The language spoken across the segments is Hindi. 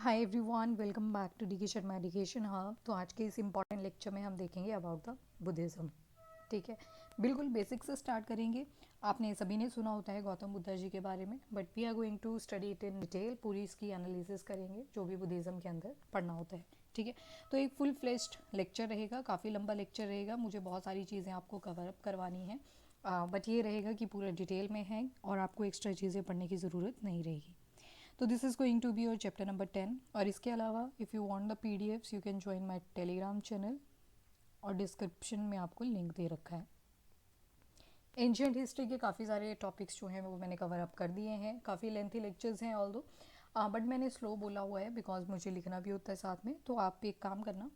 Hi everyone, welcome back to D K Sharma education hub. तो आज के इस इम्पॉर्टेंट लेक्चर में हम देखेंगे अबाउट द बुद्धिज़्म। ठीक है, बिल्कुल बेसिक से स्टार्ट करेंगे। आपने सभी ने सुना होता है गौतम बुद्धा जी के बारे में, but we are going to study it in detail. पूरी इसकी एनालिसिस करेंगे जो भी बुद्धिज़्म के अंदर पढ़ना होता है। ठीक है, तो एक फुल फ्लेश्ड लेक्चर रहेगा, काफ़ी लंबा लेक्चर रहेगा। मुझे बहुत सारी चीज़ें आपको कवर अप करवानी है, बट ये रहेगा कि पूरा डिटेल में है और आपको एक्स्ट्रा चीज़ें पढ़ने की ज़रूरत नहीं रहेगी। तो this is going to be your chapter number 10। और इसके अलावा if you want the PDFs you can join my Telegram channel, और डिस्क्रिप्शन में आपको लिंक दे रखा है। एंशियंट हिस्ट्री के काफ़ी सारे टॉपिक्स जो हैं वो मैंने कवर अप कर दिए हैं। काफ़ी लेंथी लेक्चर्स हैं ऑल दो, बट मैंने स्लो बोला हुआ है बिकॉज मुझे लिखना भी होता है साथ में। तो आप एक काम करना,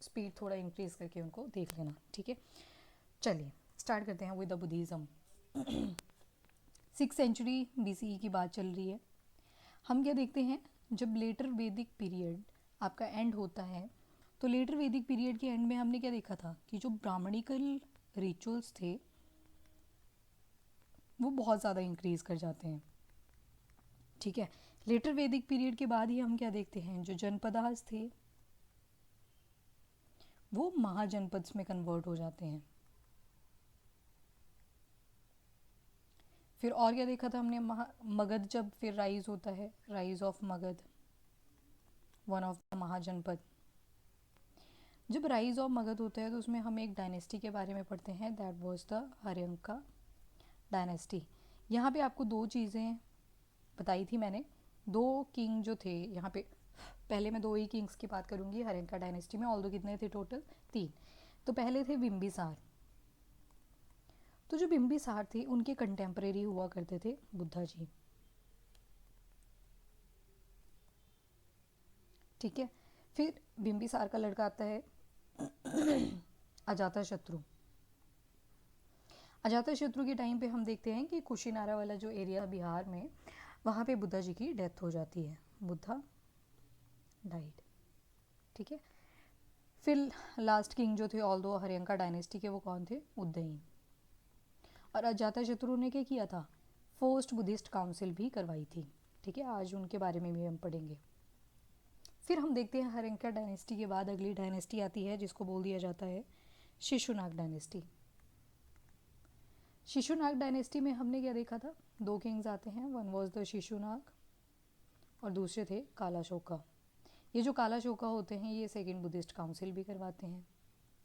स्पीड थोड़ा इंक्रीज़ करके उनको देख लेना। ठीक है, चलिए स्टार्ट करते हैं with the Buddhism. 6th century BCE की बात चल रही है। हम क्या देखते हैं, जब लेटर वैदिक पीरियड आपका एंड होता है, तो लेटर वैदिक पीरियड के एंड में हमने क्या देखा था कि जो ब्राह्मणिकल रिचुअल्स थे वो बहुत ज़्यादा इंक्रीज़ कर जाते हैं। ठीक है, लेटर वैदिक पीरियड के बाद ही हम क्या देखते हैं, जो जनपदास थे वो महाजनपद्स में कन्वर्ट हो जाते हैं। फिर और क्या देखा था हमने, मगध जब फिर राइज होता है, rise of Magadha, one of the Mahajanapada. जब राइज ऑफ मगध होता है तो उसमें हम एक डायनेस्टी के बारे में पढ़ते हैं, दैट वाज द हर्यंका डायनेस्टी। यहाँ पे आपको दो चीज़ें बताई थी मैंने, दो किंग जो थे यहाँ पे। पहले मैं दो ही किंग्स की बात करूँगी हर्यंका डायनेस्टी में, ऑल दो कितने थे टोटल, 3। तो पहले थे बिम्बिसार। तो जो बिम्बिसार थे उनके कंटेम्प्रेरी हुआ करते थे बुद्धा जी। ठीक है, फिर बिम्बिसार का लड़का आता है अजाता शत्रु। अजाता शत्रु के टाइम पे हम देखते हैं कि कुशीनारा वाला जो एरिया बिहार में, वहाँ पे बुद्धा जी की डेथ हो जाती है, बुद्धा डाइड। ठीक है, फिर लास्ट किंग जो थे ऑल दो हर्यंका डायनेस्टी के, वो कौन थे, उदयन। और अजाता शत्रु ने क्या किया था, फर्स्ट बुद्धिस्ट काउंसिल भी करवाई थी। ठीक है, आज उनके बारे में भी हम पढ़ेंगे। फिर हम देखते हैं हर्यंका डायनेस्टी के बाद अगली डायनेस्टी आती है जिसको बोल दिया जाता है शिशुनाग डायनेस्टी। शिशुनाग डायनेस्टी में हमने क्या देखा था, दो किंग्स आते हैं, वन वॉज द शिशुनाग और दूसरे थे कालाशोका। ये जो कालाशोका होते हैं ये सेकेंड बुद्धिस्ट काउंसिल भी करवाते हैं।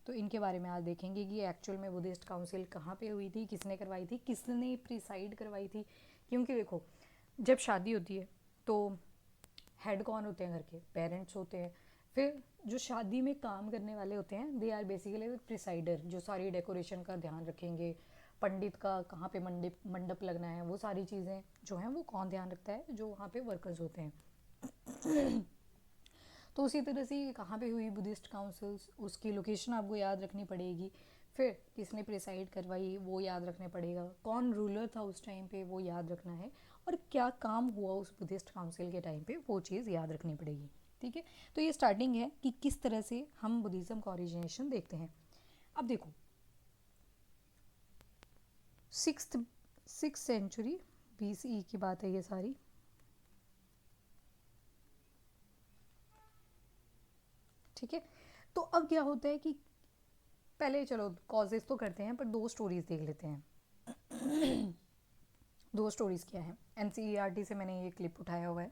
तो इनके बारे में आज देखेंगे कि एक्चुअल में बुद्धिस्ट काउंसिल कहाँ पे हुई थी, किसने करवाई थी, किसने प्रिसाइड करवाई थी। क्योंकि देखो, जब शादी होती है तो हेड कौन होते हैं, घर के पेरेंट्स होते हैं। फिर जो शादी में काम करने वाले होते हैं दे आर बेसिकली प्रिसाइडर, जो सारी डेकोरेशन का ध्यान रखेंगे, पंडित का कहाँ पे मंडप मंडप लगना है, वो सारी चीज़ें जो हैं वो कौन ध्यान रखता है, जो वहाँ पे वर्कर्स होते हैं। तो उसी तरह से कहाँ पे हुई बुद्धिस्ट काउंसिल्स, उसकी लोकेशन आपको याद रखनी पड़ेगी। फिर किसने प्रिसाइड करवाई वो याद रखने पड़ेगा, कौन रूलर था उस टाइम पे वो याद रखना है, और क्या काम हुआ उस बुद्धिस्ट काउंसिल के टाइम पे वो चीज़ याद रखनी पड़ेगी। ठीक है, तो ये स्टार्टिंग है कि किस तरह से हम बुद्धिज़्म का ओरिजिनेशन देखते हैं। अब देखो, 6th सेंचुरी BCE की बात है ये सारी। ठीक है, तो अब क्या होता है कि पहले चलो कॉजेज़ तो करते हैं, पर दो स्टोरीज देख लेते हैं। दो स्टोरीज़ क्या है, NCERT से मैंने ये क्लिप उठाया हुआ है।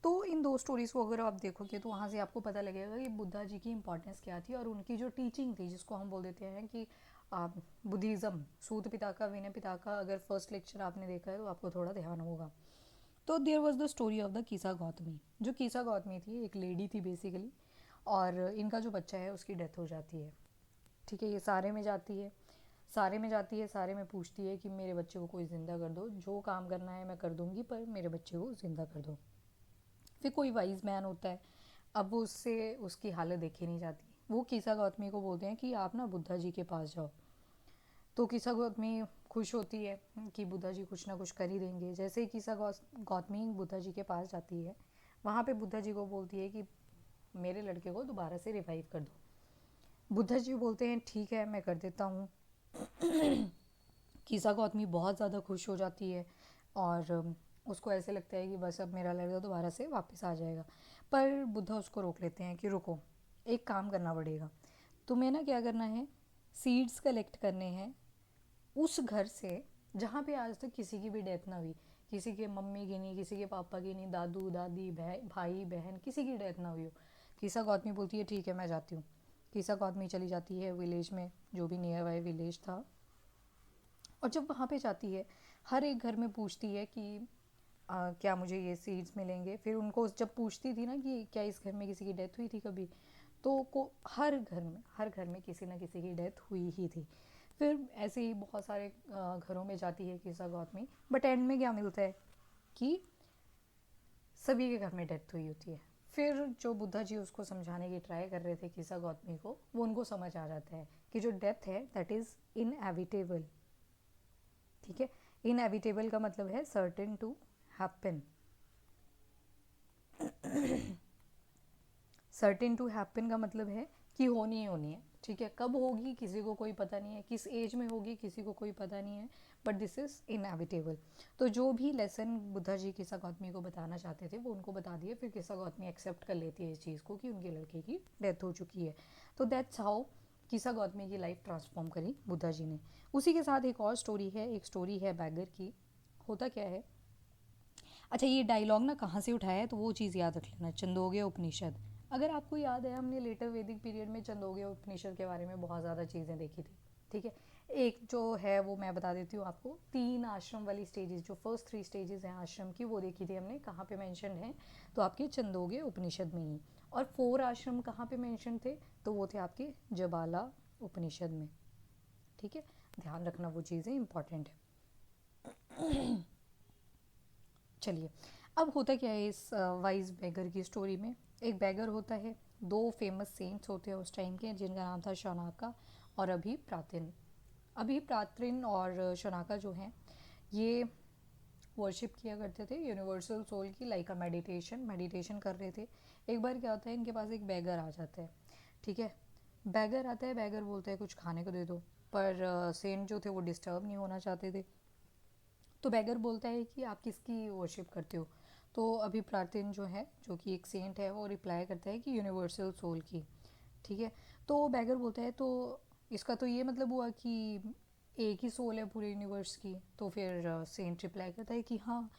तो इन दो स्टोरीज़ को अगर आप देखोगे तो वहाँ से आपको पता लगेगा कि बुद्धा जी की इंपॉर्टेंस क्या थी और उनकी जो टीचिंग थी, जिसको हम बोल देते हैं कि बुद्धिज़्म, सूत पिता का विनय पिता का। अगर फर्स्ट लेक्चर आपने देखा है तो आपको थोड़ा ध्यान होगा। तो there was the story of the Kisa Gautami. जो कीसा गौतमी थी एक लेडी थी बेसिकली, और इनका जो बच्चा है उसकी डेथ हो जाती है। ठीक है, ये सारे में जाती है, सारे में जाती है, सारे में पूछती है कि मेरे बच्चे को कोई ज़िंदा कर दो, जो काम करना है मैं कर दूंगी पर मेरे बच्चे को ज़िंदा कर दो। फिर कोई वाइज मैन होता है, अब वो उससे उसकी हालत देखी नहीं जाती, वो कीसा गौतमी को बोलते हैं कि आप ना बुद्धा जी के पास जाओ। तो कीसा गौतमी खुश होती है कि बुद्धा जी कुछ ना कुछ कर ही देंगे। जैसे ही कीसा गौतमी बुद्धा जी के पास जाती है, वहाँ पे बुद्धा जी को बोलती है कि मेरे लड़के को दोबारा से रिवाइव कर दो। बुद्धा जी बोलते हैं ठीक है मैं कर देता हूँ। कीसा गौतमी बहुत ज़्यादा खुश हो जाती है और उसको ऐसे लगता है कि बस अब मेरा लड़का दोबारा से वापस आ जाएगा। पर बुद्धा उसको रोक लेते हैं कि रुको, एक काम करना पड़ेगा, तुम्हें ना क्या करना है, सीड्स कलेक्ट करने हैं उस घर से जहाँ पे आज तक किसी की भी डेथ ना हुई, किसी के मम्मी की नहीं, किसी के पापा की नहीं, दादू दादी भाई बहन किसी की डेथ ना हुई हो। कीसा गौतमी बोलती है ठीक है मैं जाती हूँ। कीसा गौतमी चली जाती है विलेज में, जो भी नियर बाय विलेज था, और जब वहाँ पे जाती है हर एक घर में पूछती है कि क्या मुझे ये सीड्स मिलेंगे। फिर उनको जब पूछती थी ना कि क्या इस घर में किसी की डेथ हुई थी कभी, तो को हर घर में किसी ना किसी की डेथ हुई ही थी। फिर ऐसे ही बहुत सारे घरों में जाती है कीसा गौतमी, बट एंड में क्या मिलता है कि सभी के घर में डेथ हुई होती है। फिर जो बुद्धा जी उसको समझाने की ट्राई कर रहे थे कीसा गौतमी को, वो उनको समझ आ जाता है कि जो डेथ है दैट इज़ इनएविटेबल। ठीक है, इनएविटेबल का मतलब है certain to happen. Certain to happen का मतलब है कि होनी ही होनी है। ठीक है, कब होगी किसी को कोई पता नहीं है, किस एज में होगी किसी को कोई पता नहीं है, बट दिस इज़ इनएविटेबल। तो जो भी लेसन बुद्धा जी कीसा गौतमी को बताना चाहते थे वो उनको बता दिए। फिर कीसा गौतमी एक्सेप्ट कर लेती है इस चीज़ को कि उनके लड़के की डेथ हो चुकी है। तो दैट्स हाउ कीसा गौतमी की लाइफ ट्रांसफॉर्म करी बुद्धा जी ने। उसी के साथ एक और स्टोरी है, एक स्टोरी है बैगर की। होता क्या है, अच्छा ये डायलॉग ना कहाँ से उठाया है तो वो चीज़ याद रख लेना, छंदोग्य उपनिषद। अगर आपको याद है हमने लेटर वैदिक पीरियड में छंदोग्य उपनिषद के बारे में बहुत ज़्यादा चीज़ें देखी थी। ठीक है, एक जो है वो मैं बता देती हूँ आपको, 3 आश्रम वाली स्टेजेस, जो फर्स्ट 3 स्टेजेस हैं आश्रम की, वो देखी थी हमने। कहाँ पे मेंशन है, तो आपके छंदोग्य उपनिषद में ही। और 4 आश्रम कहाँ पे मेंशन थे, तो वो थे आपके जबाला उपनिषद में। ठीक है, ध्यान रखना वो चीज़ें इंपॉर्टेंट है। चलिए, अब होता क्या है इस वाइज बैगर की स्टोरी में। एक बैगर होता है, 2 फेमस सेंट्स होते हैं उस टाइम के, जिनका नाम था शौनाका और अभिप्रातिन। अभिप्रातिन और शौनाका जो हैं ये वर्शिप किया करते थे यूनिवर्सल सोल की, लाइक अ मेडिटेशन कर रहे थे। एक बार क्या होता है, इनके पास एक बैगर आ जाता है। ठीक है, बैगर आता है, बैगर बोलता है कुछ खाने को दे दो, पर सेंट जो थे वो डिस्टर्ब नहीं होना चाहते थे। तो बैगर बोलता है कि आप किसकी वर्शिप करते हो। तो अभी प्रार्थना जो है, जो कि एक सेंट है, वो रिप्लाई करता है कि यूनिवर्सल सोल की। ठीक है, तो बैगर बोलता है तो इसका तो ये मतलब हुआ कि एक ही सोल है पूरे यूनिवर्स की। तो फिर सेंट रिप्लाई करता है कि हाँ।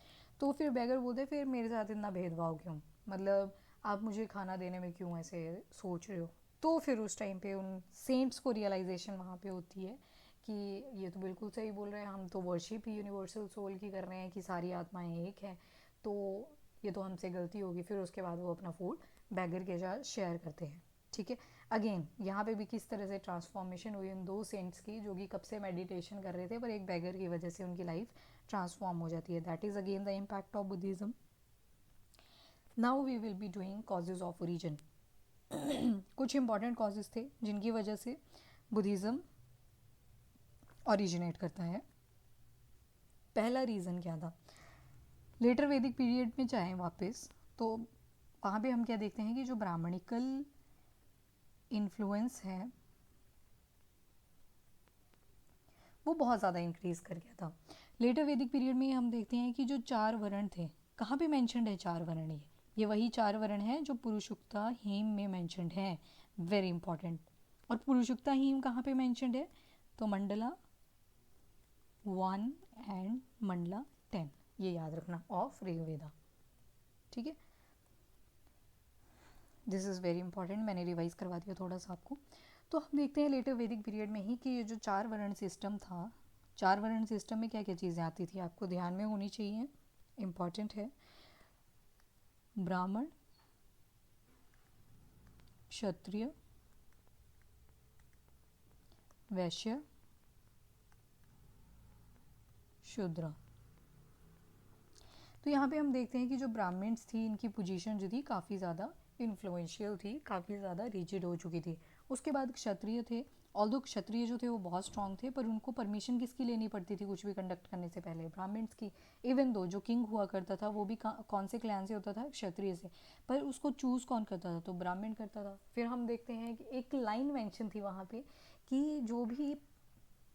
तो फिर बैगर बोलता है फिर मेरे साथ इतना भेदभाव क्यों, मतलब आप मुझे खाना देने में क्यों ऐसे सोच रहे हो। तो फिर उस टाइम पे उन सेंट्स को रियलाइजेशन वहाँ पे होती है कि ये तो बिल्कुल सही बोल रहे हैं, हम तो वर्शिप ही यूनिवर्सल सोल की कर रहे हैं कि सारी आत्माएं एक हैं, तो ये तो हमसे गलती होगी। फिर उसके बाद वो अपना फूड बैगर के साथ शेयर करते हैं। ठीक है, अगेन यहाँ पे भी किस तरह से ट्रांसफॉर्मेशन हुई उन 2 सेंट्स की, जो कि कब से मेडिटेशन कर रहे थे, पर एक बैगर की वजह से उनकी लाइफ ट्रांसफॉर्म हो जाती है। That is again the impact of Buddhism. Now we will be doing causes of origin. कुछ इंपॉर्टेंट कॉजेज थे जिनकी वजह से बुद्धिज़्म ओरिजिनेट करता है। पहला रीज़न क्या था, लेटर वैदिक पीरियड में जाएं वापस, तो वहाँ पे हम क्या देखते हैं कि जो ब्राह्मणिकल इन्फ्लुएंस है वो बहुत ज़्यादा इंक्रीज़ कर गया था। लेटर वैदिक पीरियड में हम देखते हैं कि जो 4 वर्ण थे, कहाँ पे मैंशनड है 4 वर्ण, ये वही 4 वर्ण हैं जो पुरुषुक्ता हीम में मैंशनड हैं। Very important. और पुरुषुक्ता हीम कहाँ पे मैंशनड है, तो मंडला 1 एंड मंडला 10, ये याद रखना, ऑफ ऋग्वेदा। ठीक है, दिस इज़ वेरी इंपॉर्टेंट, मैंने रिवाइज करवा दिया थोड़ा सा आपको। तो हम देखते हैं लेटर वैदिक पीरियड में ही कि ये जो 4 वर्ण सिस्टम था, 4 वर्ण सिस्टम में क्या क्या चीज़ें आती थी आपको ध्यान में होनी चाहिए, इम्पॉर्टेंट है। ब्राह्मण, क्षत्रिय, वैश्य, शूद्र। तो यहाँ पे हम देखते हैं कि जो ब्राह्मण्स थी इनकी पोजीशन जो थी काफ़ी ज़्यादा इन्फ्लुएंशियल थी, काफ़ी ज़्यादा रिजिड हो चुकी थी। उसके बाद क्षत्रिय थे, ऑल्दो क्षत्रिय जो थे वो बहुत स्ट्रांग थे, पर उनको परमिशन किसकी लेनी पड़ती थी कुछ भी कंडक्ट करने से पहले, ब्राह्मण्स की। इवन दो जो किंग हुआ करता था वो भी कौन से क्लैन से होता था, क्षत्रिय से, पर उसको चूज़ कौन करता था, तो ब्राह्मण करता था। फिर हम देखते हैं कि एक लाइन मेंशन थी वहाँ पे कि जो भी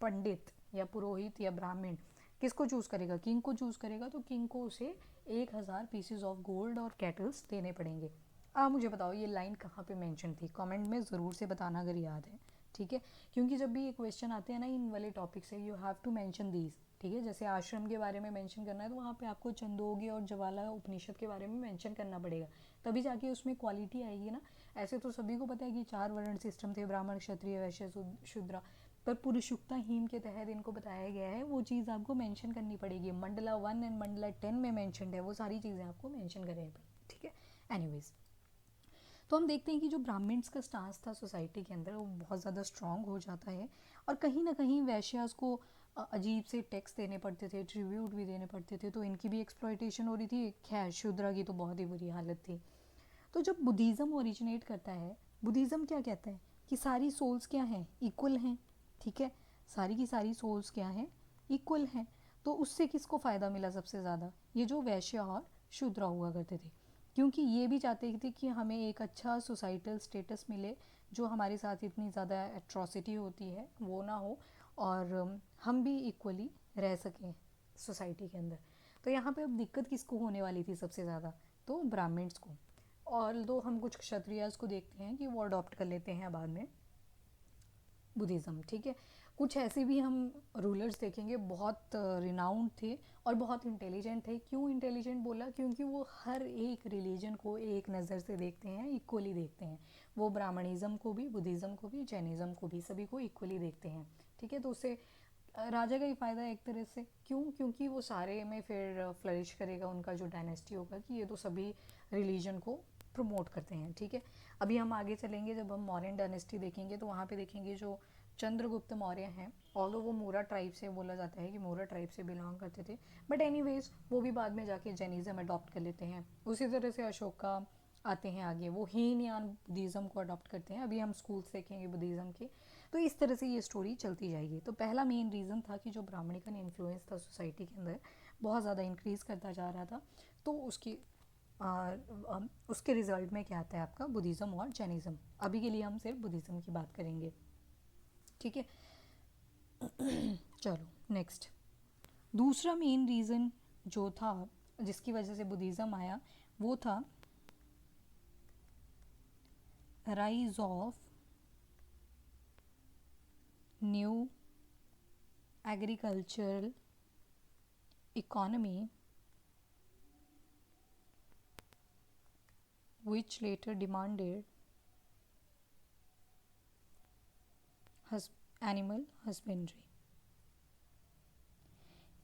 पंडित या पुरोहित या ब्राह्मण किसको चूज़ करेगा? किंग को चूज़ करेगा, तो किंग को उसे 1000 पीसेज ऑफ गोल्ड और कैटल्स देने पड़ेंगे। आप मुझे बताओ ये लाइन कहाँ पे मेंशन थी? कमेंट में ज़रूर से बताना अगर याद है, ठीक है? क्योंकि जब भी ये क्वेश्चन आते हैं ना इन वाले टॉपिक से, you have to mention these, ठीक है? जैसे आश्रम के बारे में मेंशन करना है तो वहाँ पे आपको छंदोग्य और ज्वाला उपनिषद के बारे में मेंशन करना पड़ेगा, तभी जाके उसमें क्वालिटी आएगी ना। ऐसे तो सभी को पता है कि 4 वर्ण सिस्टम थे, ब्राह्मण, क्षत्रिय, वैश्य, शूद्र, पर पुरुषुक्ता हीम के तहत इनको बताया गया है, वो चीज़ आपको मेंशन करनी पड़ेगी। मंडला 1 एंड मंडला 10 में मेंशनड है, वो सारी चीज़ें आपको मेंशन करनी पड़ेगी, ठीक है? एनीवेज, तो हम देखते हैं कि जो ब्राह्मण्स का स्टांस था सोसाइटी के अंदर वो बहुत ज़्यादा स्ट्रांग हो जाता है, और कहीं ना कहीं वैश्यास को अजीब से टैक्स देने पड़ते थे, ट्रिब्यूट भी देने पड़ते थे, तो इनकी भी एक्सप्लॉयटेशन हो रही थी। खैर शूद्रा की तो बहुत ही बुरी हालत थी। तो जब बुद्धिज़्म ओरिजिनेट करता है, बुद्धिज़्म क्या कहता है कि सारी सोल्स क्या हैं? इक्वल हैं, ठीक है? सारी की सारी सोल्स क्या हैं? इक्वल हैं। तो उससे किसको फ़ायदा मिला सबसे ज़्यादा? ये जो वैश्य और शूद्र हुआ करते थे, क्योंकि ये भी चाहते थे कि हमें एक अच्छा सोसाइटल स्टेटस मिले, जो हमारे साथ इतनी ज़्यादा एट्रॉसिटी होती है वो ना हो, और हम भी इक्वली रह सकें सोसाइटी के अंदर। तो यहाँ पे अब दिक्कत किसको होने वाली थी सबसे ज़्यादा? तो ब्राह्मण्स को। और दो हम कुछ क्षत्रियास को देखते हैं कि वो अडॉप्ट कर लेते हैं बाद में बुद्धिज़्म, ठीक है? कुछ ऐसे भी हम रूलर्स देखेंगे, बहुत रिनाउंड थे और बहुत इंटेलिजेंट थे। क्यों इंटेलिजेंट बोला? क्योंकि वो हर एक रिलीजन को एक नज़र से देखते हैं, इक्वली देखते हैं। वो ब्राह्मणिज़्म को भी, बुद्धिज़्म को भी, जैनिज़्म को भी, सभी को इक्वली देखते हैं, ठीक है? तो उससे राजा का ही फ़ायदा है एक तरह से। क्यों? क्योंकि वो सारे में फिर फ्लरिश करेगा, उनका जो डायनेस्टी होगा कि ये तो सभी रिलीजन को प्रमोट करते हैं, ठीक है? अभी हम आगे चलेंगे, जब हम मौर्यन डायनेस्टी देखेंगे तो वहाँ पे देखेंगे जो चंद्रगुप्त मौर्य हैं, और वो मोरा ट्राइब से, बोला जाता है कि मोरा ट्राइब से बिलोंग करते थे, बट एनीवेज वो भी बाद में जाके जैनिज़्म अडॉप्ट कर लेते हैं। उसी तरह से अशोका आते हैं आगे, वो हीनयान बुद्धिज़्म को अडॉप्ट करते हैं। अभी हम स्कूल्स देखेंगे बुद्धिज़्म के, तो इस तरह से ये स्टोरी चलती जाएगी। तो पहला मेन रीज़न था कि जो ब्राह्मणिकन इन्फ्लुएंस था सोसाइटी के अंदर बहुत ज़्यादा इंक्रीज़ करता जा रहा था, तो उसके रिजल्ट में क्या आता है आपका? बुद्धिज़्म और जैनिज़्म। अभी के लिए हम सिर्फ बुद्धिज़्म की बात करेंगे, ठीक है? चलो नेक्स्ट, दूसरा मेन रीज़न जो था जिसकी वजह से बुद्धिज़्म आया, वो था rise of new agricultural economy which later demanded animal husbandry,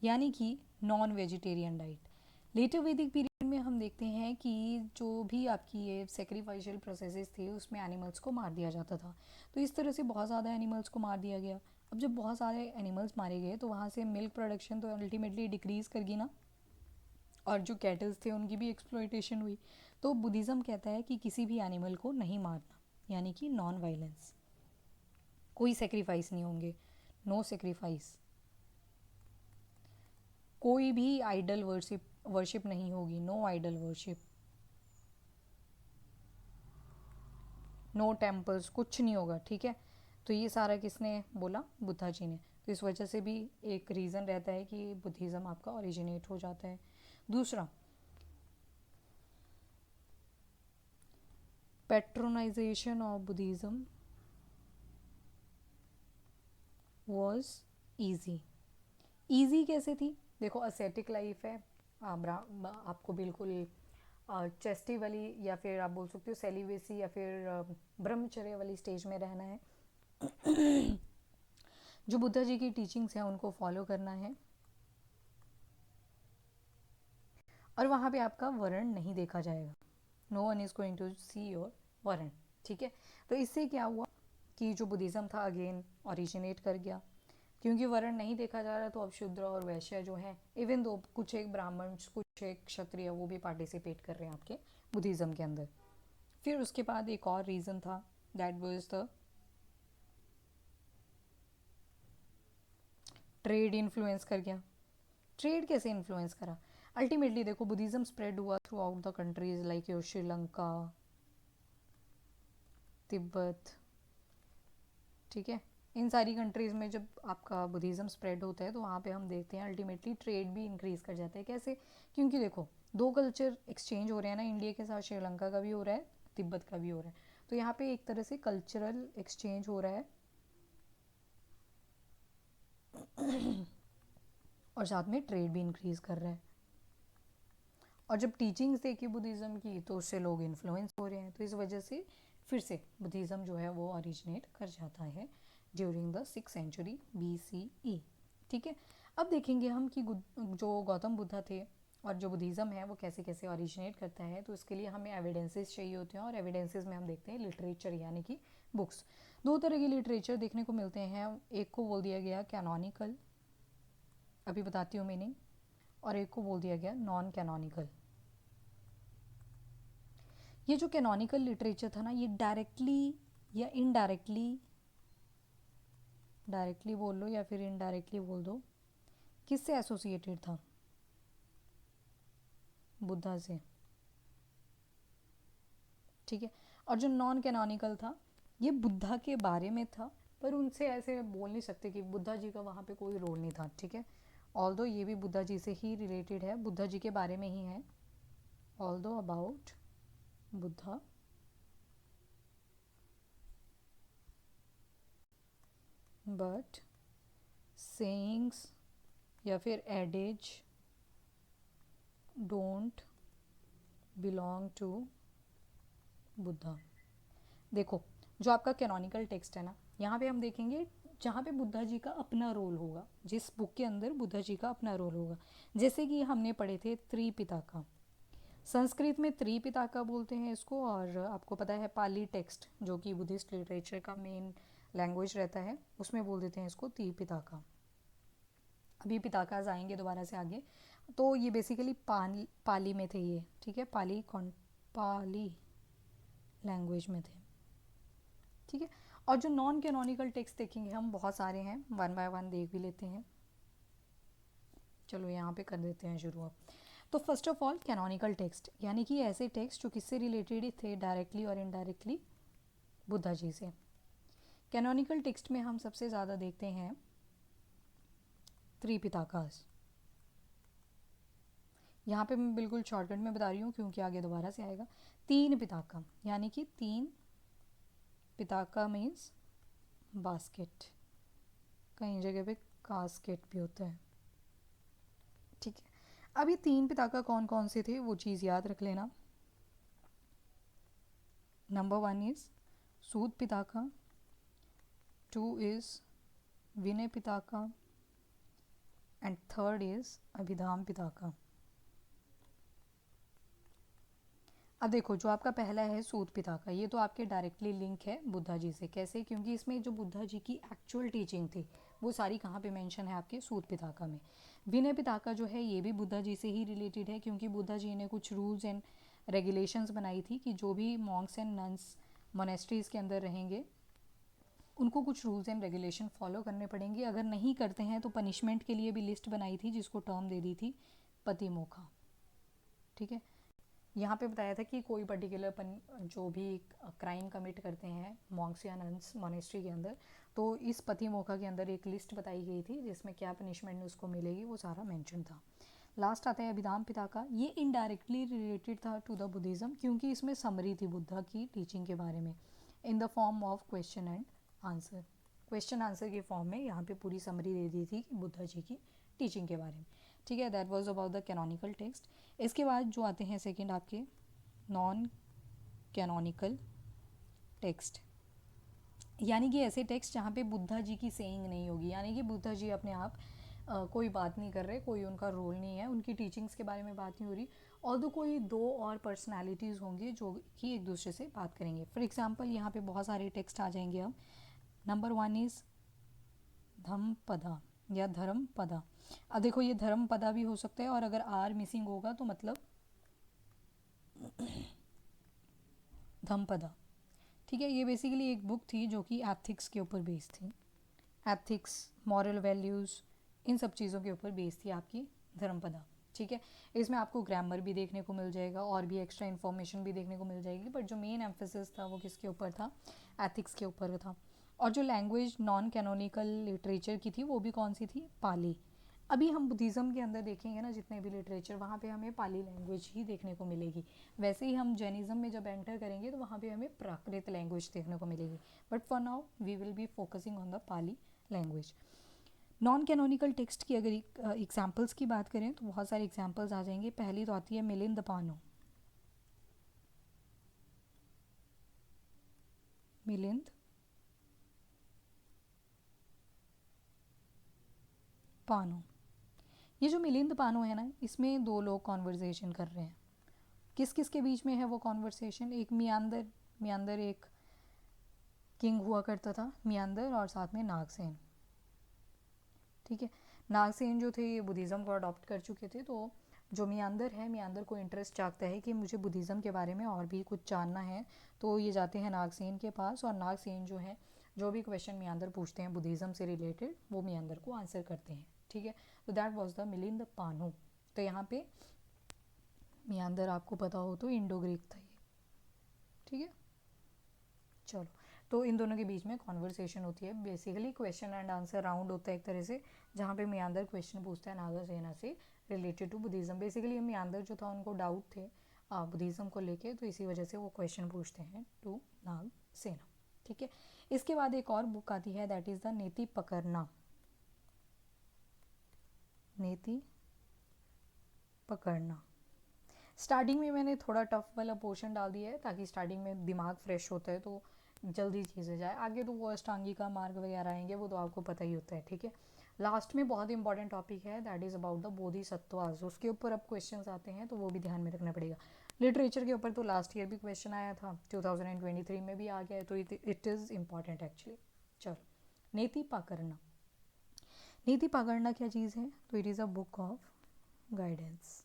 यानी कि नॉन वेजिटेरियन डाइट। लेटर वैदिक पीरियड में हम देखते हैं कि जो भी आपकी ये सेक्रीफाइशियल प्रोसेसेस थे उसमें एनिमल्स को मार दिया जाता था। तो इस तरह से बहुत ज़्यादा एनिमल्स को मार दिया गया। अब जब बहुत सारे एनिमल्स मारे गए तो वहाँ से मिल्क प्रोडक्शन तो अल्टीमेटली डिक्रीज़ कर गई ना, और जो कैटल्स थे उनकी भी एक्सप्लॉयटेशन हुई। तो बुद्धिज़्म कहता है कि किसी भी एनिमल को नहीं मारना, यानी कि नॉन वायलेंस, कोई सेक्रीफाइस नहीं होंगे, नो सेक्रीफाइस, कोई भी आइडल वर्शिप नहीं होगी, no idol worship, no temples, कुछ नहीं होगा, ठीक है? तो ये सारा किसने बोला? बुद्धा जी ने। तो इस वजह से भी एक रीज़न रहता है कि बुद्धिज़्म आपका ओरिजिनेट हो जाता है। दूसरा, patronisation of Buddhism was easy. Easy कैसे थी? देखो असेटिक लाइफ है, आपको बिल्कुल चेस्टी वाली, या फिर आप बोल सकते हो सेलिवेसी, या फिर ब्रह्मचर्य वाली स्टेज में रहना है। जो बुद्धा जी की टीचिंग्स हैं उनको फॉलो करना है, और वहाँ पे आपका वर्ण नहीं देखा जाएगा, no one is going to see your वर्ण, ठीक है? तो इससे क्या हुआ कि जो बुद्धिज़्म था अगेन ओरिजिनेट कर गया, क्योंकि वर्ण नहीं देखा जा रहा। तो अब शूद्र और वैश्य जो हैं, इवन दो कुछ एक ब्राह्मण, कुछ एक क्षत्रिय, वो भी पार्टिसिपेट कर रहे हैं आपके बुद्धिज़्म के अंदर। फिर उसके बाद एक और रीज़न था, that was the trade influence कर गया। ट्रेड कैसे इन्फ्लुएंस करा? अल्टीमेटली देखो बुद्धिज़्म स्प्रेड हुआ through out the countries like your Sri Lanka, Tibet, ठीक है? इन सारी कंट्रीज़ में जब आपका बुद्धिज़्म स्प्रेड होता है तो वहाँ पे हम देखते हैं अल्टीमेटली ट्रेड भी इंक्रीज़ कर जाता है। कैसे? क्योंकि देखो दो कल्चर एक्सचेंज हो रहे हैं ना, इंडिया के साथ श्रीलंका का भी हो रहा है, तिब्बत का भी हो रहा है। तो यहाँ पे एक तरह से कल्चरल एक्सचेंज हो रहा है और साथ में ट्रेड भी इंक्रीज़ कर रहा है। और जब टीचिंग्स देखी बुद्धिज़्म की तो उससे लोग इन्फ्लुएंस हो रहे हैं, तो इस वजह से फिर से बुद्धिज़्म जो है वो ओरिजिनेट कर जाता है during the 6th century BCE। ठीक है, अब देखेंगे हम कि जो गौतम बुद्धा थे और जो बुद्धिज़्म है वो कैसे कैसे ओरिजिनेट करता है। तो इसके लिए हमें एविडेंसेस चाहिए होते हैं, और एविडेंसेस में हम देखते हैं लिटरेचर यानी कि बुक्स। दो तरह की लिटरेचर देखने को मिलते हैं, एक को बोल दिया गया कैनोनिकल, अभी बताती हूँ मीनिंग, और एक को बोल दिया गया नॉन कैनोनिकल। ये जो कैनोनिकल लिटरेचर था ना, ये डायरेक्टली या इनडायरेक्टली, डायरेक्टली बोल लो या फिर इनडायरेक्टली बोल दो, किससे एसोसिएटेड था? बुद्धा से। ठीक है, और जो नॉन कैनोनिकल था ये बुद्धा के बारे में था, पर उनसे ऐसे बोल नहीं सकते कि बुद्धा जी का वहाँ पे कोई रोल नहीं था। ठीक है, ऑल्दो ये भी बुद्धा जी से ही रिलेटेड है, बुद्धा जी के बारे में ही है, although about Buddha, but sayings या फिर एडेज डोंट बिलोंग टू बुद्धा। देखो जो आपका कैनोनिकल टेक्स्ट है ना, यहाँ पे हम देखेंगे जहाँ पे बुद्धा जी का अपना रोल होगा, जिस बुक के अंदर बुद्धा जी का अपना रोल होगा। जैसे कि हमने पढ़े थे त्रिपिताका, संस्कृत में त्रिपिताका बोलते हैं इसको, और आपको पता है पाली टेक्स्ट जो कि बुद्धिस्ट लिटरेचर का मेन लैंग्वेज रहता है, उसमें बोल देते हैं इसको त्रिपिताका। अभी पिताकाज आएंगे दोबारा से आगे। तो ये बेसिकली पाली में थे ये। ठीक है, पाली लैंग्वेज में थे। ठीक है, और जो नॉन कैनोनिकल टेक्स्ट देखेंगे हम, बहुत सारे हैं, वन बाय वन देख भी लेते हैं। चलो यहाँ पे कर देते हैं शुरू अब। तो first of all canonical text यानी कि ऐसे टेक्स्ट जो किससे रिलेटेड थे डायरेक्टली और इनडायरेक्टली, बुद्धा जी से। कैनोनिकल टेक्स्ट में हम सबसे ज़्यादा देखते हैं त्रिपिताकास। यहाँ पे मैं बिल्कुल शॉर्टकट में बता रही हूँ क्योंकि आगे दोबारा से आएगा। तीन पिताका यानी कि तीन, पिताका मीन्स बास्केट, कई जगह पे कास्केट भी होता है। ठीक है, अब ये तीन पिताका कौन कौन से थे वो चीज़ याद रख लेना। Number 1 is Sutta Pitaka, 2 is Vinaya Pitaka, and 3rd is Abhidhamma Pitaka. अब देखो जो आपका पहला है सूत पिताका, ये तो आपके डायरेक्टली लिंक है बुद्धा जी से। कैसे? क्योंकि इसमें जो बुद्धा जी की एक्चुअल टीचिंग थी वो सारी कहाँ पे मेंशन है? आपके सूत पिताका में। विनय पिताका जो है ये भी बुद्धा जी से ही रिलेटेड है, क्योंकि बुद्धा जी ने कुछ रूल्स एंड रेगुलेशंस बनाई थी कि जो भी मॉन्क्स एंड नन्स मोनेस्ट्रीज़ के अंदर रहेंगे उनको कुछ रूल्स एंड रेगुलेशन फॉलो करने पड़ेंगे, अगर नहीं करते हैं तो पनिशमेंट के लिए भी लिस्ट बनाई थी जिसको टर्म दे दी थी पतिमोखा। ठीक है, यहाँ पे बताया था कि कोई पर्टिकुलर जो भी क्राइम कमिट करते हैं मॉन्क्स या नन्स मोनेस्ट्री के अंदर, तो इस पति मौका के अंदर एक लिस्ट बताई गई थी जिसमें क्या पनिशमेंट उसको मिलेगी वो सारा मेंशन था। लास्ट आता है अभिधाम पिताका, ये इनडायरेक्टली रिलेटेड था टू द बुद्धिज़्म, क्योंकि इसमें समरी थी बुद्धा की टीचिंग के बारे में in the form of question and answer. Question answer के फॉर्म में यहाँ पे पूरी समरी दे दी थी बुद्धा जी की टीचिंग के बारे में। ठीक है, that was about the canonical text. इसके बाद जो आते हैं सेकंड आपके नॉन कैनोनिकल टेक्स्ट, यानी कि ऐसे टेक्स्ट जहाँ पे बुद्धा जी की सेइंग नहीं होगी, यानी कि बुद्धा जी अपने आप कोई बात नहीं कर रहे, कोई उनका रोल नहीं है, उनकी टीचिंग्स के बारे में बात नहीं हो रही, और तो कोई दो और पर्सनालिटीज़ होंगे जो कि एक दूसरे से बात करेंगे। फॉर एग्जांपल यहाँ पे बहुत सारे टेक्स्ट आ जाएंगे अब। नंबर 1 इज़ धम्मपदा या धर्मपदा। अब देखो ये धर्मपदा भी हो सकता है, और अगर आर मिसिंग होगा तो मतलब धम्मपदा। ठीक है, ये बेसिकली एक बुक थी जो कि एथिक्स के ऊपर बेस्ड थी, एथिक्स, मॉरल वैल्यूज़, इन सब चीज़ों के ऊपर बेस्ड थी आपकी धर्मपदा। ठीक है, इसमें आपको ग्रामर भी देखने को मिल जाएगा और भी एक्स्ट्रा इन्फॉर्मेशन भी देखने को मिल जाएगी, बट जो मेन एम्फेसिस था वो किसके ऊपर था? एथिक्स के ऊपर था। और जो लैंग्वेज नॉन कैनोनिकल लिटरेचर की थी वो भी कौन सी थी, पाली। अभी हम बुद्धिज़्म के अंदर देखेंगे ना जितने भी लिटरेचर, वहाँ पे हमें पाली लैंग्वेज ही देखने को मिलेगी। वैसे ही हम जैनिज़्म में जब एंटर करेंगे तो वहाँ पे हमें प्राकृत लैंग्वेज देखने को मिलेगी, but for now we will be focusing on the Pali language. Non canonical text की अगर एग्जाम्पल्स की बात करें तो बहुत सारे एग्जाम्पल्स आ जाएंगे। पहली तो आती है मिलिंद पानो। मिलिंद पानो, ये जो मिलिंद पानो है ना, इसमें दो लोग कॉन्वर्जेशन कर रहे हैं। किस किस के बीच में है वो कॉन्वर्सेशन, एक मियांदर, मियांदर एक किंग हुआ करता था, मियांदर, और साथ में नागसेन। ठीक है, नागसेन जो थे ये बुद्धिज़्म को अडॉप्ट कर चुके थे, तो जो मियांदर है, मियांदर को इंटरेस्ट जागता है कि मुझे बुद्धिज़्म के बारे में और भी कुछ जानना है, तो ये जाते हैं नागसेन के पास, और नागसेन जो है जो भी क्वेश्चन मियांदर पूछते हैं बुद्धिज़्म से रिलेटेड वो मियांदर को आंसर करते हैं। ठीक है, तो दैट वाज द मिलिंद पानो। तो यहाँ पे मियांदर आपको पता हो तो इंडो ग्रीक था ये। ठीक है, चलो, तो इन दोनों के बीच में कॉन्वर्सेशन होती है, basically question and answer round होता है एक तरह से, जहाँ पे मियांदर क्वेश्चन पूछता है नागसेना से रिलेटेड टू बुद्धिज़्म। बेसिकली मियांदर जो था उनको डाउट थे बुद्धिज़्म को लेके, तो इसी वजह से वो क्वेश्चन पूछते हैं टू नागसेना। ठीक है, इसके बाद एक और बुक आती है, दैट इज़ द नीति पकड़ना। नीति पकड़ना। स्टार्टिंग में मैंने थोड़ा टफ वाला पोर्शन डाल दिया है ताकि स्टार्टिंग में दिमाग फ्रेश होता है तो जल्दी चीज़ें जाए, आगे तो वो अष्टांगिका मार्ग वगैरह आएंगे, वो तो आपको पता ही होता है। ठीक है, लास्ट में बहुत इंपॉर्टेंट टॉपिक है, that is about the bodhisattvas. उसके ऊपर अब क्वेश्चंस आते हैं तो वो भी ध्यान में रखना पड़ेगा। लिटरेचर के ऊपर तो लास्ट ईयर भी क्वेश्चन आया था, 2023 में भी आ गया है, तो इट इज़ इम्पॉर्टेंट एक्चुअली। चलो, नीति पकड़ना। नीति पकड़ना क्या चीज़ है, तो it is a book of guidance.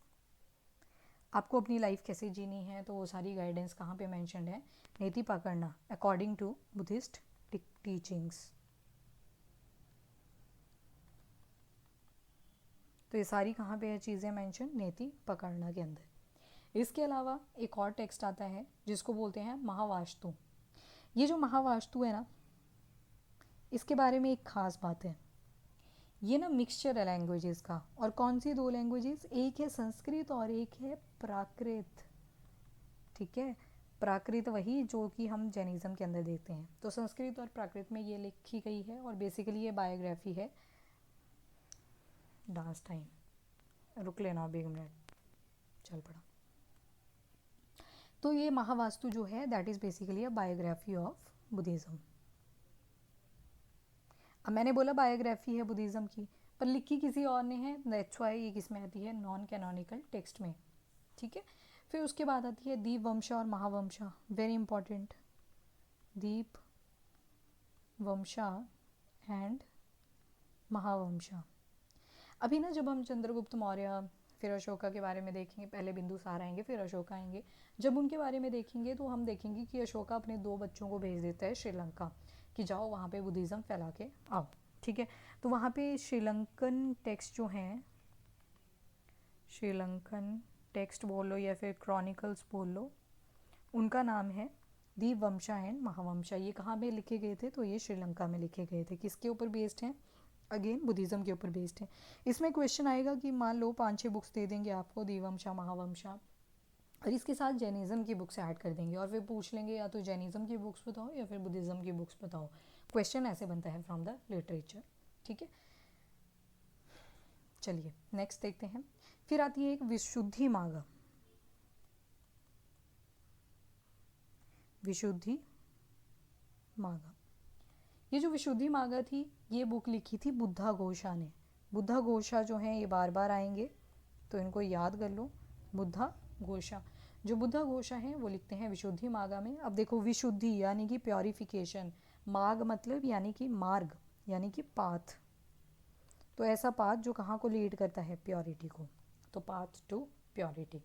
आपको अपनी लाइफ कैसे जीनी है तो वो सारी गाइडेंस कहाँ पे मेंशन्ड है, नीति पकड़ना, अकॉर्डिंग टू बुद्धिस्ट टीचिंग्स। तो ये सारी कहाँ पे है चीज़ें मेंशन, नीति पकड़ना के अंदर। इसके अलावा एक और टेक्स्ट आता है जिसको बोलते हैं महावास्तु। ये जो महावास्तु है ना, इसके बारे में एक ख़ास बात है, ये ना मिक्सचर है लैंग्वेजेस का। और कौन सी दो लैंग्वेजेस, एक है संस्कृत और एक है प्राकृत। ठीक है, प्राकृत वही जो कि हम जैनिज्म के अंदर देखते हैं, तो संस्कृत और प्राकृत में ये लिखी गई है, और बेसिकली ये बायोग्राफी है। डांस टाइम, रुक लेना अब 1 मिनट, चल पड़ा। तो ये महावास्तु जो है that is basically a biography of Buddhism. अब मैंने बोला बायोग्राफी है बुद्धिज़्म की, पर लिखी किसी और ने है, दैट्स व्हाई ये किस में आती है, नॉन कैनोनिकल टेक्स्ट में। ठीक है, फिर उसके बाद आती है दीप वंशा और महावंशा, वेरी इंपॉर्टेंट। दीप वंशा एंड महावंशा। अभी ना जब हम चंद्रगुप्त मौर्य फिर अशोका के बारे में देखेंगे, पहले बिंदुसार आएंगे फिर अशोका आएंगे, जब उनके बारे में देखेंगे तो हम देखेंगे कि अशोका अपने 2 बच्चों को भेज देता है श्रीलंका कि जाओ वहाँ पे बुद्धिज़्म फैला के आओ। ठीक है, तो वहाँ पे श्रीलंकन टेक्स्ट जो हैं, श्रीलंकन टेक्स्ट बोल लो या फिर क्रॉनिकल्स बोल लो, उनका नाम है दीप वंशा एंड महावंशा। ये कहाँ पे लिखे गए थे, तो ये श्रीलंका में लिखे गए थे। किसके ऊपर बेस्ड हैं, अगेन बुद्धिज़्म के ऊपर बेस्ड है। इसमें क्वेश्चन आएगा कि मान लो 5-6 बुक्स दे देंगे आपको, दीवंशा महावंशा, और इसके साथ जैनिज़्म की बुक्स ऐड कर देंगे, और फिर पूछ लेंगे या तो जैनिज़्म की बुक्स बताओ या फिर बुद्धिज़्म की बुक्स बताओ। क्वेश्चन ऐसे बनता है फ्रॉम द लिटरेचर। ठीक है, चलिए नेक्स्ट देखते हैं। फिर आती है एक विशुद्धि मार्ग। विशुद्धि मार्ग, ये जो विशुद्धि मार्ग थी ये बुक लिखी थी बुद्धा घोषा ने। बुद्धा घोषा जो हैं ये बार बार आएंगे तो इनको याद कर लो। बुद्धा घोषा, जो बुद्धा घोषा हैं वो लिखते हैं विशुद्धि मार्ग में। अब देखो, विशुद्धि यानी कि प्योरिफिकेशन, मार्ग मतलब यानी कि मार्ग, यानी कि पाथ, तो ऐसा पाथ जो कहाँ को लीड करता है, प्योरिटी को, तो पाथ टू प्योरिटी।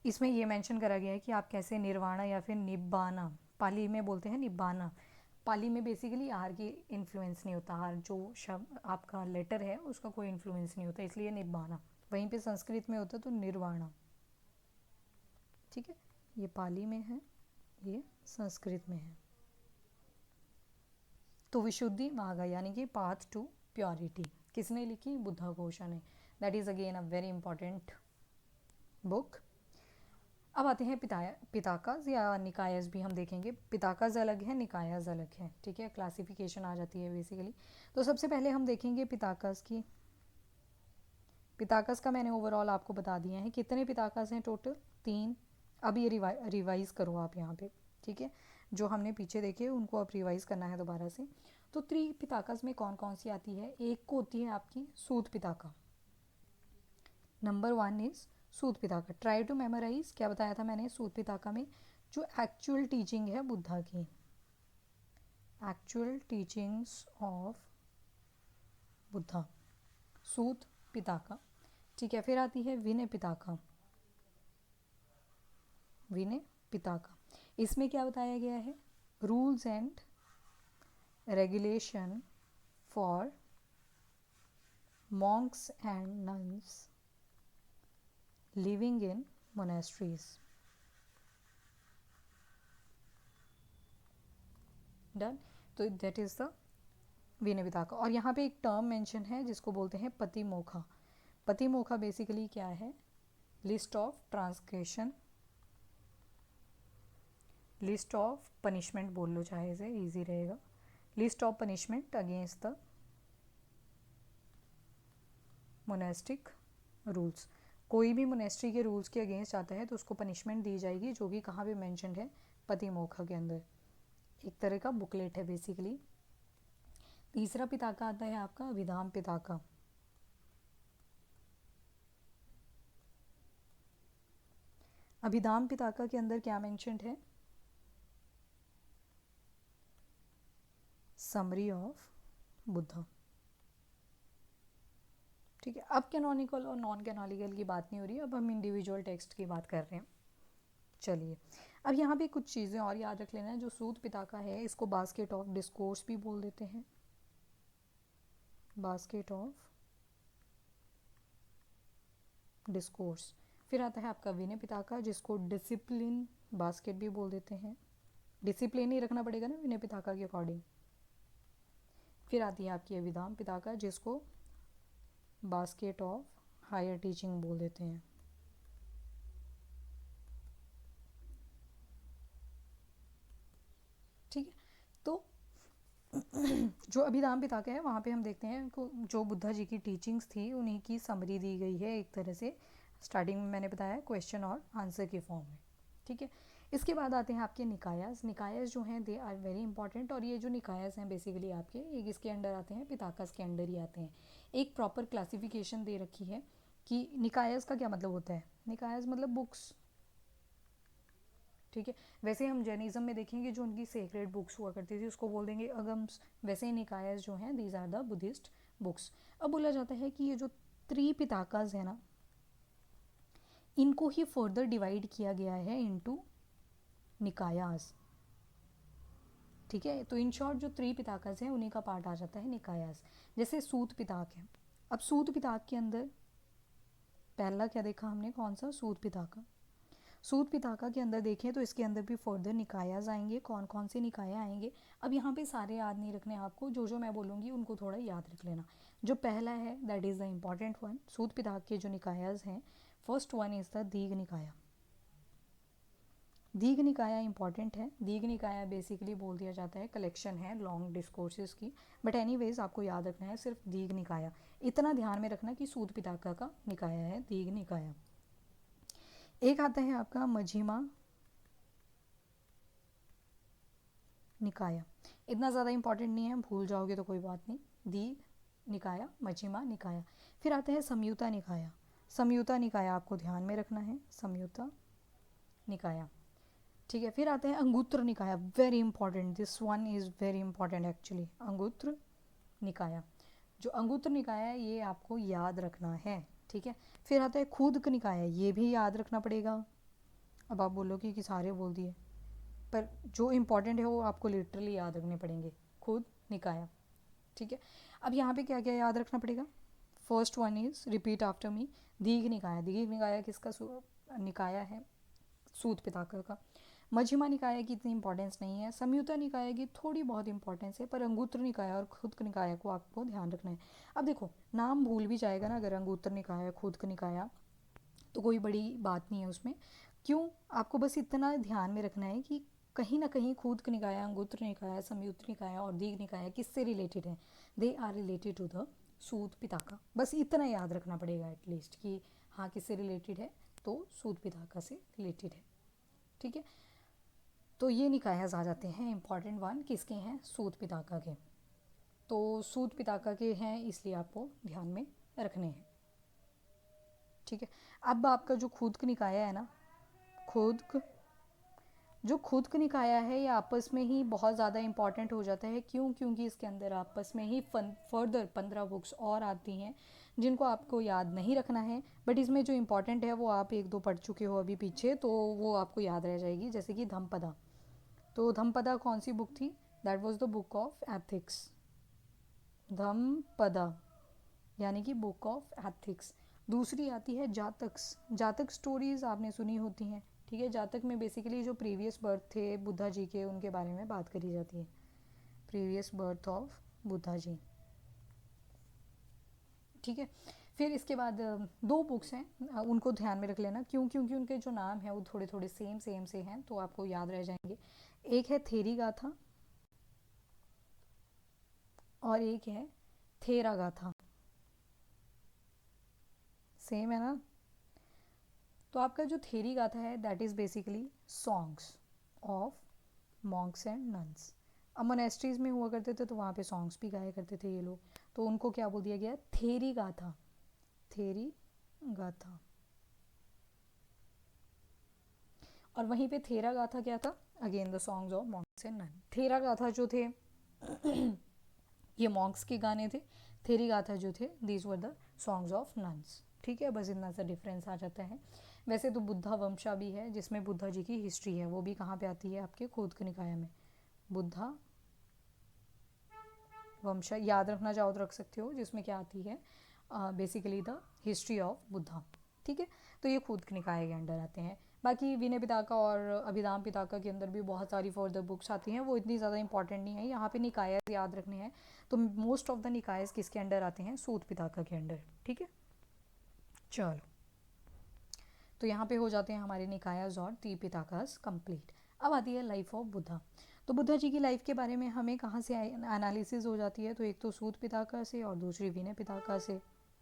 इसमें ये मेंशन करा गया है कि आप कैसे निर्वाणा या फिर निब्बाना, पाली में बोलते हैं निब्बाना, पाली में बेसिकली आहार की इन्फ्लुएंस नहीं होता, आहार जो शब्द आपका लेटर है उसका कोई इन्फ्लुएंस नहीं होता, इसलिए निब्बाना। वहीं पे संस्कृत में होता तो निर्वाणा। ठीक है, ये पाली में है, ये संस्कृत में है। तो विशुद्धि मार्ग यानी कि पाथ टू प्योरिटी किसने लिखी? बुद्धघोषा ने। That is again a very important book. अब आते हैं पिताकाज या निकायज भी हम देखेंगे। पिताकाज अलग है, निकायज अलग है, ठीक है, क्लासिफिकेशन आ जाती है बेसिकली। तो सबसे पहले हम देखेंगे पिताकाज की। पिताकाज का मैंने ओवरऑल आपको बता दिया है। कितने पिताकाज हैं टोटल? 3। अब ये रिवाइज करो आप यहाँ पे, ठीक है, जो हमने पीछे देखे उनको अब रिवाइज करना है दोबारा से। तो पिताकाज में कौन कौन सी आती है? एक को होती है आपकी Sutta Pitaka. Number 1 is Sutta Pitaka. Try to memorise. क्या बताया था मैंने सूत पिताका में? जो एक्चुअल टीचिंग है बुद्धा की, एक्चुअल टीचिंग्स ऑफ बुद्धा, सूत पिताका, ठीक है। फिर आती है विनय पिताका। विनय पिताका, इसमें क्या बताया गया है? Rules and regulation for Monks and nuns living in monasteries. Done. तो दैट इज द विनय पिताका। और यहाँ पे एक टर्म मेंशन है जिसको बोलते हैं पतिमोखा। पतिमोखा बेसिकली क्या है? List of transgression, list of punishment बोल लो, चाहे इसे ईजी रहेगा। List of punishment against the monastic rules. कोई भी मोनेस्ट्री के रूल्स के अगेंस्ट आता है तो उसको पनिशमेंट दी जाएगी, जो कि कहाँ पे मेंशनड है? पतिमोखा के अंदर। एक तरह का बुकलेट है बेसिकली। तीसरा पिताका आता है आपका अभिधाम पिताका। अभिधाम पिताका के अंदर क्या मेंशनड है? समरी ऑफ बुद्धा, ठीक है। अब कैनोनिकल और नॉन कैनोनिकल की बात नहीं हो रही है, अब हम इंडिविजुअल टेक्स्ट की बात कर रहे हैं। चलिए, अब यहाँ पे कुछ चीज़ें और याद रख लेना है। जो सूत पिताका है इसको बास्केट ऑफ डिस्कोर्स भी बोल देते हैं, बास्केट ऑफ डिस्कोर्स। फिर आता है आपका विनय पिताका जिसको डिसिप्लिन बास्केट भी बोल देते हैं। डिसिप्लिन ही रखना पड़ेगा ना विनय पिताका के अकॉर्डिंग। फिर आती है आपकी अभिधाम पिताका जिसको बास्केट ऑफ हायर टीचिंग बोल देते हैं। ठीक है, तो जो अभिधाम पिताका है वहाँ पे हम देखते हैं जो बुद्धा जी की टीचिंग्स थी उन्हीं की समरी दी गई है एक तरह से। स्टार्टिंग में मैंने बताया क्वेश्चन और आंसर के फॉर्म में, ठीक है। इसके बाद आते हैं आपके निकायास। निकायास जो हैं दे आर वेरी इंपॉर्टेंट। और ये जो निकायास हैं बेसिकली आपके एक इसके अंडर आते हैं, पिताकास के अंडर ही आते हैं। एक प्रॉपर क्लासिफिकेशन दे रखी है कि निकायास का क्या मतलब होता है। निकायास मतलब बुक्स, ठीक है। वैसे हम जैनिज्म में देखेंगे जो उनकी सेक्रेड बुक्स हुआ करती थी उसको बोल देंगे अगम्स। वैसे ही निकायास जो हैं these are the Buddhist books. अब बोला जाता है कि ये जो त्रिपिताकास है ना, इनको ही फर्दर डिवाइड किया गया है इनटू निकायास, ठीक है। तो इन शॉर्ट जो त्रिपिताकास हैं उन्हीं का पार्ट आ जाता है निकायास। जैसे सूत पिताक है। अब सूत पिताक के अंदर पहला क्या देखा हमने? कौन सा? सूत पिताका। सूत पिताका के अंदर देखें तो इसके अंदर भी फर्दर निकायाज आएंगे। कौन कौन से निकाय आएंगे? अब यहाँ पे सारे याद नहीं रखने आपको, जो जो मैं बोलूँगी उनको थोड़ा याद रख लेना। जो पहला है that is the important one. Sutta Pitaka के जो निकायाज हैं, first one is the Digha Nikaya. Digha Nikaya important है। दीघ निकाया बेसिकली बोल दिया जाता है कलेक्शन है लॉन्ग डिस्कोर्सेज की, बट एनीवेज आपको याद रखना है सिर्फ दीघ निकाया। इतना ध्यान में रखना कि सूत पिताका का निकाया है दीघ निकाया। एक आता है आपका मझिमा निकाया। इतना ज़्यादा इंपॉर्टेंट नहीं है, भूल जाओगे तो कोई बात नहीं। दीघ निकाया, मझिमा निकाया। फिर आता है संयुता निकाया। संयुता निकाया आपको ध्यान में रखना है, संयुता निकाया, ठीक है। फिर आते हैं Anguttara Nikaya. Very important, this one is very important actually. Anguttara Nikaya, जो अंगुत्र निकाया है ये आपको याद रखना है, ठीक है। फिर आता है खुद निकाया, ये भी याद रखना पड़ेगा। अब आप बोलोगे कि सारे बोल दिए, पर जो इम्पोर्टेंट है वो आपको लिटरली याद रखने पड़ेंगे। खुद निकाया, ठीक है। अब यहाँ पे क्या क्या याद रखना पड़ेगा? First one is repeat after me, Digha Nikaya. Digha Nikaya किसका निकाया है? सूत पिताका का। मध्यमा निकाय की इतनी इंपॉर्टेंस नहीं है, संयुत्ता निकाय की थोड़ी बहुत इंपॉर्टेंस है, पर अंगुत्तर निकाय और खुद निकाय को आपको ध्यान रखना है। अब देखो नाम भूल भी जाएगा ना अगर अंगुत्तर निकाय खुद निकाय, तो कोई बड़ी बात नहीं है उसमें। क्यों, आपको बस इतना ध्यान में रखना है कि कहीं ना कहीं खुद निकाय, अंगुत्तर निकाय, संयुक्त निकाय और दीर्घ निकाय किससे रिलेटेड है, they are related to the Sutta Pitaka. बस इतना याद रखना पड़ेगा एटलीस्ट कि हाँ किससे रिलेटेड है, तो सूत पिताका से रिलेटेड है। ठीक है, तो ये निकायज आ जाते हैं इंपॉर्टेंट वन, किसके हैं, सूत पिताका के। तो सूत पिताका के हैं इसलिए आपको ध्यान में रखने हैं। ठीक है, अब आपका जो खुद निकाय है ना, जो खुद निकाया है ये आपस में ही बहुत ज़्यादा इंपॉर्टेंट हो जाता है। क्यों, क्योंकि इसके अंदर आपस में ही फर्दर 15 बुक्स और आती हैं जिनको आपको याद नहीं रखना है, बट इसमें जो इम्पॉर्टेंट है वो आप एक दो पढ़ चुके हो अभी पीछे, तो वो आपको याद रह जाएगी। जैसे कि धम्पदा, तो धम्पदा कौन सी बुक थी, that was the book of ethics. Dhammapada यानी कि बुक ऑफ एथिक्स। दूसरी आती है जातक्स। जातक स्टोरीज आपने सुनी होती हैं। ठीक है, जातक में बेसिकली जो प्रीवियस बर्थ थे बुद्धा जी के, उनके बारे में बात करी जाती है, प्रीवियस बर्थ ऑफ बुद्धा जी। ठीक है, फिर इसके बाद दो बुक्स हैं, उनको ध्यान में रख लेना। क्यों, क्योंकि उनके जो नाम हैं वो थोड़े थोड़े सेम से हैं, तो आपको याद रह जाएंगे। एक है थेरी गाथा और एक है थेरा गाथा। सेम है ना। तो आपका जो थेरी गाथा है that is basically songs of monks and nuns. अब मोनेस्ट्रीज में हुआ करते थे तो वहाँ पे सॉन्ग्स भी गाया करते थे ये लोग, तो उनको क्या बोल दिया गया, थेरी गाथा। थेरी गाथा। और वहीं पे थेरा गाथा क्या था, again the songs of monks and nun. Thera Gatha जो थे ये मॉन्क्स के गाने थे, थेरी गाथा जो थे these were the songs of nuns. ठीक है, बस इतना सा डिफरेंस आ जाता है। वैसे तो बुद्धा वंशा भी है जिसमें बुद्धा जी की हिस्ट्री है, वो भी कहाँ पे आती है, आपके खुद के निकाय में। बुद्धा वंशा याद रखना चाहो तो रख सकते हो, जिसमें क्या आती है, basically the history of Buddha. ठीक है, तो ये खुद के निकाय के अंडर आते हैं। बाकी विनय पिताका और अभिधाम पिताका के अंदर भी बहुत सारी फर्दर बुक्स आती हैं, वो इतनी ज़्यादा इंपॉर्टेंट नहीं है। यहाँ पे निकाय याद रखने हैं, तो मोस्ट ऑफ द निकायस किसके अंडर आते हैं, सूत पिताका के अंडर। ठीक है, चलो, तो यहाँ पे हो जाते हैं हमारे निकायस और त्रिपिताकास कंप्लीट। अब आती है लाइफ ऑफ बुद्धा। तो बुद्धा जी की लाइफ के बारे में हमें कहाँ से एनालिसिस हो जाती है, तो एक तो सूत पिताका से और दूसरी विनय पिताका से।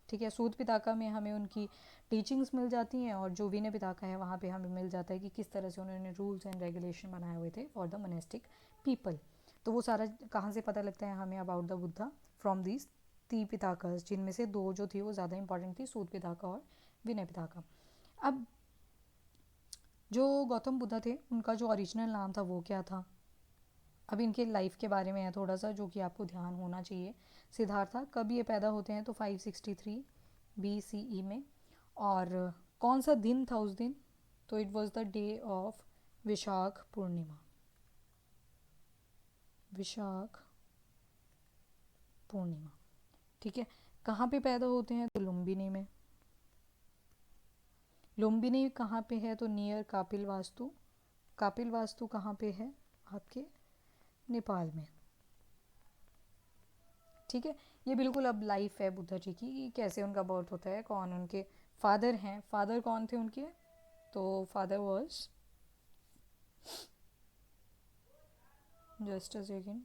ठीक है, सूत पिताका में हमें उनकी टीचिंग्स मिल जाती हैं, और जो विनय पिताका है वहाँ पे हमें मिल जाता है कि किस तरह से उन्होंने रूल्स एंड रेगुलेशन बनाए हुए थे फॉर द मोनेस्टिक पीपल। तो वो सारा कहाँ से पता लगता है हमें about the Buddha, from these Tripitakas, जिनमें से दो जो थी वो ज़्यादा इंपॉर्टेंट थी, सूत पिताका और विनय पिताका। अब जो गौतम बुद्धा थे उनका जो ओरिजिनल नाम था वो क्या था, अब इनके लाइफ के बारे में है थोड़ा सा जो कि आपको ध्यान होना चाहिए। सिद्धार्था, कब ये पैदा होते हैं, तो 563 BCE में। और कौन सा दिन था उस दिन, तो it was the day of Vishakha Purnima. Vishakha Purnima. ठीक है, कहाँ पे पैदा होते हैं, तो लुम्बिनी में। लुम्बिनी कहाँ पे है, तो नियर कापिल वास्तु। कापिल वास्तु कहाँ पे है, आपके नेपाल में। ठीक है, ये बिल्कुल अब लाइफ है बुद्धा जी की कि कैसे उनका बर्थ होता है, कौन उनके फादर हैं, फादर कौन थे उनके, तो father was, just a second,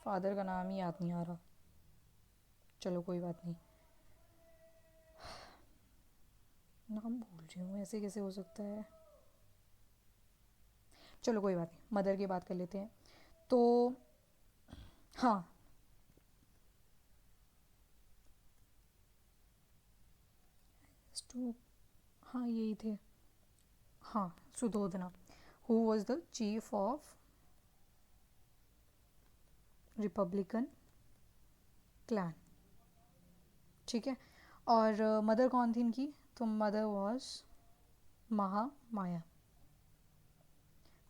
father का नाम ही याद नहीं आ रहा, चलो कोई बात नहीं, नाम भूल रही हूँ, ऐसे कैसे हो सकता है, चलो कोई बात नहीं, मदर की बात कर लेते हैं। तो हाँ, टू, हाँ यही थे, हाँ Suddhodana, who was the chief of republican clan. ठीक है, और मदर कौन थी इनकी, तो mother was Mahamaya.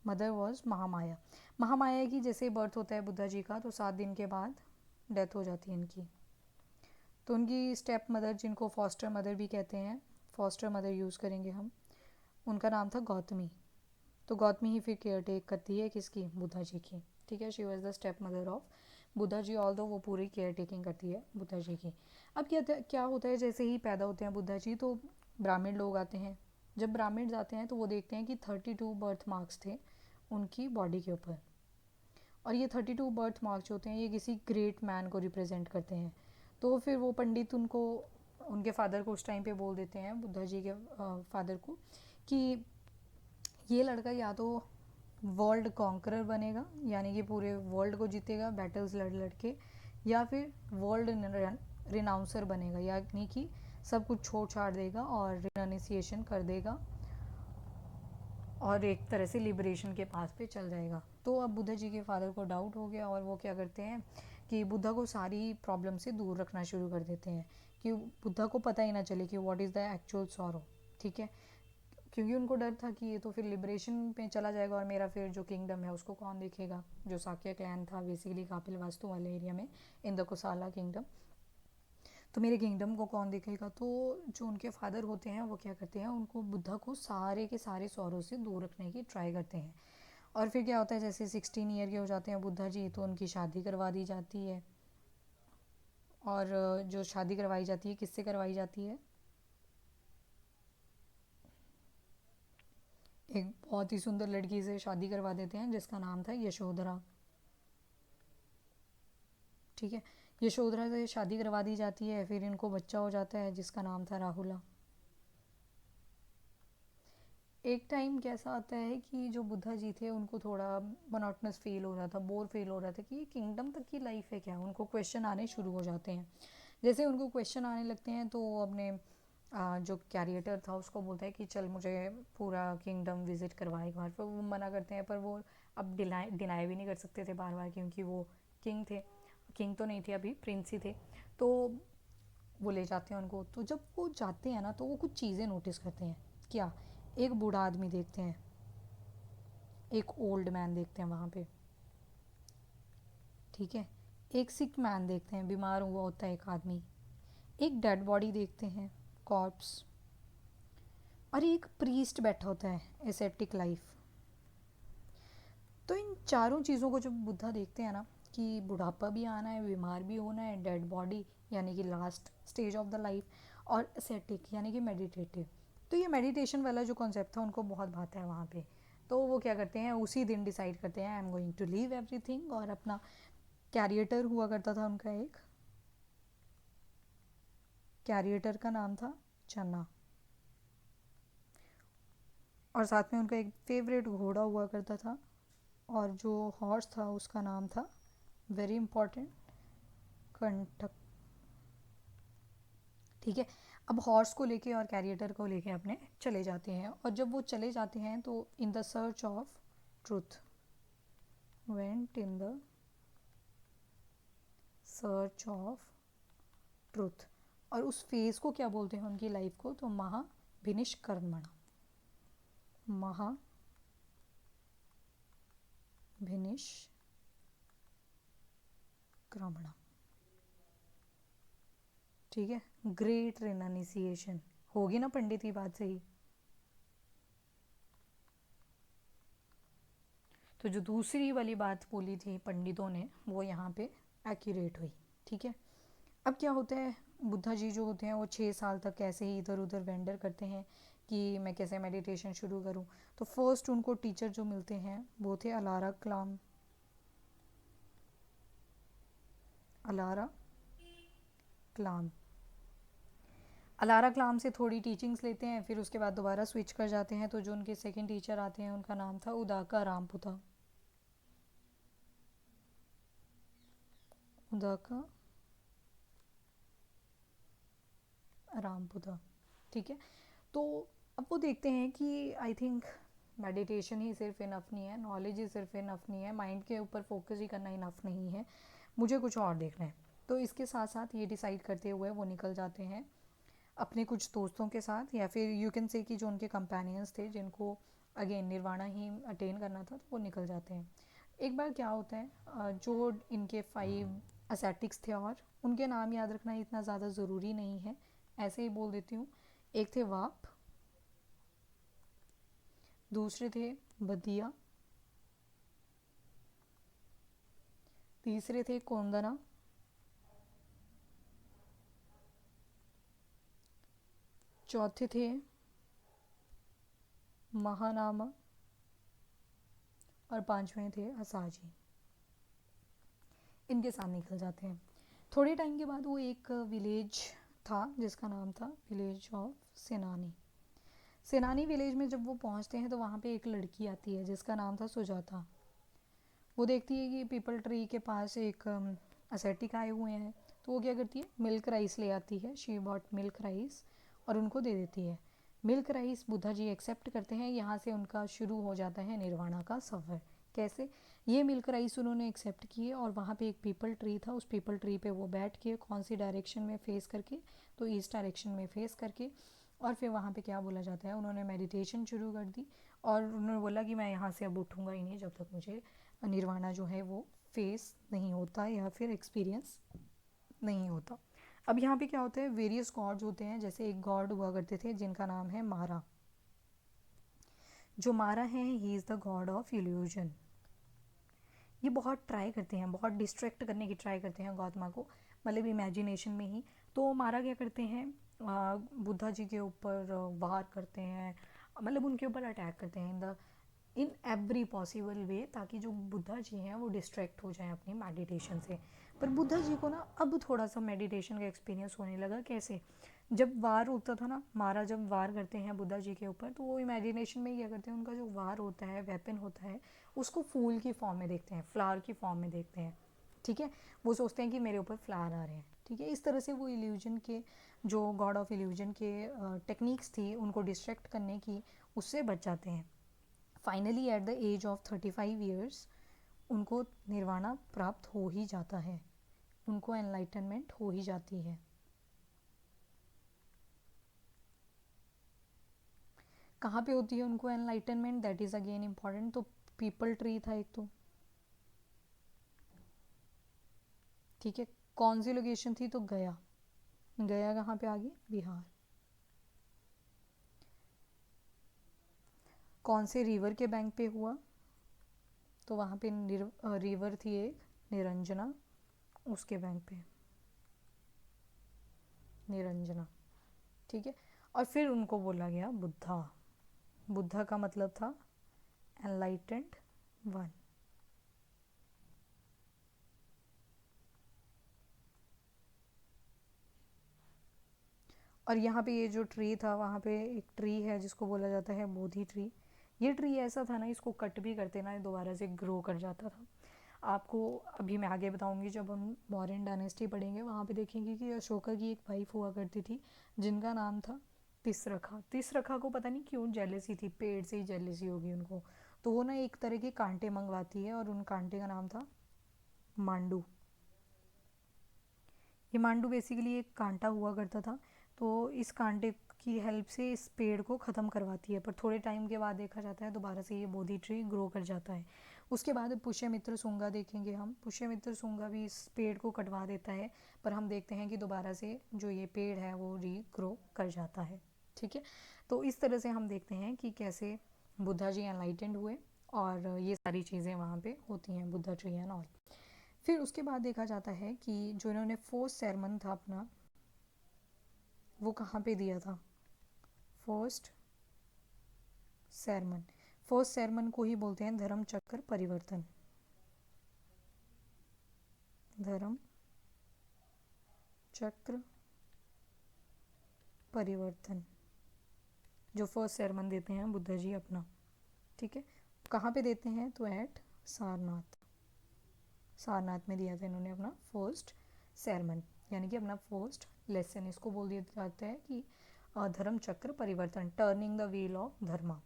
Mother was Mahamaya. Mahamaya की जैसे बर्थ होता है बुद्धा जी का, तो 7 दिन के बाद डेथ हो जाती है इनकी। तो उनकी स्टेप मदर, जिनको फॉस्टर मदर भी कहते हैं, फॉस्टर मदर यूज़ करेंगे हम, उनका नाम था गौतमी। तो गौतमी ही फिर केयर टेक करती है किसकी, बुद्धा जी की। ठीक है, she was the step mother of Buddha ji, although वो पूरी केयर टेकिंग करती है बुद्धा जी की। अब क्या होता है, जैसे ही पैदा होते हैं बुद्धा जी तो ब्राह्मण लोग आते हैं। जब ब्राह्मण आते हैं तो वो देखते हैं कि 32 बर्थ मार्क्स थे उनकी बॉडी के ऊपर, और ये 32 बर्थ मार्क्स होते हैं ये किसी ग्रेट मैन को रिप्रेजेंट करते हैं। तो फिर वो पंडित उनको, उनके फादर को उस टाइम पे बोल देते हैं, बुद्धा जी के फादर को, कि ये लड़का या तो वर्ल्ड कॉन्करर बनेगा, यानी कि पूरे वर्ल्ड को जीतेगा बैटल्स लड़ लड़ के, या फिर वर्ल्ड रिनाउंसर बनेगा, यानी कि सब कुछ छोड़ छाड़ देगा और रिनाउंसिएशन कर देगा और एक तरह से लिबरेशन के पास पे चल जाएगा। तो अब बुद्धा जी के फादर को डाउट हो गया और वो क्या करते हैं कि बुद्धा को सारी प्रॉब्लम से दूर रखना शुरू कर देते हैं, कि बुद्धा को पता ही ना चले कि what is the actual sorrow. ठीक है, क्योंकि उनको डर था कि ये तो फिर लिबरेशन पे चला जाएगा और मेरा फिर जो किंगडम है उसको कौन देखेगा, जो साक्य क्लैन था बेसिकली कापिल वास्तु वाले एरिया में इन द कोसाला किंगडम, तो मेरे किंगडम को कौन देखेगा। तो जो उनके फादर होते हैं वो क्या करते हैं, उनको बुद्धा को सारे के सारे सौरों से दूर रखने की ट्राई करते हैं। और फिर क्या होता है, जैसे 16 ईयर के हो जाते हैं बुद्धा जी तो उनकी शादी करवा दी जाती है। और जो शादी करवाई जाती है किससे करवाई जाती है, एक बहुत ही सुंदर लड़की से शादी करवा देते हैं जिसका नाम था यशोधरा। ठीक है, यशोधरा से शादी करवा दी जाती है, फिर इनको बच्चा हो जाता है जिसका नाम था राहुला। एक टाइम कैसा आता है कि जो बुद्धा जी थे उनको थोड़ा मोनोटनस फील हो रहा था, बोर फील हो रहा था कि ये किंगडम तक की लाइफ है क्या, उनको क्वेश्चन आने शुरू हो जाते हैं। जैसे उनको क्वेश्चन आने लगते हैं तो वो अपने जो कैरिएटर था उसको बोलता है कि चल मुझे पूरा किंगडम विजिट करवा एक बार। फिर वो मना करते हैं, पर वो अब डिनाई भी नहीं कर सकते थे बार बार, क्योंकि वो किंग थे, किंग तो नहीं थे अभी, प्रिंस ही थे। तो वो ले जाते हैं उनको। तो जब वो जाते हैं ना तो वो कुछ चीज़ें नोटिस करते हैं। क्या, एक बूढ़ा आदमी देखते हैं, एक ओल्ड मैन देखते हैं वहाँ पे। ठीक है, एक सिक मैन देखते हैं, बीमार हुआ होता है एक आदमी, एक डेड बॉडी देखते हैं, कॉर्प्स, और एक प्रीस्ट बैठा होता है, एसेप्टिक लाइफ। तो इन चारों चीज़ों को जब बुद्धा देखते हैं ना, कि बुढ़ापा भी आना है, बीमार भी होना है, डेड बॉडी यानी कि last stage of the life, और एसेटिक यानी कि मेडिटेटिव, तो ये मेडिटेशन वाला जो कॉन्सेप्ट था उनको बहुत भाता है वहाँ पे। तो वो क्या करते हैं, उसी दिन डिसाइड करते हैं I am going to leave everything, और अपना कैरिएटर हुआ करता था उनका, एक कैरिएटर का नाम था चन्ना, और साथ में उनका एक फेवरेट घोड़ा हुआ करता था, और जो हॉर्स था उसका नाम था, वेरी इंपॉर्टेंट, कंटक। ठीक है, अब हॉर्स को लेके और कैरिएटर को लेके अपने चले जाते हैं, और जब वो चले जाते हैं तो in the search of truth, went in the search of truth, और उस फेज को क्या बोलते हैं उनकी लाइफ को, तो महाभिनिष्क्रमण, महाभिनिष्क्रमण। ठीक है, ग्रेट रिनाउंसिएशन, होगी ना पंडित की बात सही। तो जो दूसरी वाली बात बोली थी पंडितों ने वो यहाँ पे एक्यूरेट हुई। ठीक है, अब क्या होता है, बुद्धा जी जो होते हैं वो 6 साल तक ऐसे ही इधर उधर वेंडर करते हैं कि मैं कैसे मेडिटेशन शुरू करूँ। तो फर्स्ट उनको टीचर जो मिलते हैं वो थे ALARA claim, ALARA claim. ALARA claim से थोड़ी टीचिंग्स लेते हैं, फिर उसके बाद दोबारा स्विच कर जाते हैं। तो जो उनके सेकंड टीचर आते हैं उनका नाम था उदाका रामपुता, उदाका रामपुता। ठीक है, तो अब वो देखते हैं कि आई थिंक मेडिटेशन ही सिर्फ इनफ नहीं है, नॉलेज ही सिर्फ इनफ नहीं है, माइंड के ऊपर फोकस ही करना इनफ नहीं है, मुझे कुछ और देखना है। तो इसके साथ साथ ये डिसाइड करते हुए वो निकल जाते हैं अपने कुछ दोस्तों के साथ, या फिर यू कैन से कि जो उनके कंपेनियंस थे जिनको अगेन निर्वाणा ही अटेन करना था, तो वो निकल जाते हैं। एक बार क्या होता है, जो इनके 5 असेटिक्स थे, और उनके नाम याद रखना इतना ज़्यादा ज़रूरी नहीं है, ऐसे ही बोल देती हूँ। एक थे वाप, दूसरे थे बदिया, तीसरे थे कोंदना, चौथे थे महानामा, और पांचवें थे असाजी। इनके साथ निकल जाते हैं। थोड़े टाइम के बाद वो एक विलेज था जिसका नाम था विलेज ऑफ सेनानी। सेनानी विलेज में जब वो पहुंचते हैं तो वहाँ पे एक लड़की आती है जिसका नाम था सुजाता। वो देखती है कि पीपल ट्री के पास एक असेटिक आए हुए हैं, तो वो क्या करती है, मिल्क राइस ले आती है। शी बॉट मिल्क राइस और उनको दे देती है। Milk rice Buddha ji accept करते हैं। यहाँ से उनका शुरू हो जाता है निर्वाणा का सफ़र। कैसे, ये मिल्क राइस उन्होंने एक्सेप्ट किए और वहाँ पे एक पीपल ट्री था, उस पीपल ट्री पे वो बैठ के कौन सी डायरेक्शन में फेस करके, तो ईस्ट डायरेक्शन में फेस करके, और फिर वहाँ पे क्या बोला जाता है, उन्होंने मेडिटेशन शुरू कर दी और उन्होंने बोला कि मैं यहाँ से अब उठूँगा ही नहीं जब तक मुझे निर्वाणा जो है वो फेस नहीं होता या फिर एक्सपीरियंस नहीं होता। अब यहाँ पे क्या होता है, वेरियस गॉड्स होते हैं। जैसे एक गॉड हुआ करते थे जिनका नाम है मारा। जो मारा है he is the God of illusion. ये बहुत ट्राई करते हैं, बहुत डिस्ट्रैक्ट करने की ट्राई करते हैं गौतमा को, मतलब इमेजिनेशन में ही। तो मारा क्या करते हैं, बुद्धा जी के ऊपर वार करते हैं, मतलब उनके ऊपर अटैक करते हैं इन एवरी पॉसिबल वे, ताकि जो बुद्धा जी हैं वो डिस्ट्रैक्ट हो जाएं अपनी मेडिटेशन से। पर बुद्धा जी को ना अब थोड़ा सा मेडिटेशन का एक्सपीरियंस होने लगा। कैसे, जब वार होता था ना, मारा जब वार करते हैं बुद्धा जी के ऊपर, तो वो इमेजिनेशन में क्या करते हैं, उनका जो वार होता है, वेपन होता है, उसको फूल की फॉर्म में देखते हैं, फ्लावर की फॉर्म में देखते हैं। ठीक है, वो सोचते हैं कि मेरे ऊपर फ्लावर आ रहे हैं। ठीक है, इस तरह से वो इल्यूजन के, जो गॉड ऑफ इल्यूजन के टेक्निक्स थी उनको डिस्ट्रैक्ट करने की, उससे बच जाते हैं। Finally at the age of 35 years उनको निर्वाणा प्राप्त हो ही जाता है, उनको एनलाइटनमेंट हो ही जाती है। कहाँ पे होती है उनको enlightenment, that is again important. तो पीपल ट्री था एक तो, ठीक है। कौन सी लोकेशन थी, तो गया। गया कहाँ पे आ गई, बिहार। कौन से रिवर के बैंक पे हुआ, तो वहाँ पे रिवर थी एक निरंजना, उसके बैंक पे निरंजना। ठीक है, और फिर उनको बोला गया बुद्धा। बुद्धा का मतलब था एनलाइटेंड वन। और यहाँ पे ये जो ट्री था, वहाँ पे एक ट्री है जिसको बोला जाता है बोधि ट्री। ये ट्री ऐसा था ना, इसको कट भी करते ना दोबारा से ग्रो कर जाता था। आपको अभी मैं आगे बताऊंगी, जब हम मौर्यन डायनेस्टी पढ़ेंगे वहाँ पे देखेंगे कि अशोका की एक वाइफ हुआ करती थी जिनका नाम था तिसरखा। तिसरखा को पता नहीं क्यों जेलेसी थी, पेड़ से ही जेलेसी होगी उनको, तो वो ना एक तरह के कांटे मंगवाती है और उन कांटे का नाम था मांडू। ये मांडू बेसिकली एक कांटा हुआ करता था, तो इस कांटे की हेल्प से इस पेड़ को ख़त्म करवाती है। पर थोड़े टाइम के बाद देखा जाता है दोबारा से ये बोधि ट्री ग्रो कर जाता है। उसके बाद पुष्यमित्र शुंगा देखेंगे हम। पुष्यमित्र शुंगा भी इस पेड़ को कटवा देता है, पर हम देखते हैं कि दोबारा से जो ये पेड़ है वो रीग्रो कर जाता है। ठीक है, तो इस तरह से हम देखते हैं कि कैसे बुद्धा जी एनलाइटेंड हुए और ये सारी चीज़ें वहाँ पे होती हैं, बुद्धा ट्री एंड ऑल। फिर उसके बाद देखा जाता है कि जो इन्होंने फर्स्ट सेरमन था अपना, वो कहाँ पे दिया था, फर्स्ट सेरमन। फर्स्ट सेरमन को ही बोलते हैं धर्म चक्र परिवर्तन। धर्म चक्र परिवर्तन, जो फर्स्ट सेरमन देते हैं बुद्धा जी अपना। ठीक है, कहाँ पे देते हैं, तो एट सारनाथ। सारनाथ में दिया था इन्होंने अपना फर्स्ट सेरमन, यानी कि अपना फर्स्ट लेसन। इसको बोल दिया जाता है कि धर्म चक्र परिवर्तन, टर्निंग द व्हील ऑफ धर्मा।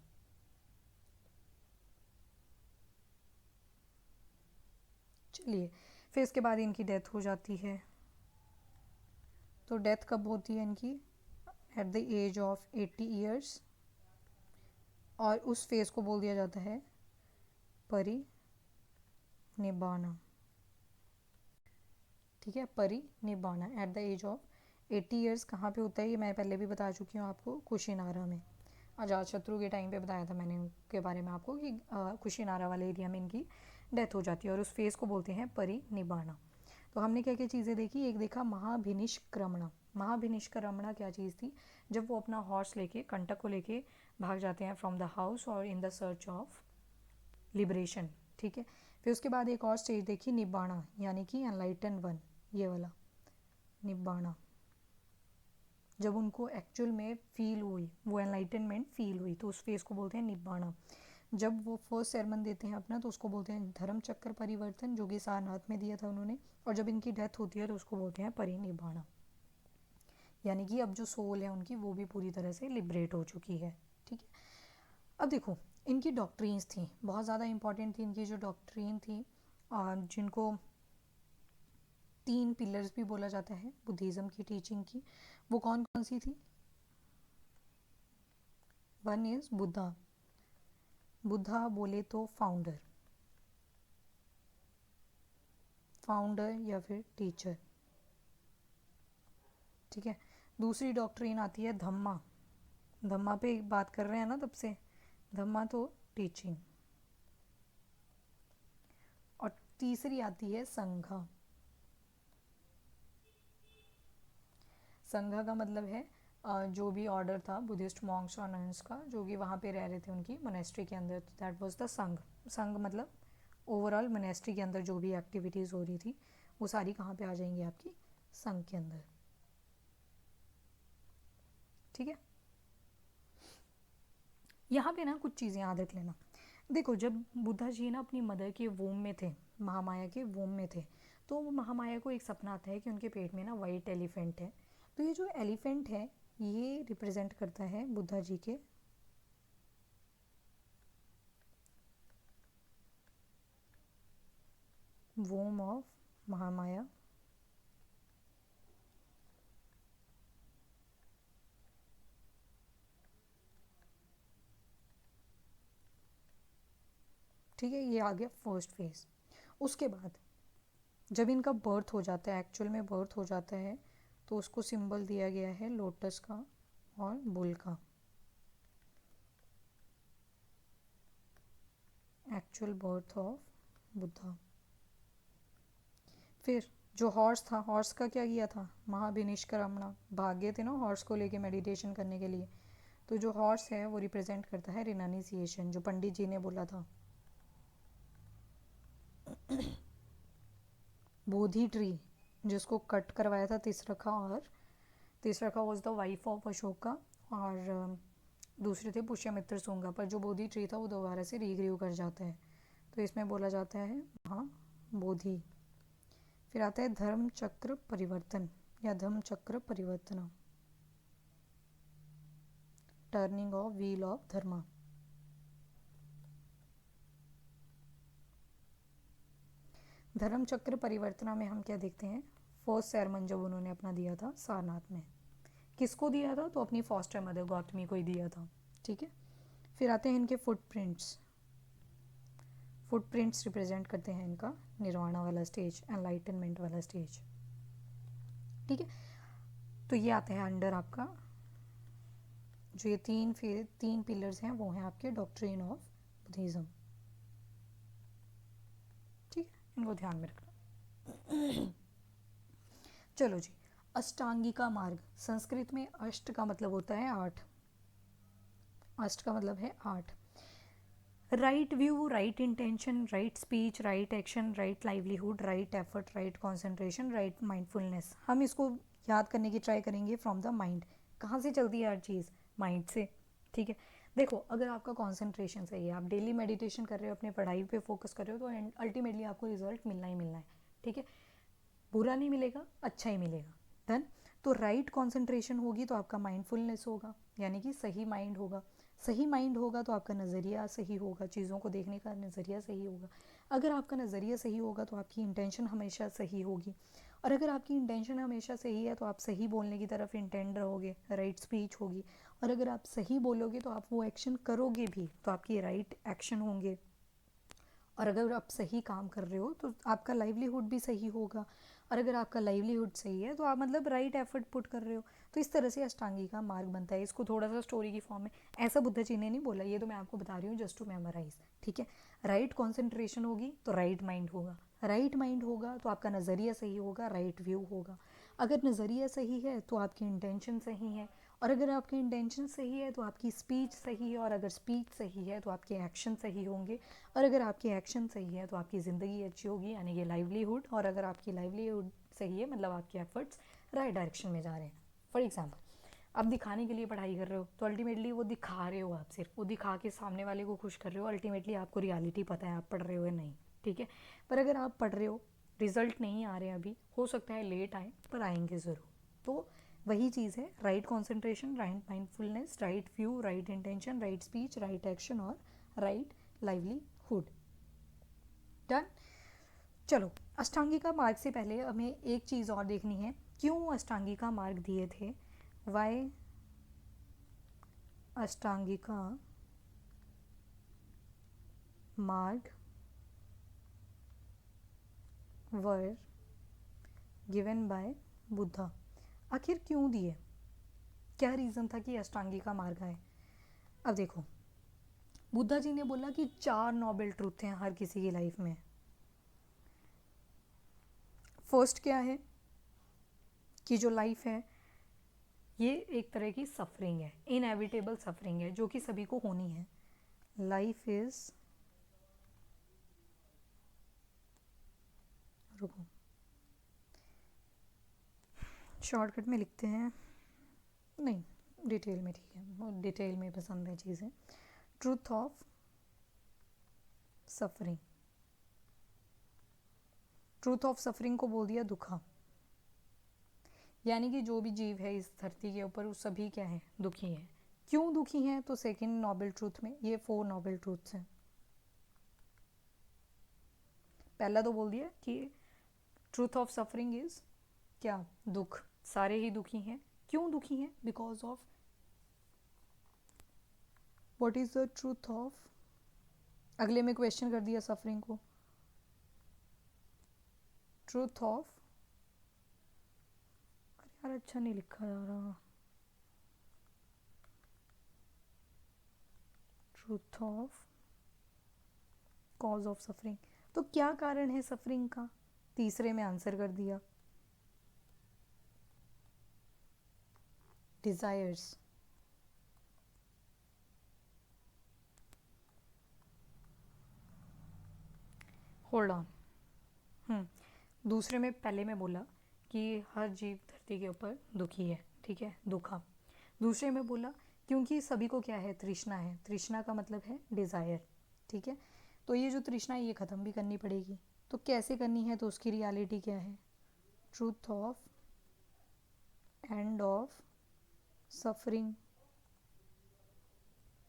चलिए, फिर इसके बाद इनकी डेथ हो जाती है। तो डेथ कब होती है इनकी, at the age of 80 years, और उस फेज को बोल दिया जाता है परिनिब्बाण। ठीक है, Parinibbana at the age of 80 years. कहाँ पे होता है ये मैं पहले भी बता चुकी हूँ आपको, कुशीनारा में। अजातशत्रु के टाइम पे बताया था मैंने उनके बारे में आपको कि कुशीनारा वाले एरिया में इनकी डेथ हो जाती है और उस फेज को बोलते हैं परिनिब्बाणा। तो हमने क्या क्या चीज़ें देखी, एक देखा महाभिनिष्क्रमणा। महाभिनिष्क्रमणा क्या चीज़ थी, जब वो अपना हॉर्स लेके, कंटक को लेके भाग जाते हैं फ्रॉम द हाउस और in the search of liberation, ठीक है। फिर उसके बाद एक और स्टेज देखी निब्बाणा, यानी कि एनलाइटन वन, ये वाला निब्बाणा, जब उनको एक्चुअल में फील हुई, वो एनलाइटनमेंट फील हुई, तो उस फेज को बोलते हैं निब्बाणा। जब वो फर्स्ट सेरेमन देते हैं अपना, तो उसको बोलते हैं धर्म चक्र परिवर्तन, जो कि सारनाथ में दिया था उन्होंने। और जब इनकी डेथ होती है तो उसको बोलते हैं परिनिब्बाणा, यानी कि अब जो सोल है उनकी वो भी पूरी तरह से लिबरेट हो चुकी है, ठीक है। अब देखो इनकी डॉक्ट्रीन्स थी, बहुत ज़्यादा इंपॉर्टेंट थी इनकी जो डॉक्ट्रीन थी, और जिनको 3 पिलर्स भी बोला जाता है बुद्धिज़्म की टीचिंग की। वो कौन कौन सी थी? One is Buddha. बुद्धा बोले तो फाउंडर, फाउंडर या फिर टीचर, ठीक है। दूसरी डॉक्ट्रिन आती है धम्मा। धम्मा पे बात कर रहे हैं ना तब से, धम्मा तो टीचिंग। और तीसरी आती है संघा। संघा का मतलब है जो भी ऑर्डर था बुद्धिस्ट मॉन्क्स और नन्स का, जो कि वहाँ पे रह रहे थे उनकी मोनेस्ट्री के अंदर, दैट वाज द संघ। संघ मतलब ओवरऑल मोनेस्ट्री के अंदर जो भी एक्टिविटीज़ हो रही थी वो सारी कहाँ पे आ जाएंगी आपकी, संघ के अंदर, ठीक है। यहाँ पे ना कुछ चीज़ें याद रख लेना। देखो जब बुद्धा जी ना अपनी मदर के वोम में थे, महामाया के वोम में थे, तो वो महामाया को एक सपना आता है कि उनके पेट में ना वाइट एलिफेंट है। तो ये जो एलिफेंट है ये रिप्रेजेंट करता है बुद्धा जी के वोम ऑफ महामाया, ठीक है। ये आ गया फर्स्ट फेज। उसके बाद जब इनका बर्थ हो जाता है, एक्चुअल में बर्थ हो जाता है, तो उसको सिंबल दिया गया है लोटस का और बुल का। Actual birth of Buddha. फिर जो हॉर्स था, हॉर्स का क्या किया था, महाभिनिष्क्रमणा, भाग गए थे ना हॉर्स को लेके मेडिटेशन करने के लिए। तो जो हॉर्स है वो रिप्रेजेंट करता है रिनाउंसिएशन, जो पंडित जी ने बोला था। बोधि ट्री जिसको कट करवाया था तिसरखा, और Tissarakkha was the wife of Ashoka, और दूसरे थे पुष्यमित्र सुंगा। पर जो बोधि ट्री था वो दोबारा से रीग्रीव कर जाता है, तो इसमें बोला जाता है हाँ बोधि। फिर आता है धर्म चक्र परिवर्तन या धम्म चक्र परिवर्तना, टर्निंग ऑफ व्हील ऑफ धर्मा। धर्म चक्र परिवर्तना में हम क्या देखते हैं, फर्स्ट सेरेमन जब उन्होंने अपना दिया था सारनाथ में, किसको दिया था, तो अपनी फॉस्टर मदर गौतमी को ही दिया था, ठीक है। फिर आते हैं इनके फुटप्रिंट्स। फुटप्रिंट्स रिप्रेजेंट करते हैं इनका निर्वाणा वाला स्टेज, एनलाइटनमेंट वाला स्टेज, ठीक है। तो ये आता है अंडर आपका, जो ये तीन पिलर्स हैं वो हैं आपके डॉक्ट्रिन ऑफ बुद्धिज्म, ठीक है, इनको ध्यान में रखना। चलो जी, अष्टांगिका मार्ग। संस्कृत में अष्ट का मतलब होता है 8, अष्ट का मतलब है 8। Right view, right intention, right speech, right action, right livelihood, right effort, right concentration, right mindfulness. हम इसको याद करने की ट्राई करेंगे फ्रॉम द माइंड। कहाँ से चलती है हर चीज़, माइंड से, ठीक है। देखो अगर आपका कॉन्सेंट्रेशन सही है, आप डेली मेडिटेशन कर रहे हो, अपनी पढ़ाई पे फोकस कर रहे हो, तो अल्टीमेटली आपको रिजल्ट मिलना ही मिलना है, ठीक है। बुरा नहीं मिलेगा, अच्छा ही मिलेगा। डन। तो राइट कॉन्सेंट्रेशन होगी तो आपका माइंडफुलनेस होगा, यानी कि सही माइंड होगा। सही माइंड होगा तो आपका नज़रिया सही होगा, चीज़ों को देखने का नज़रिया सही होगा। अगर आपका नज़रिया सही होगा तो आपकी इंटेंशन हमेशा सही होगी, और अगर आपकी इंटेंशन हमेशा सही है तो आप सही बोलने की तरफ इंटेंड रहोगे, राइट स्पीच होगी। और अगर आप सही बोलोगे तो आप वो एक्शन करोगे भी, तो आपकी राइट एक्शन होंगे। और अगर आप सही काम कर रहे हो तो आपका लाइवलीहुड भी सही होगा, और अगर आपका लाइवलीहुड सही है तो आप मतलब राइट एफर्ट पुट कर रहे हो। तो इस तरह से अष्टांगी का मार्ग बनता है। इसको थोड़ा सा स्टोरी की फॉर्म में, ऐसा बुद्ध जी ने नहीं बोला, ये तो मैं आपको बता रही हूँ जस्ट टू मेमोराइज, ठीक है। राइट कॉन्सेंट्रेशन होगी तो राइट माइंड होगा, राइट माइंड होगा तो आपका नज़रिया सही होगा, राइट व्यू होगा। अगर नज़रिया सही है तो आपकी इंटेंशन सही है, और अगर आपकी इंटेंशन सही है तो आपकी स्पीच सही है, और अगर स्पीच सही है तो आपके एक्शन सही होंगे, और अगर आपके एक्शन सही है तो आपकी ज़िंदगी अच्छी होगी, यानी कि लाइवलीहुड। और अगर आपकी लाइवलीहुड सही है मतलब आपके एफर्ट्स राइट डायरेक्शन में जा रहे हैं। फॉर एग्जाम्पल, आप दिखाने के लिए पढ़ाई कर रहे हो तो अल्टीमेटली वो दिखा रहे हो, आप सिर्फ वो दिखा के सामने वाले को खुश कर रहे हो, अल्टीमेटली आपको रियलिटी पता है आप पढ़ रहे हो या नहीं, ठीक है। पर अगर आप पढ़ रहे हो, रिजल्ट नहीं आ रहे अभी, हो सकता है लेट आए पर आएंगे ज़रूर। तो वही चीज़ है, right concentration, right mindfulness, right view, right intention, right speech, right action और राइट लाइवलीहुड। डन। चलो, अष्टांगिका मार्ग से पहले हमें एक चीज़ और देखनी है, क्यों अष्टांगिका मार्ग दिए थे, वाई अष्टांगिका मार्ग वर गिवन बाय बुद्धा। आखिर क्यों दिए, क्या रीज़न था कि अष्टांगिका मार्ग आए। अब देखो, बुद्धा जी ने बोला कि 4 नोबल ट्रूथ हैं हर किसी की लाइफ में। फर्स्ट क्या है कि जो लाइफ है ये एक तरह की सफरिंग है, इनएविटेबल सफरिंग है जो कि सभी को होनी है। लाइफ इज, रुको शॉर्टकट में लिखते हैं, नहीं डिटेल में ठीक है, डिटेल में पसंद है चीज़ें। Truth of suffering, truth of suffering को बोल दिया दुखा, यानी कि जो भी जीव है इस धरती के ऊपर वो सभी क्या है, दुखी हैं। क्यों दुखी हैं, तो सेकंड नोबल ट्रूथ में ये 4 नोबल ट्रूथ्स हैं। पहला तो बोल दिया कि ट्रूथ ऑफ सफरिंग इज क्या, दुख, सारे ही दुखी हैं। क्यों दुखी हैं, because of, what is the truth of, अगले में क्वेश्चन कर दिया सफरिंग को, ट्रूथ ऑफ, अरे यार अच्छा नहीं लिखा जा रहा, truth of cause of suffering, तो क्या कारण है सफरिंग का, तीसरे में आंसर कर दिया, डिजायर्स। होल्ड ऑन, दूसरे में, पहले में बोला कि हर जीव धरती के ऊपर दुखी है, ठीक है, दुखा। दूसरे में बोला क्योंकि सभी को क्या है, तृष्णा है, तृष्णा का मतलब है डिज़ायर, ठीक है। तो ये जो तृष्णा है ये ख़त्म भी करनी पड़ेगी, तो कैसे करनी है, तो उसकी रियलिटी क्या है, truth of end of suffering,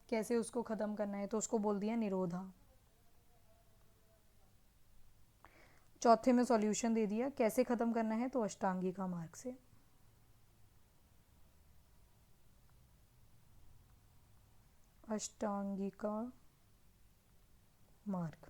कैसे उसको ख़त्म करना है, तो उसको बोल दिया निरोधा। चौथे में सॉल्यूशन दे दिया, कैसे ख़त्म करना है, तो अष्टांगिका मार्ग से। अष्टांगिका मार्ग,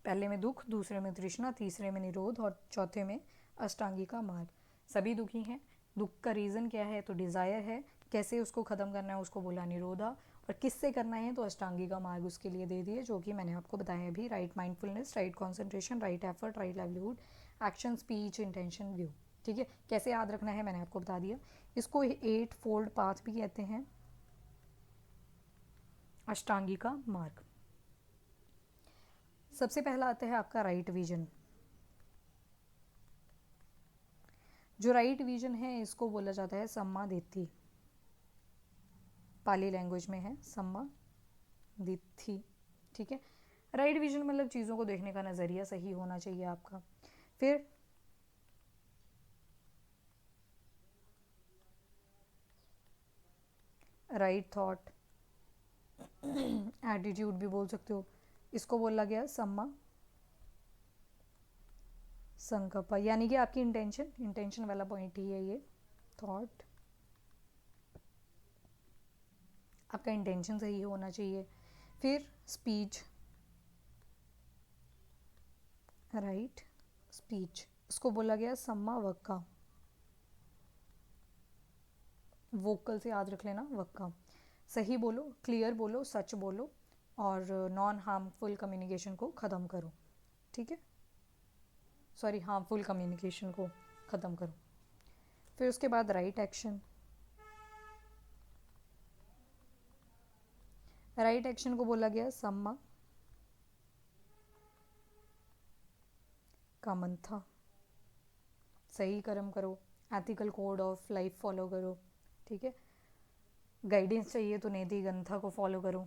पहले में दुख, दूसरे में तृष्णा, तीसरे में निरोध और चौथे में अष्टांगिका मार्ग। सभी दुखी हैं, दुख का रीज़न क्या है, तो डिज़ायर है, कैसे उसको ख़त्म करना है उसको बोला निरोधा, और किससे करना है तो अष्टांगिका मार्ग उसके लिए दे दिए, जो कि मैंने आपको बताया अभी, right mindfulness, right concentration, right effort, right livelihood, action, speech, intention, view, ठीक है। कैसे याद रखना है मैंने आपको बता दिया। इसको 8 फोल्ड पाथ भी कहते हैं, अष्टांगिका मार्ग। सबसे पहला आता है आपका राइट विजन। जो राइट विजन है इसको बोला जाता है सम्मा दिट्ठी, पाली लैंग्वेज में है सम्मा दिट्ठी, ठीक है। राइट विजन मतलब चीज़ों को देखने का नज़रिया सही होना चाहिए आपका। फिर राइट थॉट, एटीट्यूड भी बोल सकते हो, इसको बोला गया सम्मा संकल्प, यानी कि आपकी इंटेंशन, इंटेंशन वाला पॉइंट ही है ये, थॉट, आपका इंटेंशन सही होना चाहिए। फिर स्पीच, राइट स्पीच, उसको बोला गया सम्मा वक्का। वोकल से याद रख लेना, वक्का। सही बोलो, क्लियर बोलो, सच बोलो, और नॉन हार्मफुल कम्युनिकेशन को ख़त्म करो, ठीक है, सॉरी हार्मफुल कम्युनिकेशन को ख़त्म करो। फिर उसके बाद राइट एक्शन। राइट एक्शन को बोला गया सम्मा कामंथा। सही कर्म करो, ethical code of life follow करो, ठीक है, गाइडेंस चाहिए तो नेति गंथा को फॉलो करो।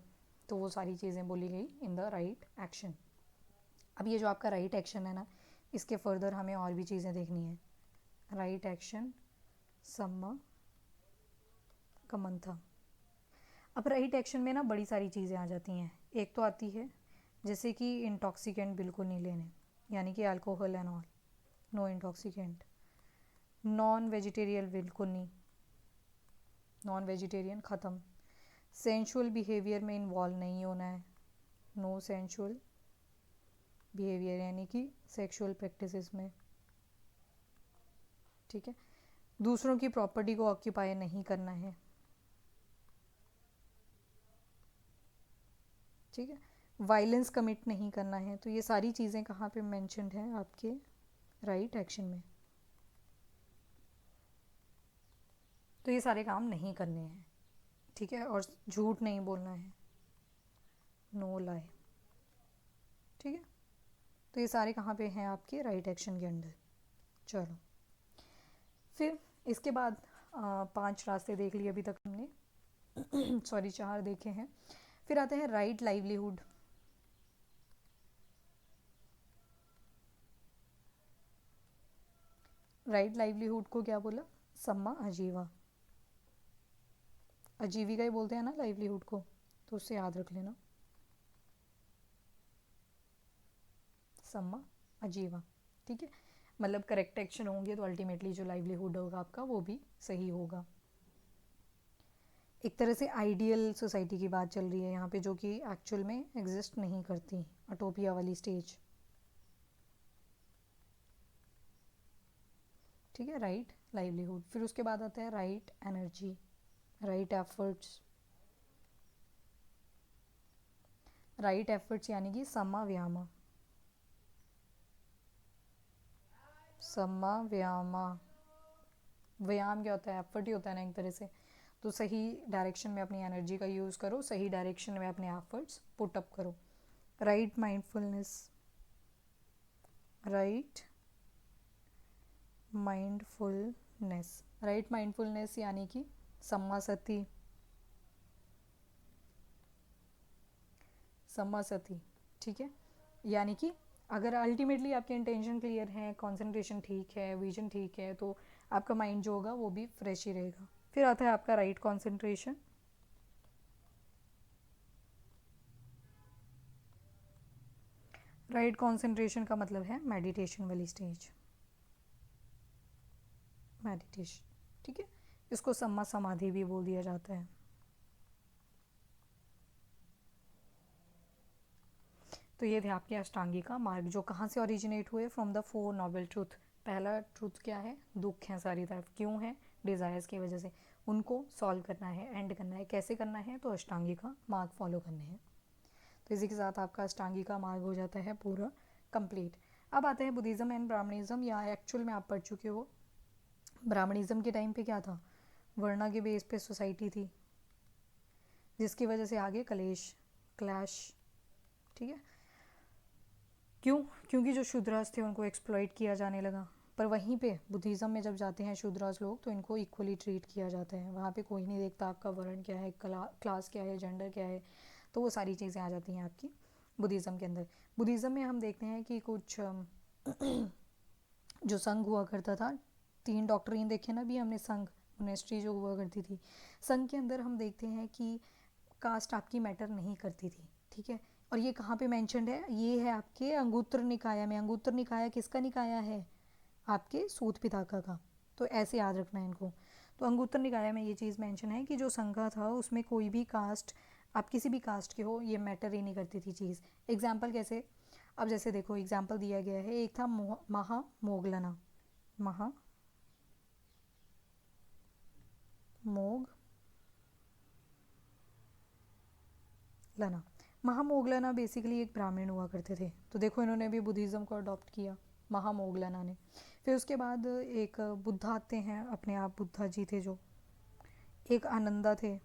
तो वो सारी चीज़ें बोली गई इन द राइट एक्शन। अब ये जो आपका राइट एक्शन है ना, इसके फर्दर हमें और भी चीज़ें देखनी है। Right action Samma Kammanta. अब राइट एक्शन में ना बड़ी सारी चीज़ें आ जाती हैं। एक तो आती है जैसे कि इंटॉक्सिकेंट बिल्कुल नहीं लेने, यानी कि alcohol and all, no intoxicant. Non vegetarian बिल्कुल नहीं, नॉन वेजिटेरियन ख़त्म। सेंशुअल बिहेवियर में इन्वॉल्व नहीं होना है, नो सेंशुअल बिहेवियर, यानी कि सेक्सुअल प्रैक्टिसेस में, ठीक है। दूसरों की प्रॉपर्टी को ऑक्यूपाई नहीं करना है, ठीक है। वायलेंस कमिट नहीं करना है। तो ये सारी चीज़ें कहाँ पे मेंशन्ड हैं आपके राइट एक्शन में। तो ये सारे काम नहीं करने हैं, ठीक है, और झूठ नहीं बोलना है, नो लाई, ठीक है। तो ये सारे कहाँ पे हैं आपके राइट एक्शन के अंडर। चलो, फिर इसके बाद 5 रास्ते देख लिए अभी तक हमने सॉरी 4 देखे हैं। फिर आते हैं राइट लाइवलीहुड। राइट लाइवलीहुड को क्या बोला, सम्मा आजीवा। आजीविका ही बोलते हैं ना लाइवलीहुड को, तो उससे याद रख लेना, सम्मा आजीवा, ठीक है। मतलब करेक्ट एक्शन होंगे तो अल्टीमेटली जो लाइवलीहुड होगा आपका वो भी सही होगा। एक तरह से आइडियल सोसाइटी की बात चल रही है यहाँ पे, जो कि एक्चुअल में एग्जिस्ट नहीं करती, अटोपिया वाली स्टेज, ठीक है। Right livelihood. फिर उसके बाद आता है right energy, right efforts. Right efforts यानी कि सम्मा व्यामा, सम्मा व्यामा। व्यायाम क्या होता है, एफर्ट ही होता है ना एक तरह से। तो सही डायरेक्शन में अपनी एनर्जी का यूज़ करो, सही डायरेक्शन में अपने एफर्ट्स पुट अप करो। Right mindfulness, right mindfulness. Right mindfulness यानी कि सम्मा सती, सम्मा सती, ठीक है। यानी कि अगर अल्टीमेटली आपके इंटेंशन क्लियर है, कंसंट्रेशन ठीक है, विजन ठीक है, तो आपका माइंड जो होगा वो भी फ्रेश ही रहेगा। फिर आता है आपका राइट कंसंट्रेशन। राइट कंसंट्रेशन का मतलब है मेडिटेशन वाली स्टेज, मेडिटेशन, ठीक है। इसको सम्मा समाधि भी बोल दिया जाता है। तो ये थे आपके अष्टांगिका मार्ग, जो कहाँ से ओरिजिनेट हुए, फ्रॉम द 4 नोबल ट्रूथ। पहला ट्रूथ क्या है, दुख है सारी तरफ, क्यों है, डिज़ायर्स की वजह से। उनको सॉल्व करना है, एंड करना है। कैसे करना है, तो अष्टांगिका मार्ग फॉलो करने हैं। तो इसी के साथ आपका अष्टांगिका मार्ग हो जाता है पूरा कंप्लीट। अब आते हैं बुद्धिज़्म एंड ब्राह्मणिज्म, या एक्चुअल में आप पढ़ चुके हो। ब्राह्मणिज्म के टाइम पे क्या था, वर्णा के बेस पे सोसाइटी थी, जिसकी वजह से आगे कलेश, क्लैश, ठीक है। क्यों, क्योंकि जो शूद्रास थे उनको एक्सप्लॉइट किया जाने लगा। पर वहीं पे बुद्धिज़्म में जब जाते हैं शूद्रास लोग, तो इनको इक्वली ट्रीट किया जाता है। वहाँ पे कोई नहीं देखता आपका वर्ण क्या है, क्लास क्या है, जेंडर क्या है। तो वो सारी चीज़ें आ जाती हैं आपकी बुद्धिज़्म के अंदर। बुद्धिज़्म में हम देखते हैं कि कुछ जो संघ हुआ करता था, 3 डॉक्ट्रिन देखे ना भी हमने, संघ मोनेस्ट्री जो हुआ करती थी। संघ के अंदर हम देखते हैं कि कास्ट आपकी मैटर नहीं करती थी, ठीक है। और ये कहाँ पे मेंशन्ड है, ये है आपके अंगुत्र निकाय में। अंगुत्र निकाय किसका निकाय है, आपके सूत पिताका का। तो ऐसे याद रखना है इनको। तो अंगुत्र निकाय में ये चीज़ मेंशन है कि जो संघा था उसमें कोई भी कास्ट, आप किसी भी कास्ट के हो, ये मैटर ही नहीं करती थी चीज़। एग्जाम्पल कैसे, अब जैसे देखो एग्जाम्पल दिया गया है, एक था महामोगलना, महामोगलना। महामोगलना बेसिकली एक ब्राह्मण हुआ करते थे, तो देखो इन्होंने भी बुद्धिज़्म को अडॉप्ट किया, महामोगलना ने। फिर उसके बाद एक बुद्धा आते हैं, अपने आप बुद्धा जी थे जो, एक आनंदा थे।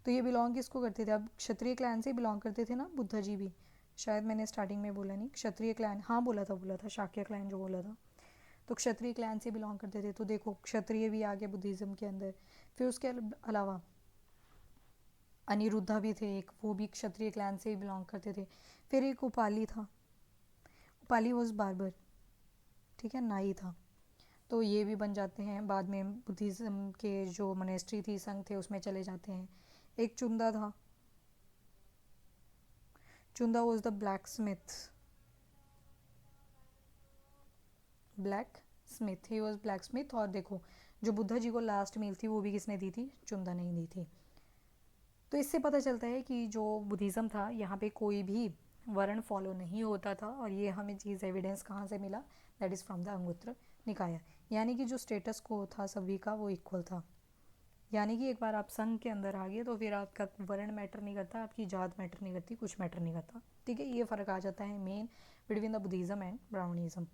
तो ये बिलोंग किसको करते थे? अब क्षत्रिय क्लैन से बिलोंग करते थे ना बुद्धा जी भी, शायद मैंने स्टार्टिंग में बोला नहीं, क्षत्रिय क्लैन, हाँ बोला था शाक्य क्लैन जो बोला था, तो क्षत्रिय क्लैन से बिलोंग करते थे। तो देखो क्षत्रिय भी आ गए बुद्धिज़्म के अंदर। फिर उसके अलावा अनिरुद्धा भी थे एक, वो भी क्षत्रिय क्लैन से ही बिलोंग करते थे। फिर एक उपाली था, उपाली वॉज बार्बर, ठीक है, नाई था। तो ये भी बन जाते हैं, बाद में बुद्धिज़्म के जो मोनेस्ट्री थी, संघ थे, उसमें चले जाते हैं। एक चुंदा था, Chunda was the blacksmith, he was blacksmith. और देखो जो बुद्धा जी को लास्ट मील थी वो भी किसने दी थी? चुंदा नहीं दी थी। तो इससे पता चलता है कि जो बुद्धिज़्म था यहाँ पे कोई भी वर्ण फॉलो नहीं होता था, और ये हमें चीज़ एविडेंस कहाँ से मिला? दैट इज़ फ्रॉम द अंगुत्र निकाय। यानी कि जो स्टेटस को था सभी का वो इक्वल था। यानी कि एक बार आप संघ के अंदर आ गए तो फिर आपका वर्ण मैटर नहीं करता, आपकी जात मैटर नहीं करती, कुछ मैटर नहीं करता, ठीक है। ये फ़र्क आ जाता है main between the Buddhism and Brahmanism.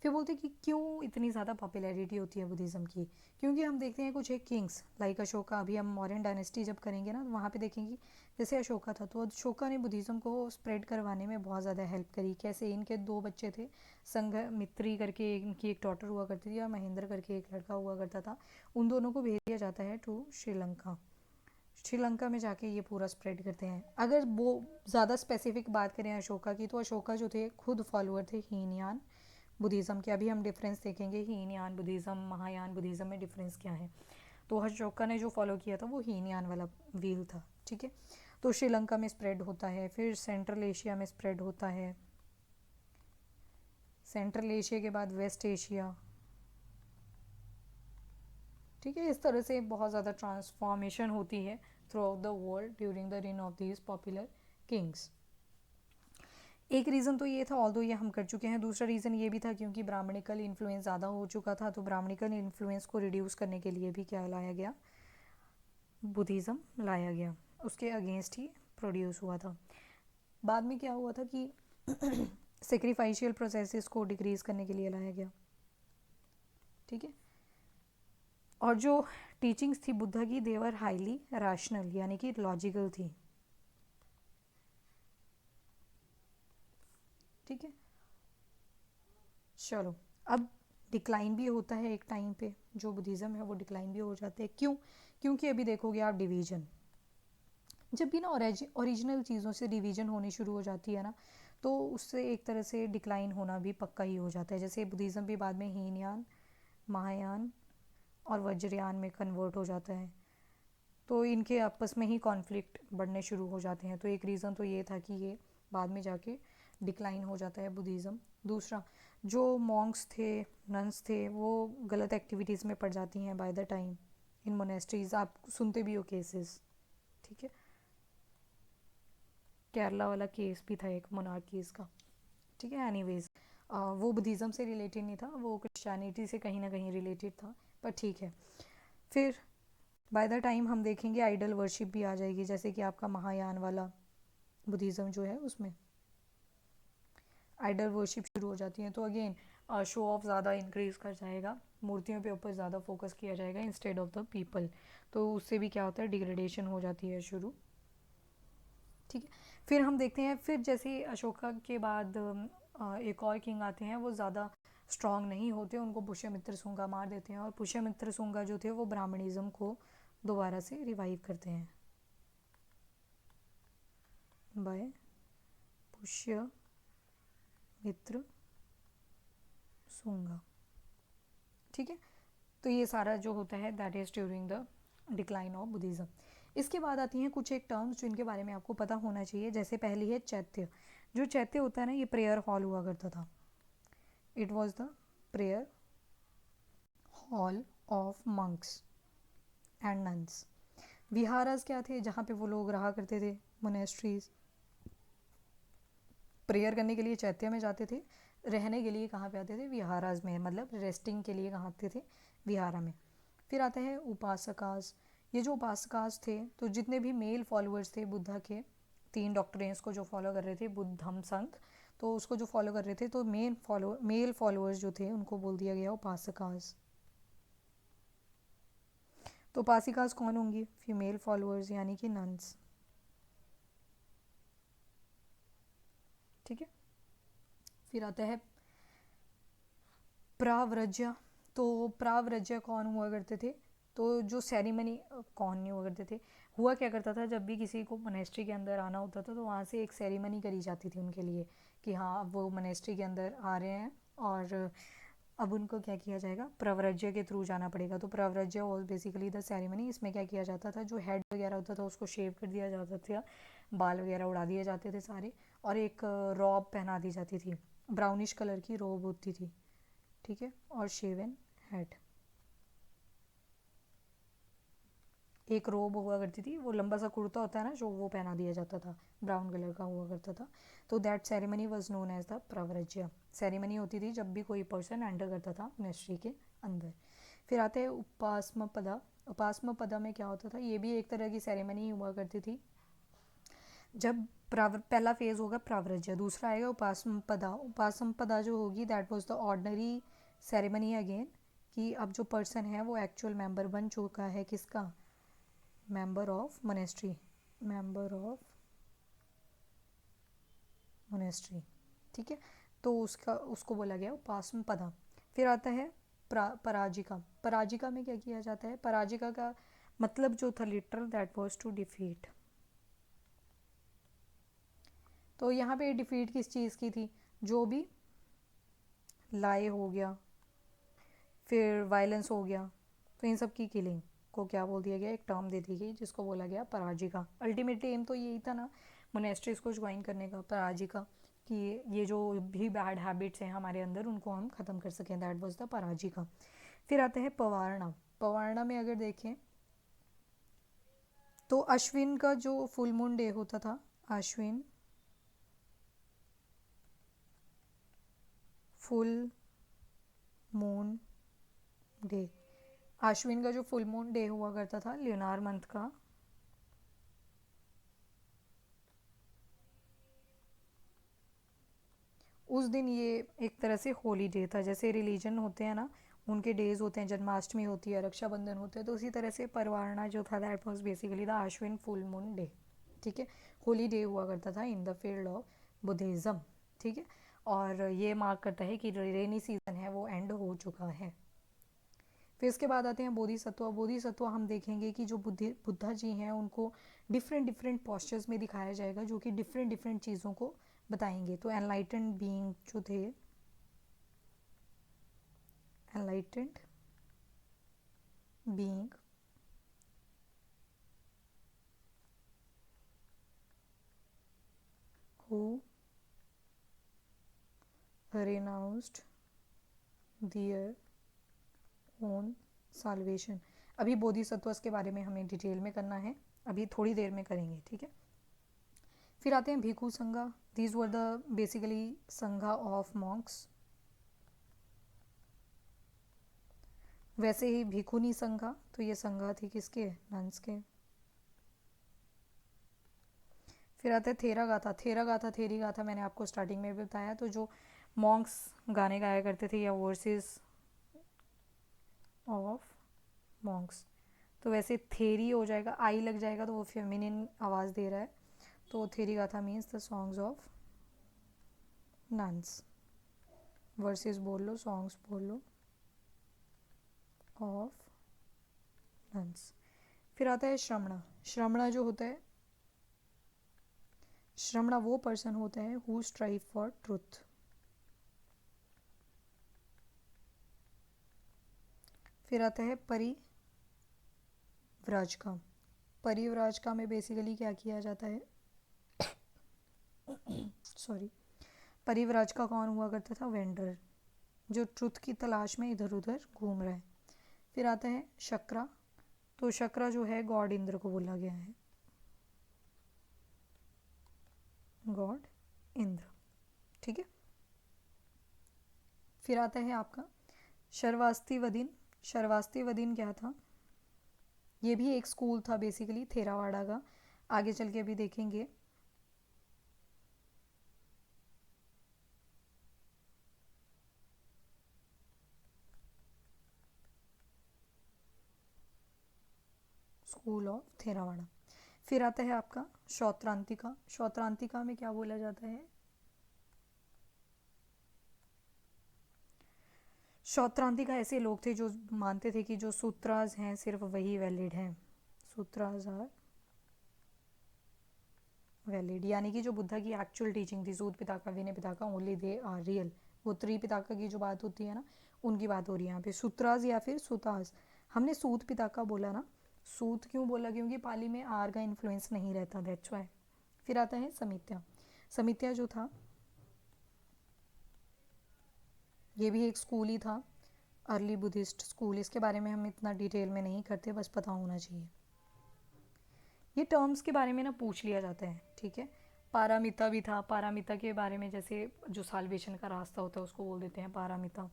फिर बोलते हैं कि क्यों इतनी ज़्यादा पॉपुलैरिटी होती है बुद्धिज़्म की? क्योंकि हम देखते हैं कुछ एक किंग्स लाइक अशोका, अभी हम मौर्यन डायनेस्टी जब करेंगे ना तो वहाँ पे देखेंगे जैसे अशोका था, तो अशोका ने बुद्धिज़्म को स्प्रेड करवाने में बहुत ज़्यादा हेल्प करी। कैसे? इनके दो बच्चे थे, संघमित्री करके इनकी एक डॉटर हुआ करती थी, और महेंद्र करके एक लड़का हुआ करता था। उन दोनों को भेज दिया जाता है टू श्रीलंका। श्रीलंका में जाके ये पूरा स्प्रेड करते हैं। अगर वो ज़्यादा स्पेसिफिक बात करें अशोका की, तो अशोका जो थे खुद फॉलोअर थे हीनयान बुद्धिज़्म के। अभी हम डिफरेंस देखेंगे हीनयान बुद्धिज़्म, महायान बुद्धिज़्म में डिफरेंस क्या है। तो अशोका ने जो फॉलो किया था वो हीनयान वाला व्हील था, ठीक है। तो श्रीलंका में स्प्रेड होता है, फिर सेंट्रल एशिया में स्प्रेड होता है, सेंट्रल एशिया के बाद वेस्ट एशिया, ठीक है। इस तरह से बहुत ज़्यादा ट्रांसफॉर्मेशन होती है through out the world during the rain of these popular Kings. एक रीज़न तो ये था, ऑल्दो ये हम कर चुके हैं। दूसरा रीज़न ये भी था क्योंकि ब्राह्मणिकल इन्फ्लुएंस ज़्यादा हो चुका था, तो ब्राह्मणिकल इन्फ्लुएंस को रिड्यूस करने के लिए भी क्या लाया गया? बुद्धिज़्म लाया गया, उसके अगेंस्ट ही प्रोड्यूस हुआ था। बाद में क्या हुआ था कि सेक्रीफाइशियल प्रोसेसेस को डिक्रीज़ करने के लिए लाया गया, ठीक है। और जो टीचिंग्स थी बुद्धा की, देवर हाईली रैशनल, यानी कि लॉजिकल थी, ठीक है। चलो, अब डिक्लाइन भी होता है एक टाइम पे, जो बुद्धिज़्म है वो डिक्लाइन भी हो जाते हैं। क्यों? क्योंकि अभी देखोगे आप डिवीजन, जब भी ना ओरिजिनल चीज़ों से डिवीजन होनी शुरू हो जाती है ना, तो उससे एक तरह से डिक्लाइन होना भी पक्का ही हो जाता है। जैसे बुद्धिज़्म भी बाद में हीनयान, महायान और वज्रयान में कन्वर्ट हो जाता है, तो इनके आपस में ही कॉन्फ्लिक्ट बढ़ने शुरू हो जाते हैं। तो एक रीज़न तो ये था कि ये बाद में जाके डिक्लाइन हो जाता है बुद्धिज़्म। दूसरा, जो मॉन्क्स थे, नन्स थे, वो गलत एक्टिविटीज़ में पड़ जाती हैं by the time in monasteries, आप सुनते भी हो केसेस, ठीक है। केरला वाला केस भी था एक मोनार्कीज़ का, ठीक है। एनीवेज, वो बुद्धिज़्म से रिलेटेड नहीं था, वो क्रिश्चियनिटी से कहीं ना कहीं रिलेटेड था, पर ठीक है। फिर बाय द टाइम हम देखेंगे आइडल वर्शिप भी आ जाएगी, जैसे कि आपका महायान वाला बुद्धिज़्म जो है उसमें आइडल वर्शिप शुरू हो जाती है। तो अगेन शो ऑफ ज़्यादा इंक्रीज कर जाएगा, मूर्तियों पे ऊपर ज़्यादा फोकस किया जाएगा इंस्टेड ऑफ द पीपल, तो उससे भी क्या होता है? डिग्रेडेशन हो जाती है शुरू, ठीक है। फिर हम देखते हैं, फिर जैसे अशोका के बाद एक और किंग आते हैं, वो ज़्यादा स्ट्रांग नहीं होते, उनको पुष्यमित्र शुंगा मार देते हैं, और पुष्यमित्र शुंगा जो थे वो ब्राह्मणिज्म को दोबारा से रिवाइव करते हैं बाय पुष्यमित्र शुंगा, ठीक है। तो ये सारा जो होता है that is during the decline of Buddhism. इसके बाद आती हैं कुछ एक टर्म्स जिनके बारे में आपको पता होना चाहिए। जैसे पहली है चैत्य। जो चैत्य होता है ना, ये प्रेयर हॉल हुआ करता था, it was the prayer hall of monks and nuns. Viharas क्या थे? जहाँ पे वो लोग रहा करते थे, मोनेस्ट्रीज। प्रेयर करने के लिए चैत्य में जाते थे, रहने के लिए कहाँ पे आते थे, विहाराज में, मतलब रेस्टिंग के लिए कहाँ आते थे, विहारा में। फिर आता है उपासकास। ये जो उपासकास थे, तो जितने भी मेल फॉलोअर्स थे बुद्धा के, 3 डॉक्ट्रिन्स को जो फॉलो कर रहे थे, बुद्धम संघ, तो उसको जो फॉलो कर रहे थे, तो मेल फॉलोअर्स जो थे उनको बोल दिया गया उपासकास। तो उपासिकास कौन होंगी, फीमेल फॉलोअर्स यानी कि नन्स। ठीक है। फिर आता है प्राव्रज्य। तो प्राव्रज्य कौन हुआ करते थे, तो जो सेरेमनी, कौन नहीं हुआ करते थे, हुआ क्या करता था, जब भी किसी को मोनेस्ट्री के अंदर आना होता था तो वहाँ से एक सेरेमनी करी जाती थी उनके लिए कि हाँ अब वो मोनेस्ट्री के अंदर आ रहे हैं और अब उनको क्या किया जाएगा, प्रव्रज्य के थ्रू जाना पड़ेगा। तो प्रव्रज्य वॉज बेसिकली द सेरेमनी। इसमें क्या किया जाता था, जो हेड वगैरह होता था उसको शेव कर दिया जाता था, बाल वगैरह उड़ा दिए जाते थे सारे, और एक रॉब पहना दी जाती थी, ब्राउनिश कलर की रॉब होती थी, ठीक है, और शेवन हेड। एक रोब हुआ करती थी, वो लंबा सा कुर्ता होता है ना, जो वो पहना दिया जाता था, ब्राउन कलर का हुआ करता था। तो that ceremony was known as the pravrajya. Ceremony होती थी जब भी कोई पर्सन एंटर करता था मिनिस्ट्री के अंदर। फिर आते हैं उपासमपदा। उपासमपदा में क्या होता था, ये भी एक तरह की सेरेमनी हुआ करती थी। जब पहला फेज होगा प्रव्रज्य, दूसरा आएगा उपासमपदा। उपासमपदा जो होगी that was the ordinary ceremony again, कि अब जो पर्सन है वो एक्चुअल मेंबर बन चुका है, किसका, member of monastery, member of monastery. ठीक है, तो उसको बोला गया उपासमपदा। फिर आता है पराजिका। पराजिका में क्या किया जाता है, पराजिका का मतलब जो था literal, that was to defeat. तो यहाँ पे डिफीट किस चीज़ की थी, जो भी लाए हो गया, फिर वायलेंस हो गया, तो इन सब की किलिंग को क्या बोल दिया गया, एक टर्म दे दी गई जिसको बोला गया पराजिका। अल्टीमेटली एम तो यही था ना मोनेस्ट्रीज को ज्वाइन करने का, पराजिका, कि ये जो भी बैड हैबिट्स हैं हमारे अंदर उनको हम ख़त्म कर सकें, दैट वाज द पराजिका। फिर आते हैं पवारणा। पवारणा में अगर देखें तो अश्विन का जो फुल मून डे होता था, Ashwin full moon day, Ashwin का जो फुल मून डे हुआ करता था ल्यूनार मंथ का, उस दिन ये एक तरह से होली डे था। जैसे रिलीजन होते हैं ना, उनके डेज होते हैं, जन्माष्टमी होती है, रक्षाबंधन होते हैं, तो उसी तरह से परवारना जो था that was basically the Ashwin full moon day. ठीक है, होली डे हुआ करता था in the field of Buddhism. ठीक है, और ये मार्क करता है कि रेनी सीजन है वो एंड हो चुका है। फिर इसके बाद आते हैं बोधिसत्व। बोधिसत्व हम देखेंगे कि जो बुद्धा जी हैं उनको डिफरेंट डिफरेंट पॉस्चर्स में दिखाया जाएगा, जो कि डिफरेंट डिफरेंट चीज़ों को बताएंगे। तो एनलाइटेंड बीइंग जो थे, enlightened being who renounced their own salvation। अभी बोधिसत्वस के बारे में हमें डिटेल में करना है, अभी थोड़ी देर में करेंगे, ठीक है। फिर आते हैं भिक्षु संघा। दीज वर द बेसिकली संघा ऑफ मॉन्क्स। वैसे ही भिक्षुनी संघा, तो ये संघा थी किसके, नन्स के। फिर आता है थेरा गाथा। थेरा गाथा, थेरी गाथा मैंने आपको स्टार्टिंग में भी बताया, तो जो मॉन्क्स गाने गाया करते थे या वर्सेस ऑफ मॉन्क्स। तो वैसे थेरी हो जाएगा, आई लग जाएगा तो वो फेमिनिन आवाज़ दे रहा है, तो Theri Gatha means the songs of nuns. Versus बोल लो, सॉन्ग्स बोल लो ऑफ नन्स। फिर आता है श्रमणा। श्रमणा जो होता है, श्रमणा वो पर्सन होता है हु स्ट्राइव फॉर ट्रुथ। फिर आता है परिव्राजका। परिव्राजका में बेसिकली क्या किया जाता है, सॉरी, परिव्राजका कौन हुआ करता था, वेंडर, जो ट्रुथ की तलाश में इधर उधर घूम रहा है। फिर आता है शक्रा। तो शक्रा जो है गॉड इंद्र को बोला गया है, गॉड इंद्र। ठीक है। फिर आता है आपका शर्वास्तिवदीन। शर्वास्तिवदीन क्या था? ये भी एक स्कूल था बेसिकली थेरावाड़ा का, आगे चल के अभी देखेंगे। School of Theravada. फिर आता है आपका शौत्रांतिका। शौत्रांतिका में क्या बोला जाता है? शौत्रांतिका ऐसे लोग थे जो मानते थे कि जो सूत्रास हैं सिर्फ वही वैलिड हैं। सूत्रास आर वैलिड, यानी कि जो बुद्धा की एक्चुअल टीचिंग थी, सूत पिताका विनय पिताका, ओनली दे आर रियल। वो त्रिपिताका की जो बात होती है ना, उनकी बात हो रही है यहाँ पे। सूत्रास या फिर सुतास। हमने सूत पिताका बोला ना, सूत क्यों बोला? क्योंकि पाली में आर का इन्फ्लुएंस नहीं रहता, दैट्स व्हाई। फिर आता है समित्या। समित्या जो था ये भी एक स्कूल ही था, अर्ली बुद्धिस्ट स्कूल। इसके बारे में हम इतना डिटेल में नहीं करते, बस पता होना चाहिए। ये टर्म्स के बारे में ना पूछ लिया जाता है, ठीक है। पारामिता भी था। पारामिता के बारे में जैसे जो साल्वेशन का रास्ता होता है उसको बोल देते हैं पारामिता।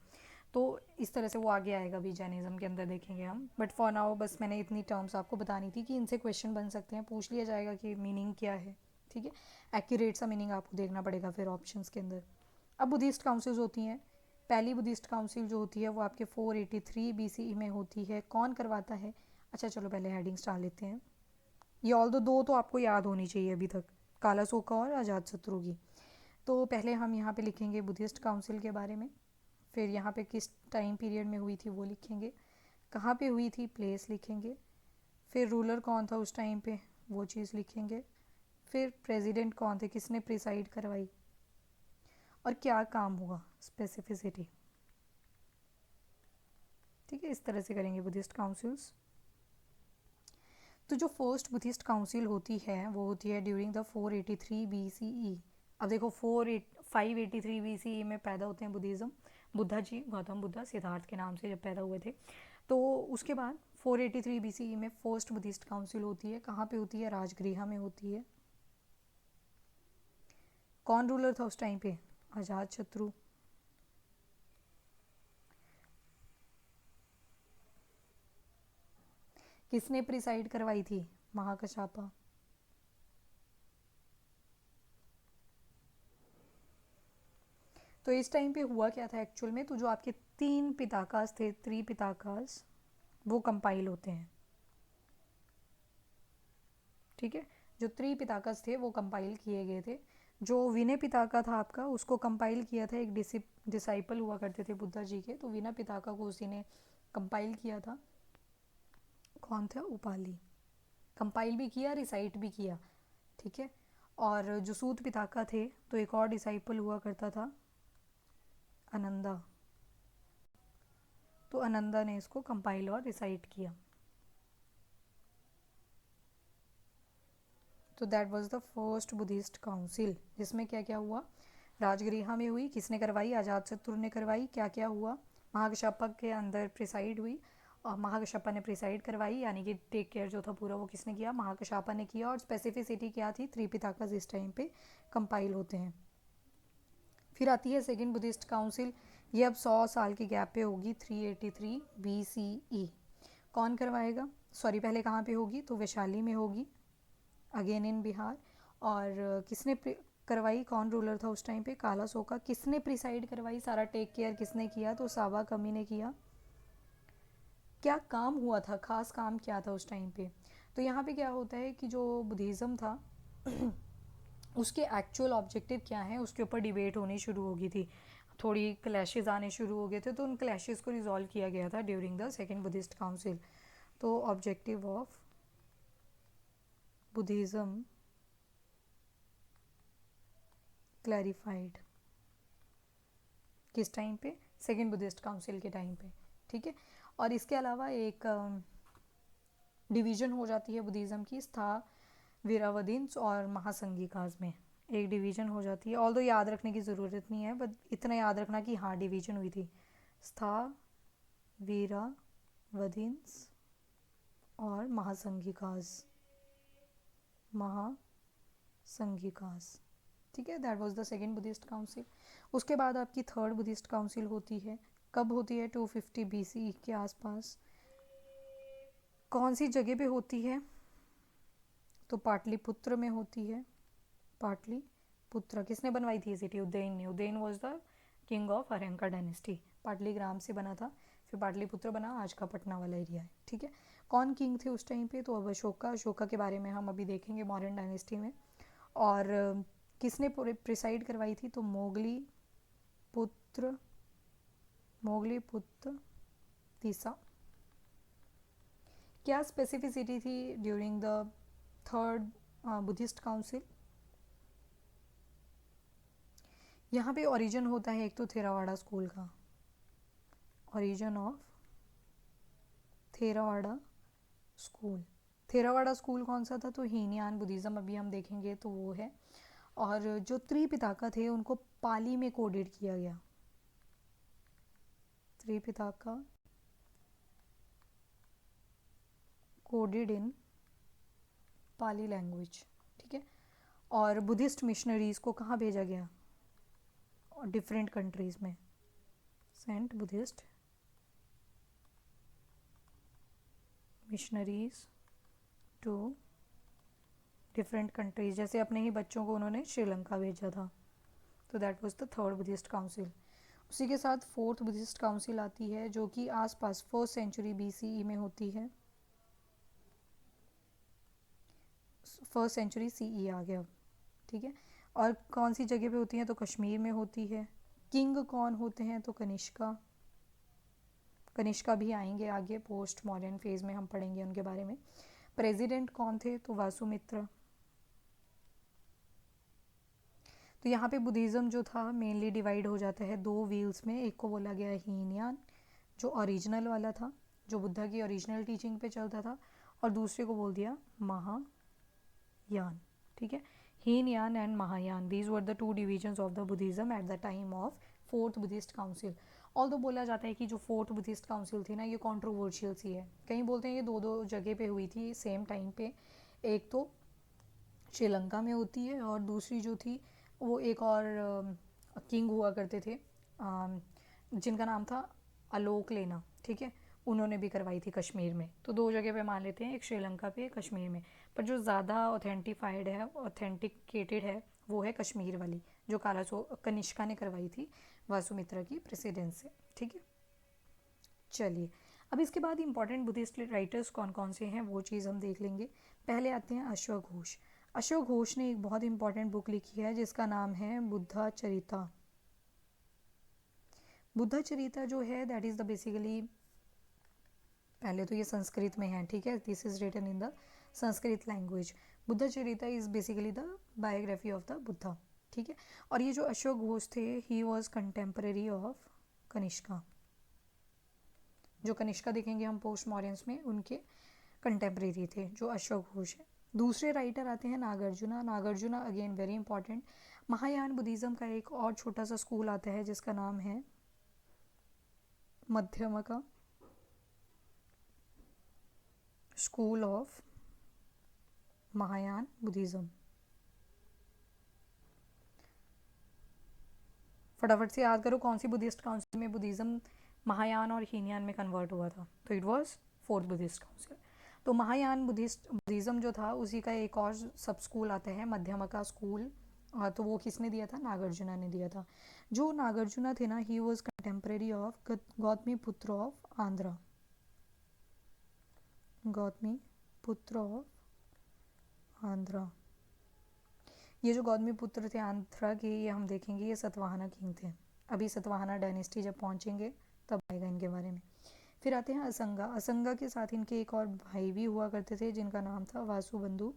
तो इस तरह से वो आगे आएगा भी, जैनिज्म के अंदर देखेंगे हम। बट फॉर नाउ बस मैंने इतनी टर्म्स आपको बतानी थी कि इनसे क्वेश्चन बन सकते हैं, पूछ लिया जाएगा कि मीनिंग क्या है, ठीक है। एक्यूरेट सा मीनिंग आपको देखना पड़ेगा फिर ऑप्शंस के अंदर। अब बुद्धिस्ट काउंसिल्स होती हैं। पहली बुद्धिस्ट काउंसिल जो होती है वो आपके 483 BCE में होती है। कौन करवाता है? अच्छा चलो पहले हेडिंग्स डाल लेते हैं। ये ऑल दो तो आपको याद होनी चाहिए अभी तक, कालासोका और अजातशत्रु की। तो पहले हम यहाँ पे लिखेंगे बुद्धिस्ट काउंसिल के बारे में, फिर यहाँ पे किस टाइम पीरियड में हुई थी वो लिखेंगे, कहाँ पे हुई थी प्लेस लिखेंगे, फिर रूलर कौन था उस टाइम पे वो चीज़ लिखेंगे, फिर प्रेसिडेंट कौन थे, किसने प्रिसाइड करवाई, और क्या काम हुआ, स्पेसिफिसिटी। ठीक है, इस तरह से करेंगे बुद्धिस्ट काउंसिल्स। तो जो फर्स्ट बुद्धिस्ट काउंसिल होती है वो होती है ड्यूरिंग द 483 BCE। अब देखो 583 BCE में पैदा होते हैं बुद्धिज़्म। बुद्धा जी, गौतम बुद्धा सिद्धार्थ के नाम से जब पैदा हुए थे, तो उसके बाद 483 BCE में फर्स्ट बुद्धिस्ट काउंसिल होती है। कहाँ पे होती है? राजगृह में होती है। कौन रूलर था उस टाइम पे? अजात शत्रु। किसने प्रिसाइड करवाई थी? महाकशापा। तो इस टाइम पे हुआ क्या था एक्चुअल में? तो जो आपके 3 पिताकास थे, त्रिपिताकास, वो कंपाइल होते हैं, ठीक है। जो त्रिपिताकस थे वो कंपाइल किए गए थे। जो विनय पिताका था आपका, उसको कंपाइल किया था एक डिसाइपल हुआ करते थे बुद्धा जी के, तो विनय पिताका को उसी ने कंपाइल किया था। कौन था? उपाली। कंपाइल भी किया, रिसाइट भी किया, ठीक है। और जो सूत पिताका थे तो एक और डिसाइपल हुआ करता था, अनंदा। तो अनंदा ने इसको कंपाइल और रिसाइट किया। तो that was the first Buddhist council, जिसमें क्या क्या हुआ? राजगृह में हुई, किसने करवाई? अजातशत्रु ने करवाई। क्या क्या हुआ? महाकश्यप के अंदर प्रिसाइड हुई, और महाकश्यप ने प्रिसाइड करवाई, यानी कि टेक केयर जो था पूरा वो किसने किया? महाकश्यप ने किया। और स्पेसिफिसिटी क्या थी? त्रिपिताका इस टाइम पे कंपाइल होते हैं। फिर आती है सेकेंड बुद्धिस्ट काउंसिल। ये अब 100 साल के गैप पे होगी, 383 BCE। कौन करवाएगा? सॉरी, पहले कहाँ पे होगी? तो वैशाली में होगी, अगेन इन बिहार। और किसने करवाई? कौन रूलर था उस टाइम पे? कालासोका। किसने प्रिसाइड करवाई? सारा टेक केयर किसने किया? तो सावा कमी ने किया। क्या काम हुआ था? खास काम क्या था उस टाइम पे? तो यहाँ पे क्या होता है कि जो बुद्धिज़्म था उसके एक्चुअल ऑब्जेक्टिव क्या है उसके ऊपर डिबेट होनी शुरू हो गई थी, थोड़ी क्लैशेस आने शुरू हो गए थे। तो उन क्लैशेस को रिजॉल्व किया गया था during the second Buddhist council. तो ऑब्जेक्टिव ऑफ बुद्धिज़्म क्लैरिफाइड किस टाइम पे? सेकेंड बुद्धिस्ट काउंसिल के टाइम पे, ठीक है। और इसके अलावा एक डिवीजन हो जाती है बुद्धिज़्म की स्था वीरावदीन्स और महासंघिकाज में, एक डिवीजन हो जाती है। ऑल दो याद रखने की ज़रूरत नहीं है, बट इतना याद रखना कि हाँ डिवीजन हुई थी, स्था वीरावदीन्स और महासंघिकाज, महासंघिकाज, ठीक है, that was the second Buddhist council. उसके बाद आपकी थर्ड बुद्धिस्ट काउंसिल होती है, कब होती है? 250 BCE के आसपास। कौन सी जगह पे होती है? तो पाटलिपुत्र में होती है। पाटलिपुत्र किसने बनवाई थी ये सिटी? उदयन ने। Udayan was the king of Haryanka dynasty. Pataligrama से बना था, फिर पाटलिपुत्र बना, आज का पटना वाला एरिया है, ठीक है। कौन किंग थे उस टाइम पे? तो अब अशोका के बारे में हम अभी देखेंगे मौर्यन डायनेस्टी में। और किसने प्रिसाइड करवाई थी? तो मोगली पुत्र तीसा। क्या स्पेसिफिसिटी थी during the third Buddhist council? यहाँ पे ओरिजिन होता है एक तो थेरावाड़ा स्कूल का, origin of Theravada school. Theravada school कौन सा था? तो हीनयान बुद्धिज़्म, अभी हम देखेंगे तो वो है। और जो त्रिपिताका थे उनको पाली में कोडेड किया गया। त्रिपिताका कोडेड इन पाली लैंग्वेज, ठीक है। और बुद्धिस्ट मिशनरीज को कहाँ भेजा गया? डिफरेंट कंट्रीज में। Sent Buddhist missionaries to different countries, जैसे अपने ही बच्चों को उन्होंने श्रीलंका भेजा था। तो that was the third Buddhist council. उसी के साथ फोर्थ बुद्धिस्ट काउंसिल आती है, जो कि आसपास 1st सेंचुरी BCE में होती है। 1st सेंचुरी CE आ गया, ठीक है। और कौन सी जगह पे होती है? तो कश्मीर में होती है। किंग कौन होते हैं? तो कनिष्का भी आएंगे आगे, पोस्ट मॉडर्न फेज में हम पढ़ेंगे उनके बारे में। प्रेसिडेंट कौन थे? तो वासुमित्र। तो यहाँ पे बुद्धिज़्म जो था मेनली डिवाइड हो जाता है 2 व्हील्स में। एक को बोला गया हीनयान, जो ओरिजिनल वाला था, जो बुद्धा की ओरिजिनल टीचिंग पे चलता था, और दूसरे को बोल दिया महायान, ठीक है। Hinayana and Mahayana, these were the 2 divisions of the Buddhism at the time of fourth Buddhist council. Although बोला जाता है कि जो फोर्थ बुद्धिस्ट काउंसिल थी ना, ये कॉन्ट्रोवर्शियल सी है। कहीं बोलते हैं ये दो जगह पे हुई थी सेम टाइम पे, एक तो श्रीलंका में होती है, और दूसरी जो थी वो एक और किंग हुआ करते थे जिनका नाम था अलोक लेना, ठीक है। उन्होंने भी करवाई थी कश्मीर में। तो 2 जगह पे मान लेते हैं, एक श्रीलंका पे, एक कश्मीर में। पर जो ज़्यादा ऑथेंटिफाइड है, ऑथेंटिकेटेड है, वो है कश्मीर वाली, जो कनिष्का ने करवाई थी वासुमित्रा की प्रेसिडेंस से, ठीक है। चलिए, अब इसके बाद इंपॉर्टेंट बुद्धिस्ट राइटर्स कौन कौन से हैं वो चीज़ हम देख लेंगे। पहले आते हैं अशोक घोष। अशोक घोष ने एक बहुत इंपॉर्टेंट बुक लिखी है जिसका नाम है बुद्धा चरिता। बुद्धा चरिता जो है दैट इज़ द बेसिकली, पहले तो ये संस्कृत में है, ठीक है, this is written in the Sanskrit language. Buddha Charita is basically the biography of the Buddha, ठीक है। और ये जो अशोक घोष थे, he was contemporary of Kanishka. जो कनिष्का देखेंगे हम पोस्ट मॉडर्न्स में, उनके कंटेम्परेरी थे जो अशोक घोष है। दूसरे राइटर आते हैं Nagarjuna. Nagarjuna again very important. Mahayana Buddhism का एक और छोटा सा स्कूल आता है जिसका नाम है मध्यमका स्कूल ऑफ महायान बुद्धिज़्म। फटाफट से याद करो कौन सी बुद्धिस्ट काउंसिल में बुद्धिज़्म महायान और हीनयान में कन्वर्ट हुआ था? तो it was fourth Buddhist council. तो महायान बुद्धिज़्म जो था उसी का एक और सब स्कूल आता है मध्यमका स्कूल। तो वो किसने दिया था? नागार्जुना ने दिया था। जो नागार्जुना थे ना, ही वॉज कंटेम्पररी ऑफ गौतमी पुत्र ऑफ आंध्रा। गौतमी पुत्र ऑफ आंध्रा। ये जो गौतमी पुत्र थे आंध्रा के, ये हम देखेंगे ये सतवाहना किंग थे। अभी सतवाहना डायनेस्टी जब पहुंचेंगे तब आएगा इनके बारे में। फिर आते हैं असंगा। असंगा के साथ इनके एक और भाई भी हुआ करते थे जिनका नाम था वासुबंधु।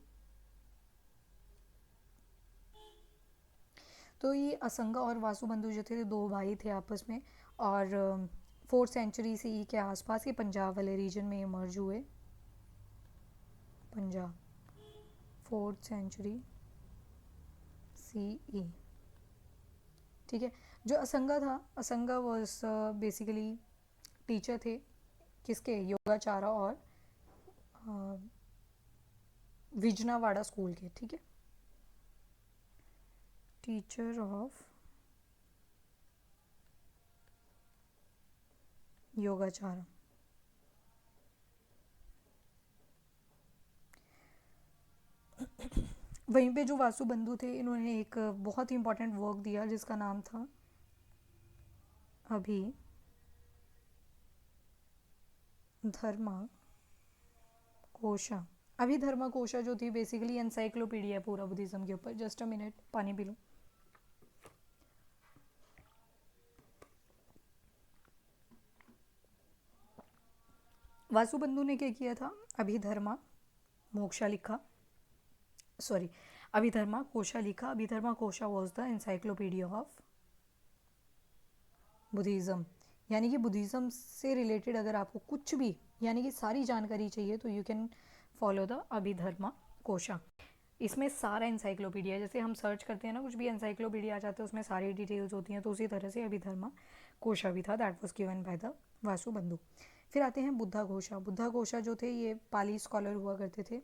तो ये असंगा और वासुबंधु जो थे 2 भाई थे आपस में, और 4th सेंचुरी CE के आसपास ये पंजाब वाले रीजन में इमर्ज हुए। पंजाब 4th सेंचुरी CE, ठीक है। जो असंगा था, असंगा वॉज बेसिकली टीचर थे किसके? योगाचारा और विजनावाड़ा स्कूल के, ठीक है, टीचर ऑफ योगाचार। वहीं पे जो वासु बंधु थे, इन्होंने एक बहुत ही इंपॉर्टेंट वर्क दिया जिसका नाम था अभी धर्मा कोशा। अभी धर्मा कोशा जो थी बेसिकली एनसाइक्लोपीडिया है पूरा बुद्धिज्म के ऊपर। जस्ट अ मिनट, पानी पी लूं। वासुबंधु ने क्या किया था, अभिधर्मा मोक्षा लिखा, सॉरी अभिधर्मा कोशा लिखा। Abhidharma Kosha was the encyclopedia of Buddhism. यानी कि बुद्धिज्म से रिलेटेड अगर आपको कुछ भी यानी कि सारी जानकारी चाहिए तो यू कैन फॉलो द अभिधर्मा कोशा। इसमें सारा एनसाइक्लोपीडिया, जैसे हम सर्च करते हैं ना कुछ भी एनसाइक्लोपीडिया आ जाता है उसमें सारी डिटेल्स होती हैं, तो उसी तरह से अभिधर्मा कोशा भी था, that was given by the Vasubandhu. फिर आते हैं बुद्धा घोषा। बुद्धा घोषा जो थे ये पाली स्कॉलर हुआ करते थे।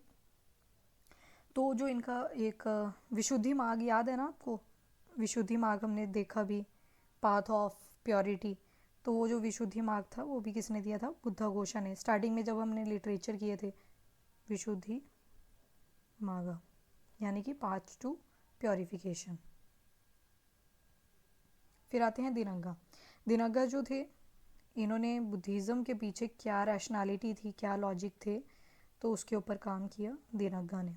तो जो इनका एक विशुद्धि मार्ग याद है ना आपको, विशुद्धि मार्ग हमने देखा भी, पाथ ऑफ प्योरिटी। तो वो जो विशुद्धि मार्ग था वो भी किसने दिया था, बुद्धा घोषा ने। स्टार्टिंग में जब हमने लिटरेचर किए थे, विशुद्धि मार्ग यानी कि पाथ टू प्योरिफिकेशन। फिर आते हैं दिनंगा। दिनंगा जो थे, इन्होंने बुद्धिज़्म के पीछे क्या रैशनैलिटी थी, क्या लॉजिक थे, तो उसके ऊपर काम किया दिनंगा ने।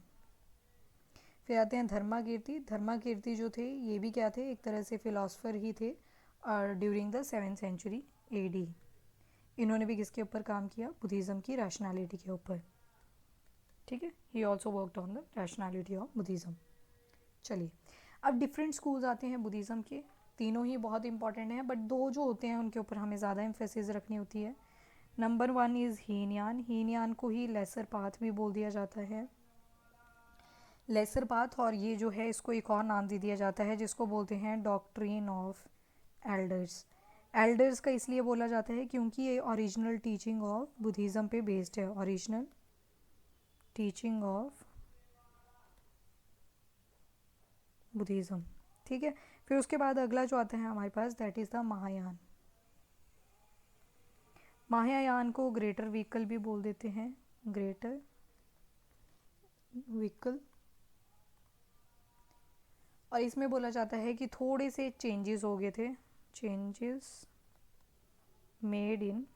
फिर आते हैं धर्माकीर्ति। धर्माकीर्ति जो थे ये भी क्या थे, एक तरह से फिलोसफर ही थे और during the 7th century AD। इन्होंने भी किसके ऊपर काम किया, बुद्धिज़्म की रैशनैलिटी के ऊपर। ठीक है, he also worked on the rationality of Buddhism. चलिए अब डिफरेंट स्कूल्स आते हैं बुद्धिज़्म के, तीनों ही बहुत इंपॉर्टेंट हैं, बट दो जो होते हैं उनके ऊपर हमें ज़्यादा एम्फेसिस रखनी होती है। Number 1 is Hinayana. हीनयान को ही लेसर पाथ भी बोल दिया जाता है, लेसर पाथ। और ये जो है इसको एक और नाम दे दिया जाता है जिसको बोलते हैं डॉक्ट्रिन ऑफ एल्डर्स। एल्डर्स का इसलिए बोला जाता है क्योंकि ये ओरिजिनल टीचिंग ऑफ बुद्धिज़्म पे बेस्ड है, ओरिजिनल टीचिंग ऑफ बुद्धिज़्म। ठीक है, फिर उसके बाद अगला जो आता है हमारे पास, that is the Mahayana. Mahayana को ग्रेटर व्हीकल भी बोल देते हैं, ग्रेटर व्हीकल। और इसमें बोला जाता है कि थोड़े से चेंजेस हो गए थे, changes made in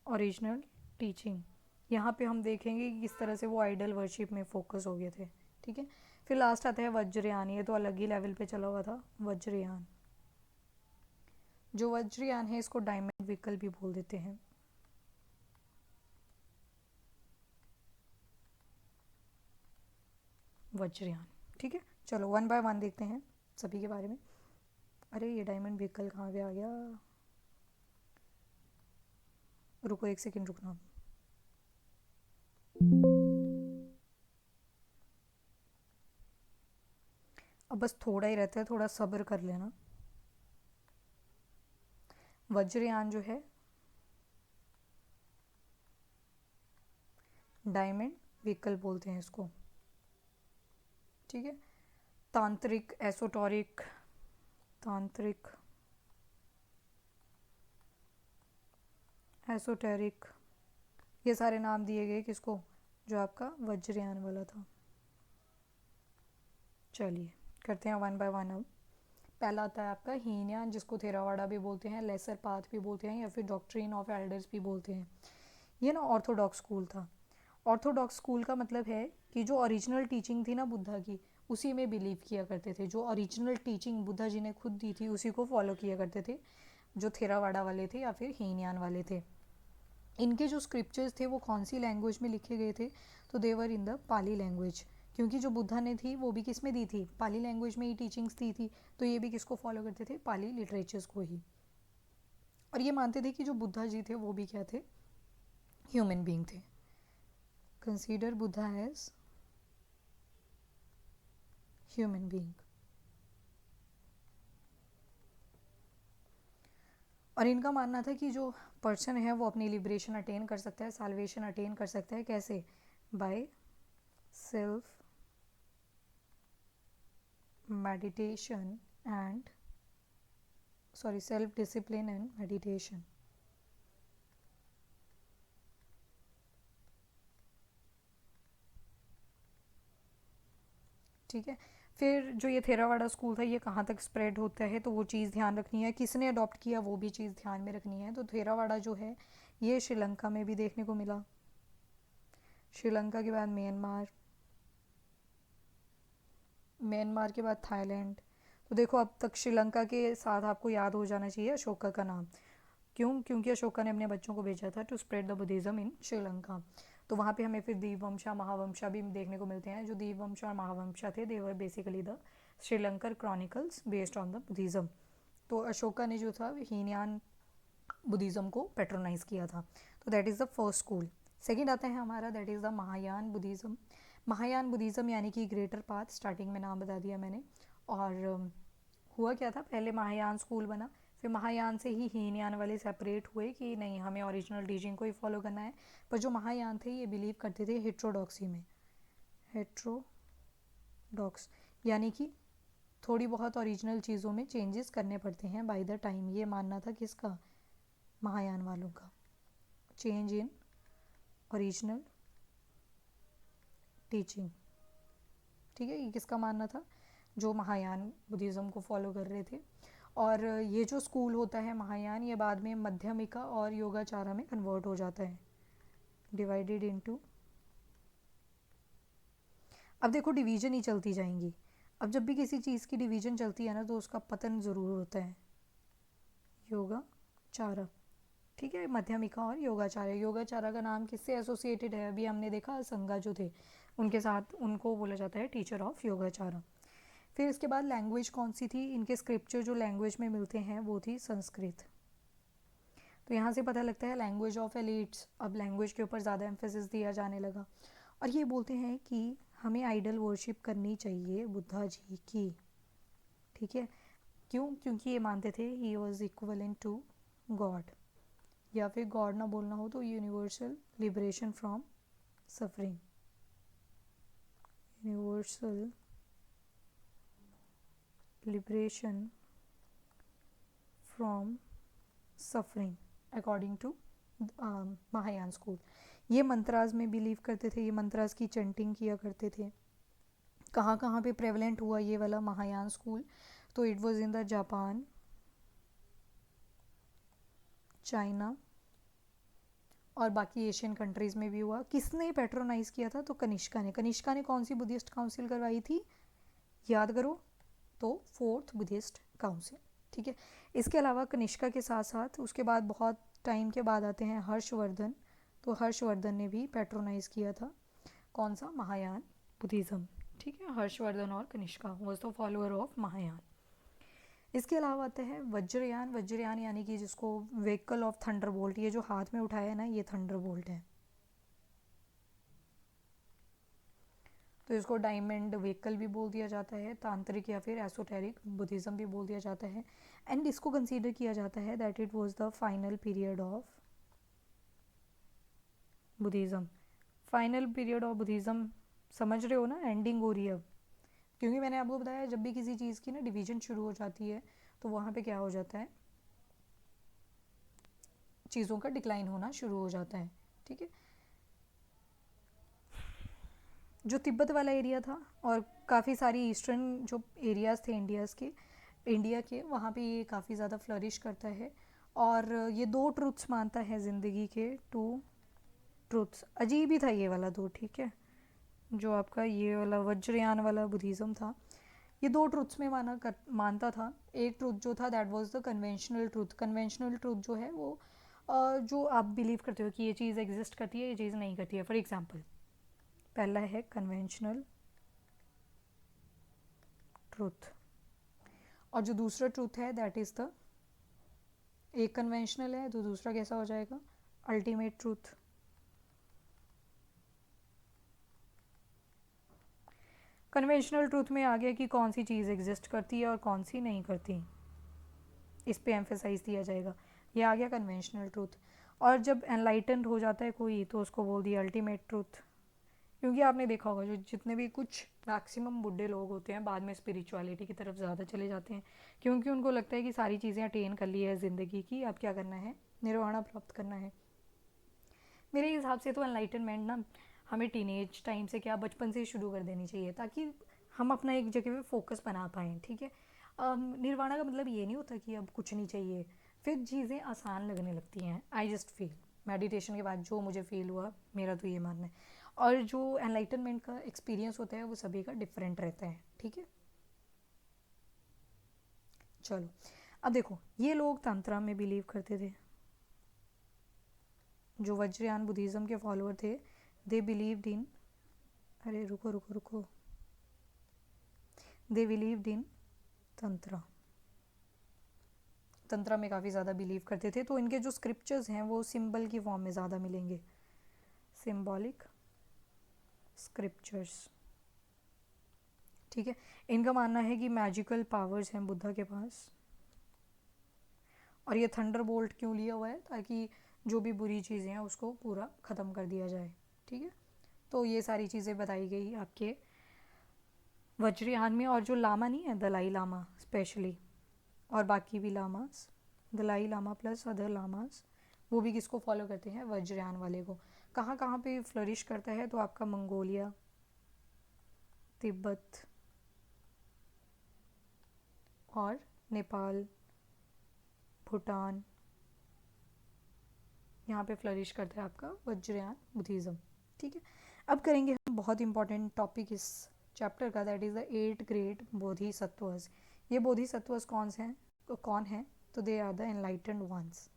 original teaching. यहाँ पे हम देखेंगे कि किस तरह से वो आइडल वर्शिप में फोकस हो गए थे। ठीक है, फिर लास्ट आता है वज्रयान। ये तो अलग ही लेवल पे चला हुआ था, वज्रयान। जो वज्रयान है इसको डायमंड व्हीकल भी बोल देते हैं। वज्रयान। ठीक है, चलो 1 बाय 1 देखते हैं सभी के बारे में। अरे ये डायमंड व्हीकल कहाँ पे आ गया, रुको एक सेकंड रुकना। अब बस थोड़ा ही रहता है, थोड़ा सब्र कर लेना। वज्रयान जो है डायमंड व्हीकल बोलते हैं इसको। ठीक है, तांत्रिक, एसोटोरिक, तांत्रिक, एसोटेरिक, ये सारे नाम दिए गए किसको, जो आपका वज्रयान वाला था। चलिए करते हैं 1 बाय 1 अब। पहला आता है आपका हीनयान, जिसको थेरावाड़ा भी बोलते हैं, लेसर पाथ भी बोलते हैं, या फिर डॉक्ट्रिन ऑफ एल्डर्स भी बोलते हैं। ये ना ऑर्थोडॉक्स स्कूल था। ऑर्थोडॉक्स स्कूल का मतलब है कि जो ओरिजिनल टीचिंग थी ना बुद्धा की, उसी में बिलीव किया करते थे। जो ओरिजिनल टीचिंग बुद्धा जी ने खुद दी थी उसी को फॉलो किया करते थे, जो थेरावाड़ा वाले थे या फिर हीनयान वाले थे। इनके जो स्क्रिप्चर्स थे वो कौन सी लैंग्वेज में लिखे गए थे, तो देवर इन द पाली लैंग्वेज। क्योंकि जो बुद्धा ने थी वो भी किस में दी थी, पाली लैंग्वेज में ही टीचिंग्स दी थी, तो ये भी किसको फॉलो करते थे, पाली लिटरेचर्स को ही। और ये मानते थे कि जो बुद्धा जी थे वो भी क्या थे, ह्यूमन बीइंग थे। Consider Buddha as human being. और इनका मानना था कि जो पर्सन है वो अपनी लिबरेशन अटेन कर सकता है, साल्वेशन अटेन कर सकता है, कैसे, by self meditation and self discipline and meditation. ठीक है, फिर जो ये थेरावाड़ा स्कूल था ये कहाँ तक स्प्रेड होता है तो वो चीज़ ध्यान रखनी है, किसने अडॉप्ट किया वो भी चीज़ ध्यान में रखनी है। तो थेरावाड़ा जो है ये श्रीलंका में भी देखने को मिला, श्रीलंका के बाद म्यांमार, म्यांमार के बाद थाईलैंड। तो देखो अब तक श्रीलंका के साथ आपको याद हो जाना चाहिए अशोका का नाम, क्यों? क्योंकि अशोका ने अपने बच्चों को भेजा था टू स्प्रेड द बुद्धिज़्म इन श्रीलंका। तो वहाँ पे हमें फिर दीपवंशा महावंशा भी देखने को मिलते हैं। जो दीपवंशा और महावंशा थे they were basically the Sri Lankan chronicles based on the Buddhism. तो अशोका ने जो था हीनयान बुद्धिज़्म को पेट्रोनाइज किया था। तो that is the first school. Second आता है हमारा, that is the Mahayana Buddhism. Mahayana Buddhism यानी कि ग्रेटर पाथ, स्टार्टिंग में नाम बता दिया मैंने। और हुआ क्या था, पहले महायान स्कूल बना, फिर महायान से ही हीनयान वाले सेपरेट हुए कि नहीं हमें ओरिजिनल टीचिंग को ही फॉलो करना है। पर जो महायान थे ये बिलीव करते थे हेट्रोडॉक्सी में, हेट्रोडॉक्स यानी कि थोड़ी बहुत ओरिजिनल चीज़ों में चेंजेस करने पड़ते हैं बाय द टाइम। ये मानना था किसका? महायान वालों का। चेंज इन ओरिजिनल टीचिंग, ठीक है, ये किसका मानना था? जो महायान बुद्धिज़्म को फॉलो कर रहे थे। और ये जो स्कूल होता है महायान ये बाद में मध्यमिका और योगाचारा में कन्वर्ट हो जाता है, डिवाइडेड इनटू। अब देखो डिवीज़न ही चलती जाएंगी। अब जब भी किसी चीज़ की डिवीज़न चलती है ना तो उसका पतन ज़रूर होता है। योगाचारा, ठीक है, मध्यमिका और योगाचार्य। योगाचारा का नाम किससे एसोसिएटेड है? अभी हमने देखा असंगा जो थे उनके साथ, उनको बोला जाता है टीचर ऑफ योगाचारा। फिर इसके बाद लैंग्वेज कौन सी थी? इनके स्क्रिप्चर जो लैंग्वेज में मिलते हैं वो थी संस्कृत। तो यहाँ से पता लगता है लैंग्वेज ऑफ एलिट्स। अब लैंग्वेज के ऊपर ज़्यादा एम्फेसिस दिया जाने लगा। और ये बोलते हैं कि हमें आइडल वर्शिप करनी चाहिए बुद्धा जी की, ठीक है, क्यों? क्योंकि ये मानते थे he was equivalent to god, या फिर गॉड ना बोलना हो तो universal liberation from suffering, universal liberation from suffering according to Mahayana school. ये मंत्रास में बिलीव करते थे, ये मंत्रास की चैंटिंग किया करते थे। कहाँ कहाँ पे प्रेवलेंट हुआ ये वाला महायान स्कूल? तो it was in the Japan, China और बाकी एशियन कंट्रीज़ में भी हुआ। किसने पैट्रोनाइज किया था? तो कनिष्का ने। कनिष्का ने कौन सी बुद्धिस्ट काउंसिल करवाई थी? याद करो, तो फोर्थ बुद्धिस्ट काउंसिल, ठीक है। इसके अलावा कनिष्का के साथ साथ उसके बाद बहुत टाइम के बाद आते हैं हर्षवर्धन। तो हर्षवर्धन ने भी पैट्रोनाइज किया था कौन सा? महायान बुद्धिज़्म, ठीक है। हर्षवर्धन और Kanishka was the follower of Mahayana. इसके अलावा आता है वज्रयान। वज्रयान यानी कि जिसको व्हीकल ऑफ थंडरबोल्ट, ये जो हाथ में उठाया है ना ये थंडरबोल्ट है, तो इसको डायमंड व्हीकल भी बोल दिया जाता है, तांत्रिक या फिर एसोटेरिक बुद्धिज़्म भी बोल दिया जाता है। एंड इसको कंसीडर किया जाता है that it was the final period of Buddhism. Final period of Buddhism समझ रहे हो ना, एंडिंग हो रही है अब। क्योंकि मैंने आपको बताया जब भी किसी चीज़ की ना डिवीजन शुरू हो जाती है तो वहाँ पे क्या हो जाता है, चीज़ों का डिक्लाइन होना शुरू हो जाता है, ठीक है। जो तिब्बत वाला एरिया था और काफ़ी सारी ईस्टर्न जो एरियाज़ थे इंडिया के वहाँ पे ये काफ़ी ज़्यादा फ्लरिश करता है। और ये दो ट्रुथ्स मानता है ज़िंदगी के, टू ट्रुथ्स। अजीब ही था ये वाला दो, ठीक है, जो आपका ये वाला वज्रयान वाला बुद्धिज़्म था ये दो ट्रुथ्स में मानता था। एक ट्रुथ जो था that was the conventional truth. Conventional truth जो है वो जो आप बिलीव करते हो कि ये चीज़ एग्जिस्ट करती है, ये चीज़ नहीं करती है। फॉर एग्जांपल पहला है कन्वेंशनल ट्रुथ, और जो दूसरा ट्रुथ है दैट इज़ द, एक कन्वेंशनल है तो दूसरा कैसा हो जाएगा? Ultimate truth. कन्वेंशनल ट्रूथ में आ गया कि कौन सी चीज़ एग्जिस्ट करती है और कौन सी नहीं करती, इस पे एम्फेसाइज दिया जाएगा। ये आ गया कन्वेंशनल ट्रूथ। और जब एनलाइटेंड हो जाता है कोई तो उसको बोल दिया अल्टीमेट ट्रूथ, क्योंकि आपने देखा होगा जो जितने भी कुछ मैक्सिमम बुढ़े लोग होते हैं बाद में स्पिरिचुअलिटी की तरफ ज़्यादा चले जाते हैं, क्योंकि उनको लगता है कि सारी चीज़ें अटेन कर ली है ज़िंदगी की, अब क्या करना है, निर्वाणा प्राप्त करना है। मेरे हिसाब से तो एनलाइटनमेंट ना हमें टीनेज टाइम से क्या बचपन से ही शुरू कर देनी चाहिए, ताकि हम अपना एक जगह पे फोकस बना पाएँ, ठीक है। निर्वाणा का मतलब ये नहीं होता कि अब कुछ नहीं चाहिए, फिर चीज़ें आसान लगने लगती हैं। आई जस्ट फील मेडिटेशन के बाद जो मुझे फील हुआ, मेरा तो ये मानना है। और जो एनलाइटनमेंट का एक्सपीरियंस होता है वो सभी का डिफरेंट रहता है, ठीक है। चलो अब देखो, ये लोग तंत्रा में बिलीव करते थे, जो वज्रयान बुद्धिज़्म के फॉलोअर थे, दे बिलीव्ड इन, अरे रुको रुको रुको, they believed in tantra, tantra में काफ़ी ज़्यादा बिलीव करते थे। तो इनके जो स्क्रिप्चर्स हैं वो सिंबल की फॉर्म में ज़्यादा मिलेंगे, सिंबॉलिक स्क्रिप्चर्स, ठीक है। इनका मानना है कि मैजिकल पावर्स हैं बुद्धा के पास, और ये थंडर बोल्ट क्यों लिया हुआ है, ताकि जो भी बुरी चीज़ें हैं उसको पूरा ख़त्म कर दिया जाए, ठीक है। तो ये सारी चीज़ें बताई गई आपके वज्रयान में। और जो लामा नहीं है, दलाई लामा स्पेशली, और बाकी भी lamas, Dalai Lama plus other lamas, वो भी किसको फॉलो करते हैं, वज्रयान वाले को। कहाँ कहाँ पे फ्लरिश करता है, तो आपका मंगोलिया, तिब्बत और नेपाल, भूटान, यहाँ पे फ्लरिश करता है आपका वज्रयान बुद्धिज़्म, ठीक है। अब करेंगे हम बहुत इंपॉर्टेंट टॉपिक इस चैप्टर का, that is the 8 great Bodhisattvas. ये बोधिसत्वस कौन है, तो they are the enlightened ones,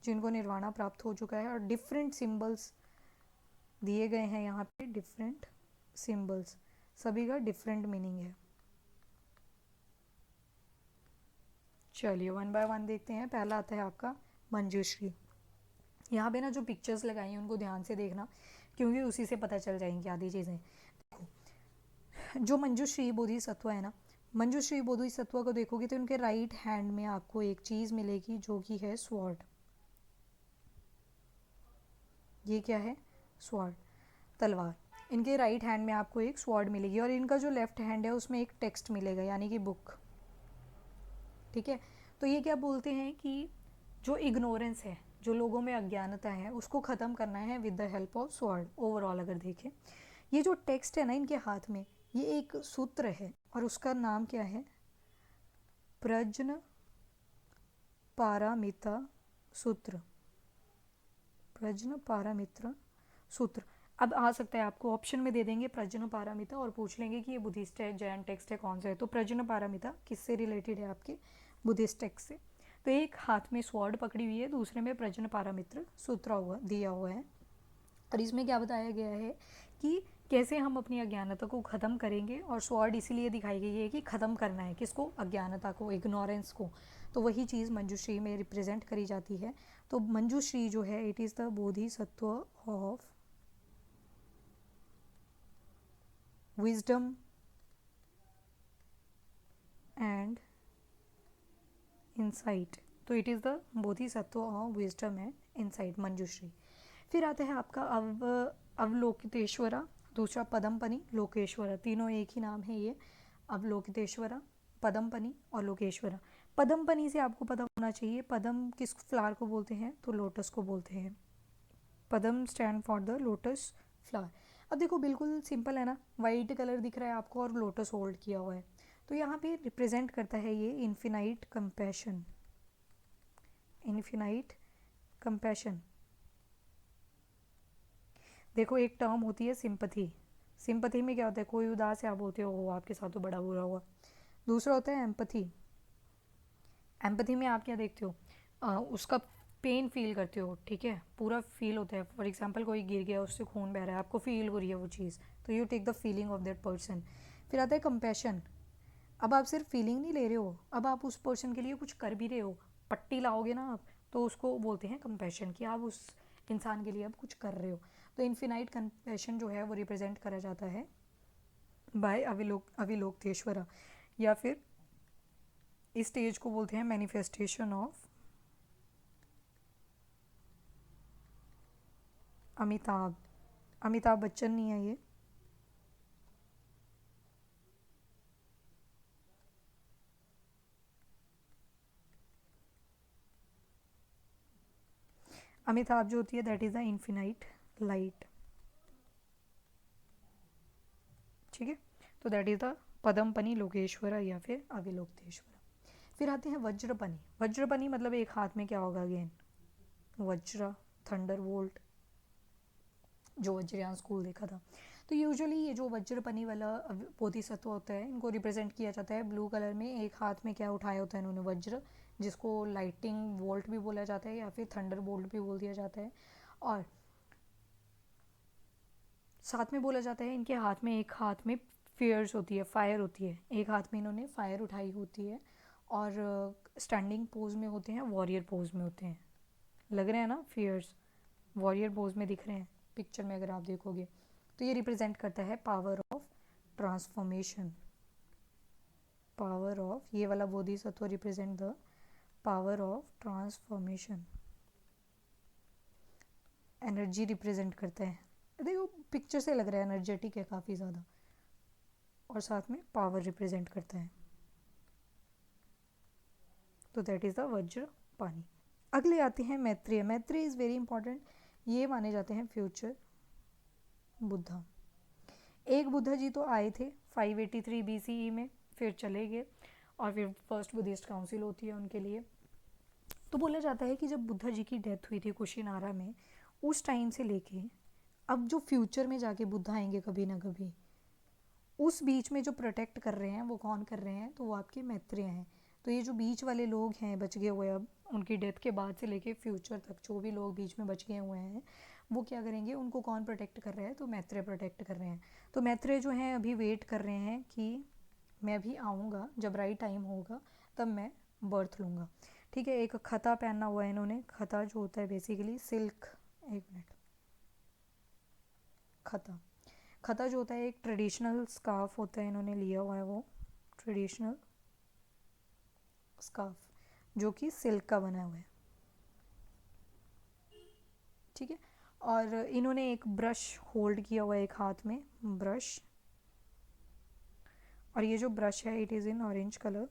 जिनको निर्वाणा प्राप्त हो चुका है। और डिफरेंट सिंबल्स दिए गए हैं यहाँ पे, डिफरेंट सिंबल्स, सभी का डिफरेंट मीनिंग है। चलिए वन बाय वन देखते हैं। पहला आता है आपका मंजूश्री। यहाँ पे ना जो पिक्चर्स लगाई हैं उनको ध्यान से देखना, क्योंकि उसी से पता चल जाएंगी आधी चीज़ें। जो मंजूश्री बोधिसत्व है ना, मंजूश्री बोधिसत्व को देखोगे तो उनके राइट हैंड में आपको एक चीज़ मिलेगी जो कि है स्वॉर्ड। ये क्या है, स्वॉर्ड, तलवार। इनके राइट हैंड में आपको एक स्वॉर्ड मिलेगी, और इनका जो लेफ्ट हैंड है उसमें एक टेक्स्ट मिलेगा, यानी कि बुक, ठीक है। तो ये क्या बोलते हैं कि जो इग्नोरेंस है, जो लोगों में अज्ञानता है, उसको ख़त्म करना है with the help of sword. Overall अगर देखें, ये जो टेक्स्ट है ना इनके हाथ में, ये एक सूत्र है, और उसका नाम क्या है, प्रज्न पारामिता सूत्र, प्रज्न पारामित्र सूत्र। अब आ सकता है आपको ऑप्शन में दे देंगे प्रज्न पारामिता, और पूछ लेंगे कि ये बुद्धिस्ट है, जैन टेक्स्ट है, कौन सा है। तो प्रज्न पारामिता किससे रिलेटेड है, आपके बुद्धिस्ट टेक्स्ट से। तो एक हाथ में स्वॉर्ड पकड़ी हुई है, दूसरे में प्रज्न पारामित्र सूत्र दिया हुआ है। और इसमें क्या बताया गया है कि कैसे हम अपनी अज्ञानता को ख़त्म करेंगे। और स्वॉर्ड इसीलिए दिखाई गई है कि ख़त्म करना है किसको, अज्ञानता को, इग्नोरेंस को। तो वही चीज़ मंजूश्री में रिप्रेजेंट करी जाती है। तो मंजूश्री जो है, it is the Bodhisattva of wisdom and insight. तो it is the Bodhisattva of wisdom and insight, Manjushri. फिर आता है आपका अवलोकितेश्वरा, दूसरा पदमपनी, लोकेश्वरा। तीनों एक ही नाम है ये, अवलोकितेश्वरा, पदमपनी और लोकेश्वरा। पदमपनी से आपको पता होना चाहिए, पदम किस फ्लावर को बोलते हैं, तो लोटस को बोलते हैं। Padma stand for the lotus flower. अब देखो बिल्कुल सिंपल है ना, वाइट कलर दिख रहा है आपको और लोटस होल्ड किया हुआ है, तो यहाँ पे रिप्रेजेंट करता है ये इन्फिनाइट कंपैशन, इन्फिनाइट कंपैशन। देखो एक टर्म होती है सिंपथी, सिंपथी में क्या होता है, कोई उदास है, आप बोलते हो आपके साथ तो बड़ा बुरा हुआ। दूसरा होता है एम्पथी, एम्पथी में आप क्या देखते हो, उसका पेन फील करते हो, ठीक है, पूरा फील होता है। फॉर एग्जांपल कोई गिर गया, उससे खून बह रहा है, आपको फील हो रही है वो चीज़, तो you take the feeling of that person. फिर आता है कंपैशन, अब आप सिर्फ फीलिंग नहीं ले रहे हो, अब आप उस पर्सन के लिए कुछ कर भी रहे हो, पट्टी लाओगे ना आप, तो उसको बोलते हैं कंपैशन, कि आप उस इंसान के लिए अब कुछ कर रहे हो। तो इन्फिनाइट कंपैशन जो है वो रिप्रेजेंट करा जाता है बाय अविलोकतेश्वरा, या फिर इस स्टेज को बोलते हैं मैनिफेस्टेशन ऑफ अमिताभ। अमिताभ बच्चन नहीं है ये। अमिताभ जो होती है that is the infinite light, ठीक है। तो दैट इज़ द पदमपनी लोकेश्वरा या फिर अविलोकतेश्वरा। फिर आते हैं वज्रपनी। वज्रपनी मतलब एक हाथ में क्या होगा अगेन, वज्र, थंडर वोल्ट, जो वज्रयान स्कूल देखा था। तो यूजुअली ये जो वज्रपनी वाला बोधिसत्व होता है इनको रिप्रेजेंट किया जाता है ब्लू कलर में। एक हाथ में क्या उठाया होता है इन्होंने, वज्र, जिसको लाइटिंग वोल्ट भी बोला जाता है या फिर थंडर बोल्ट भी बोल दिया जाता है। और साथ में बोला जाता है इनके हाथ में, एक हाथ में फेयर्स होती है, फायर होती है, एक हाथ में इन्होंने फायर उठाई होती है। और स्टैंडिंग पोज में होते हैं, वॉरियर पोज में होते हैं। लग रहे हैं ना फियर्स, वॉरियर पोज में दिख रहे हैं पिक्चर में अगर आप देखोगे। तो ये रिप्रेजेंट करता है power of transformation. Power of, ये वाला Bodhisattva represent the power of transformation. Energy represent करता है, देखो पिक्चर से लग रहा है एनर्जेटिक है काफ़ी ज़्यादा, और साथ में पावर रिप्रेजेंट करता है। तो दैट इज़ द वज्र पानी। अगले आते हैं Maitreya. Maitreya is very important, ये माने जाते हैं फ्यूचर बुद्धा। एक बुद्धा जी तो आए थे 583 BCE में, फिर चले गए, और फिर फर्स्ट बुद्धिस्ट काउंसिल होती है उनके लिए। तो बोला जाता है कि जब बुद्धा जी की डेथ हुई थी कुशिनारा में, उस टाइम से लेके अब जो फ्यूचर में जाके बुद्धा आएंगे कभी ना कभी, उस बीच में जो प्रोटेक्ट कर रहे हैं वो कौन कर रहे हैं, तो वो आपके मैत्रेय हैं। तो ये जो बीच वाले लोग हैं बच गए हुए, अब उनकी डेथ के बाद से लेके फ्यूचर तक जो भी लोग बीच में बच गए हुए हैं, वो क्या करेंगे, उनको कौन प्रोटेक्ट कर रहा है, तो मैत्रेय प्रोटेक्ट कर रहे हैं। तो मैत्रेय जो हैं अभी वेट कर रहे हैं कि मैं भी आऊँगा, जब राइट टाइम होगा तब मैं बर्थ लूँगा, ठीक है। एक खता पहना हुआ है इन्होंने, खता जो होता है बेसिकली सिल्क, एक मिनट, खता, खता जो होता है एक ट्रेडिशनल स्कार्फ होता है, इन्होंने लिया हुआ है वो ट्रेडिशनल स्कार्फ जो कि सिल्क का बना हुआ है, ठीक है। और इन्होंने एक ब्रश होल्ड किया हुआ है एक हाथ में, ब्रश, और ये जो ब्रश है it is in orange colour.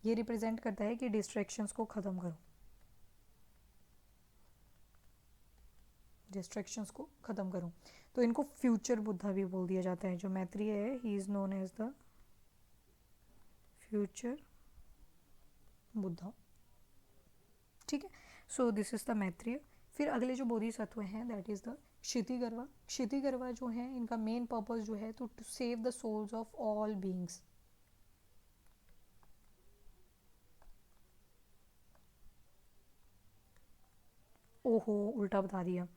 ये रिप्रेजेंट करता है कि डिस्ट्रैक्शंस को ख़त्म करो, डिस्ट्रैक्शंस को ख़त्म करो। तो इनको फ्यूचर बुद्धा भी बोल दिया जाता है। जो मैत्रेय है he is known as the future Buddha, ठीक है। So this is the Maitreya. फिर अगले जो बोधिसत्व हैं that is the Kshitigarbha. Kshitigarbha जो है इनका मेन पर्पस जो है to save the souls of all beings. ओहो, उल्टा बता दिया।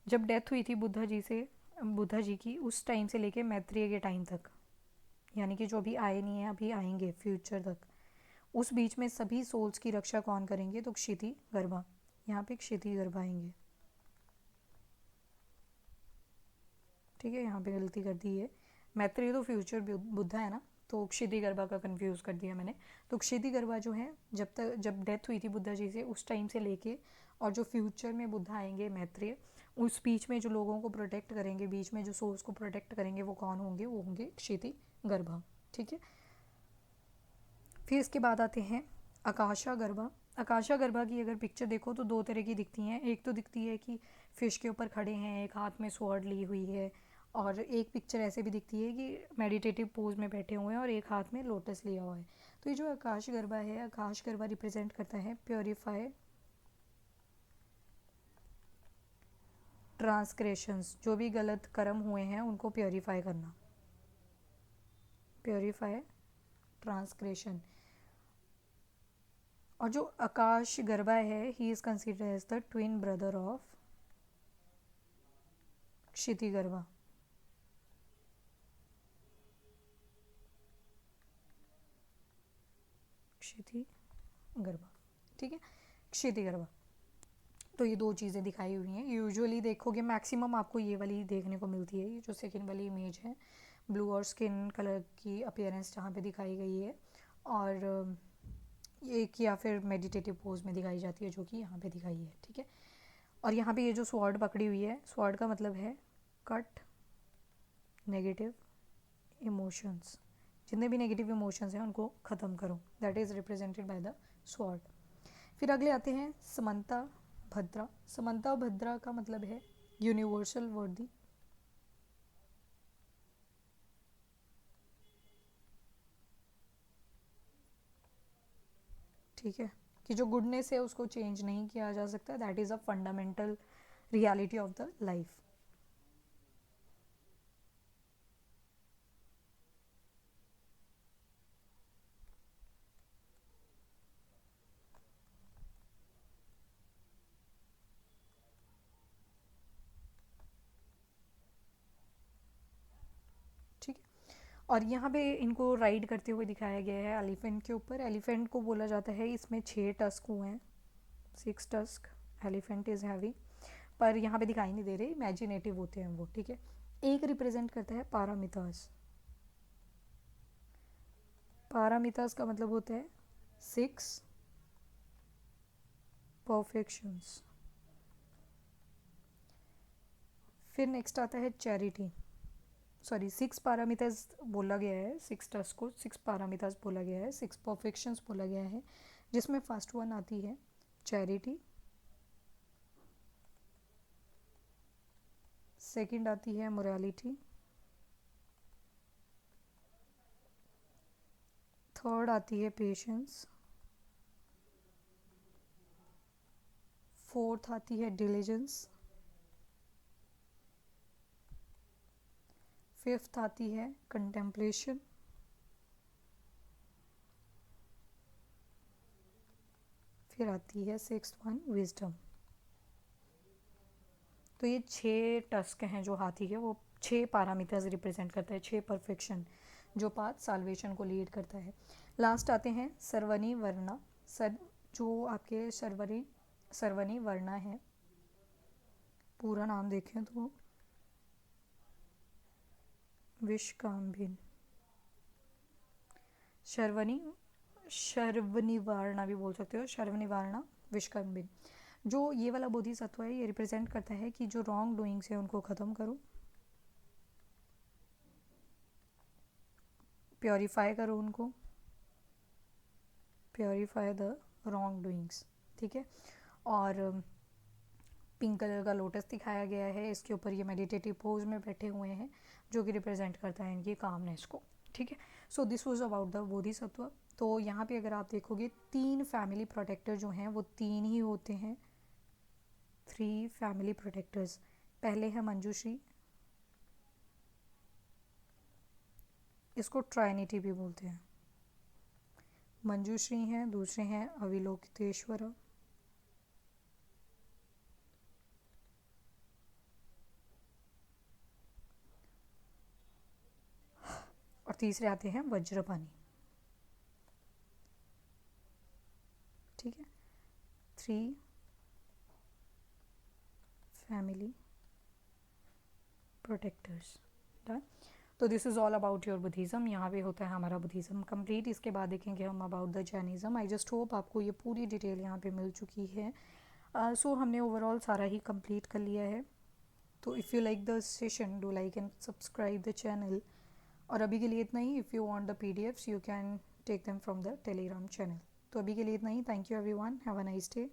जब डेथ हुई थी बुद्धा जी से, बुद्धा जी की, उस टाइम से लेके मैत्रेय के टाइम तक, यानी कि जो अभी आए नहीं है अभी आएंगे फ्यूचर तक, उस बीच में सभी सोल्स की रक्षा कौन करेंगे, तो क्षिति गर्भा। यहाँ पे क्षिति गर्भा आएंगे, ठीक है। यहाँ पे गलती कर दी है, मैत्रेय तो फ्यूचर बुद्धा है ना, तो क्षिति गर्भा का कंफ्यूज कर दिया मैंने। तो क्षिति गर्भा जो है जब डेथ हुई थी बुद्धा जी से उस टाइम से लेके, और जो फ्यूचर में बुद्धा आएंगे मैत्रेय, उस बीच में जो लोगों को प्रोटेक्ट करेंगे, बीच में जो सोल्स को प्रोटेक्ट करेंगे वो कौन होंगे, वो होंगे क्षिति गर्भा, ठीक है। फिर इसके बाद आते हैं आकाशा गर्भा। आकाशा गर्भा की अगर पिक्चर देखो तो दो तरह की दिखती हैं। एक तो दिखती है कि फिश के ऊपर खड़े हैं, एक हाथ में स्वॉर्ड ली हुई है, और एक पिक्चर ऐसे भी दिखती है कि मेडिटेटिव पोज में बैठे हुए हैं और एक हाथ में लोटस लिया हुआ है। तो ये जो आकाश गर्भा है, आकाश गर्भा रिप्रेजेंट करता है प्योरीफाई ट्रांसग्रेशंस, जो भी गलत कर्म हुए हैं उनको प्योरीफाई करना, प्योरीफाई ट्रांसग्रेशन। और जो आकाश गर्भा है he is considered as the twin brother of Kshiti Garbha, Kshiti Garbha, ठीक है, क्षिति गर्भा। तो ये दो चीज़ें दिखाई हुई हैं। यूजुअली देखोगे मैक्सिमम आपको ये वाली देखने को मिलती है, ये जो सेकेंड वाली इमेज है, ब्लू और स्किन कलर की अपीयरेंस जहाँ पे दिखाई गई है, और एक या फिर मेडिटेटिव पोज में दिखाई जाती है जो कि यहाँ पे दिखाई है, ठीक है। और यहाँ पे ये जो स्वॉर्ड पकड़ी हुई है, स्वॉर्ड का मतलब है कट नेगेटिव इमोशंस, जितने भी नेगेटिव इमोशंस हैं उनको ख़त्म करो, that is represented by the sword. फिर अगले आते हैं समंता भद्रा। समंता भद्रा का मतलब है यूनिवर्सल वर्दी, ठीक है, कि जो गुडनेस है उसको चेंज नहीं किया जा सकता, that is a fundamental reality of the life. ठीक है, और यहाँ पे इनको राइड करते हुए दिखाया गया है एलिफेंट के ऊपर। एलिफेंट को बोला जाता है इसमें 6 टस्क हुए हैं, 6 टस्क। एलिफेंट इज़ हैवी, पर यहाँ पे दिखाई नहीं दे रहे, इमेजिनेटिव होते हैं वो, ठीक है। एक रिप्रेजेंट करता है पारामितास। पारामितास का मतलब होता है 6 परफेक्शंस। फिर नेक्स्ट आता है चैरिटी, सॉरी 6 पारामीटर्स बोला गया है, 6 टस्क को 6 पारामीटर्स बोला गया है, 6 परफेक्शंस बोला गया है, जिसमें फर्स्ट वन आती है चैरिटी, सेकंड आती है मोरालिटी, थर्ड आती है पेशेंस, फोर्थ आती है डिलीजेंस, फिफ्थ आती है कंटेम्पलेशन, फिर आती है सिक्स्थ वन विजडम। तो ये 6 टस्क हैं जो हाथी के, वो 6 पैरामीटर्स रिप्रेजेंट करता है, 6 परफेक्शन जो पाथ साल्वेशन को लीड करता है। लास्ट आते हैं सर्वनी वर्णा। सर जो आपके सर्वनी वर्णा है, पूरा नाम देखें तो विश्वकाम्बिन, शर्वनिवारणा भी बोल सकते हो, शर्वनिवारणा विश्वकाम्बिन। जो ये वाला बोधिसत्व है, ये रिप्रेजेंट करता है कि जो रॉन्ग डूइंग्स है उनको ख़त्म करो, प्योरीफाई करो उनको, प्योरीफाई द रॉन्ग डूइंग्स, ठीक है। और पिंक कलर का लोटस दिखाया गया है, इसके ऊपर ये मेडिटेटिव पोज में बैठे हुए हैं, जो कि रिप्रेजेंट करता है इनकी कामनेस को, ठीक है। So this was about the Bodhisattva. तो यहाँ पे अगर आप देखोगे 3 फैमिली प्रोटेक्टर जो हैं वो 3 ही होते हैं, 3 फैमिली प्रोटेक्टर्स। पहले है मंजूश्री, इसको ट्राइनिटी भी बोलते हैं, मंजूश्री हैं, दूसरे हैं अविलोकितेश्वर, और तीसरे आते हैं वज्रपानी, ठीक है। 3 फैमिली प्रोटेक्टर्स, डन। तो this is all about your Buddhism. यहाँ पे होता है हमारा बुद्धिज़्म कंप्लीट। इसके बाद देखेंगे हम about the Jainism. I just hope आपको ये पूरी डिटेल यहाँ पे मिल चुकी है। सो हमने ओवरऑल सारा ही कंप्लीट कर लिया है। तो if you like the session, do like and subscribe the channel. और अभी के लिए इतना ही। If you want the PDFs you can take them from the Telegram channel. तो अभी के लिए इतना ही। Thank you everyone, have a nice day.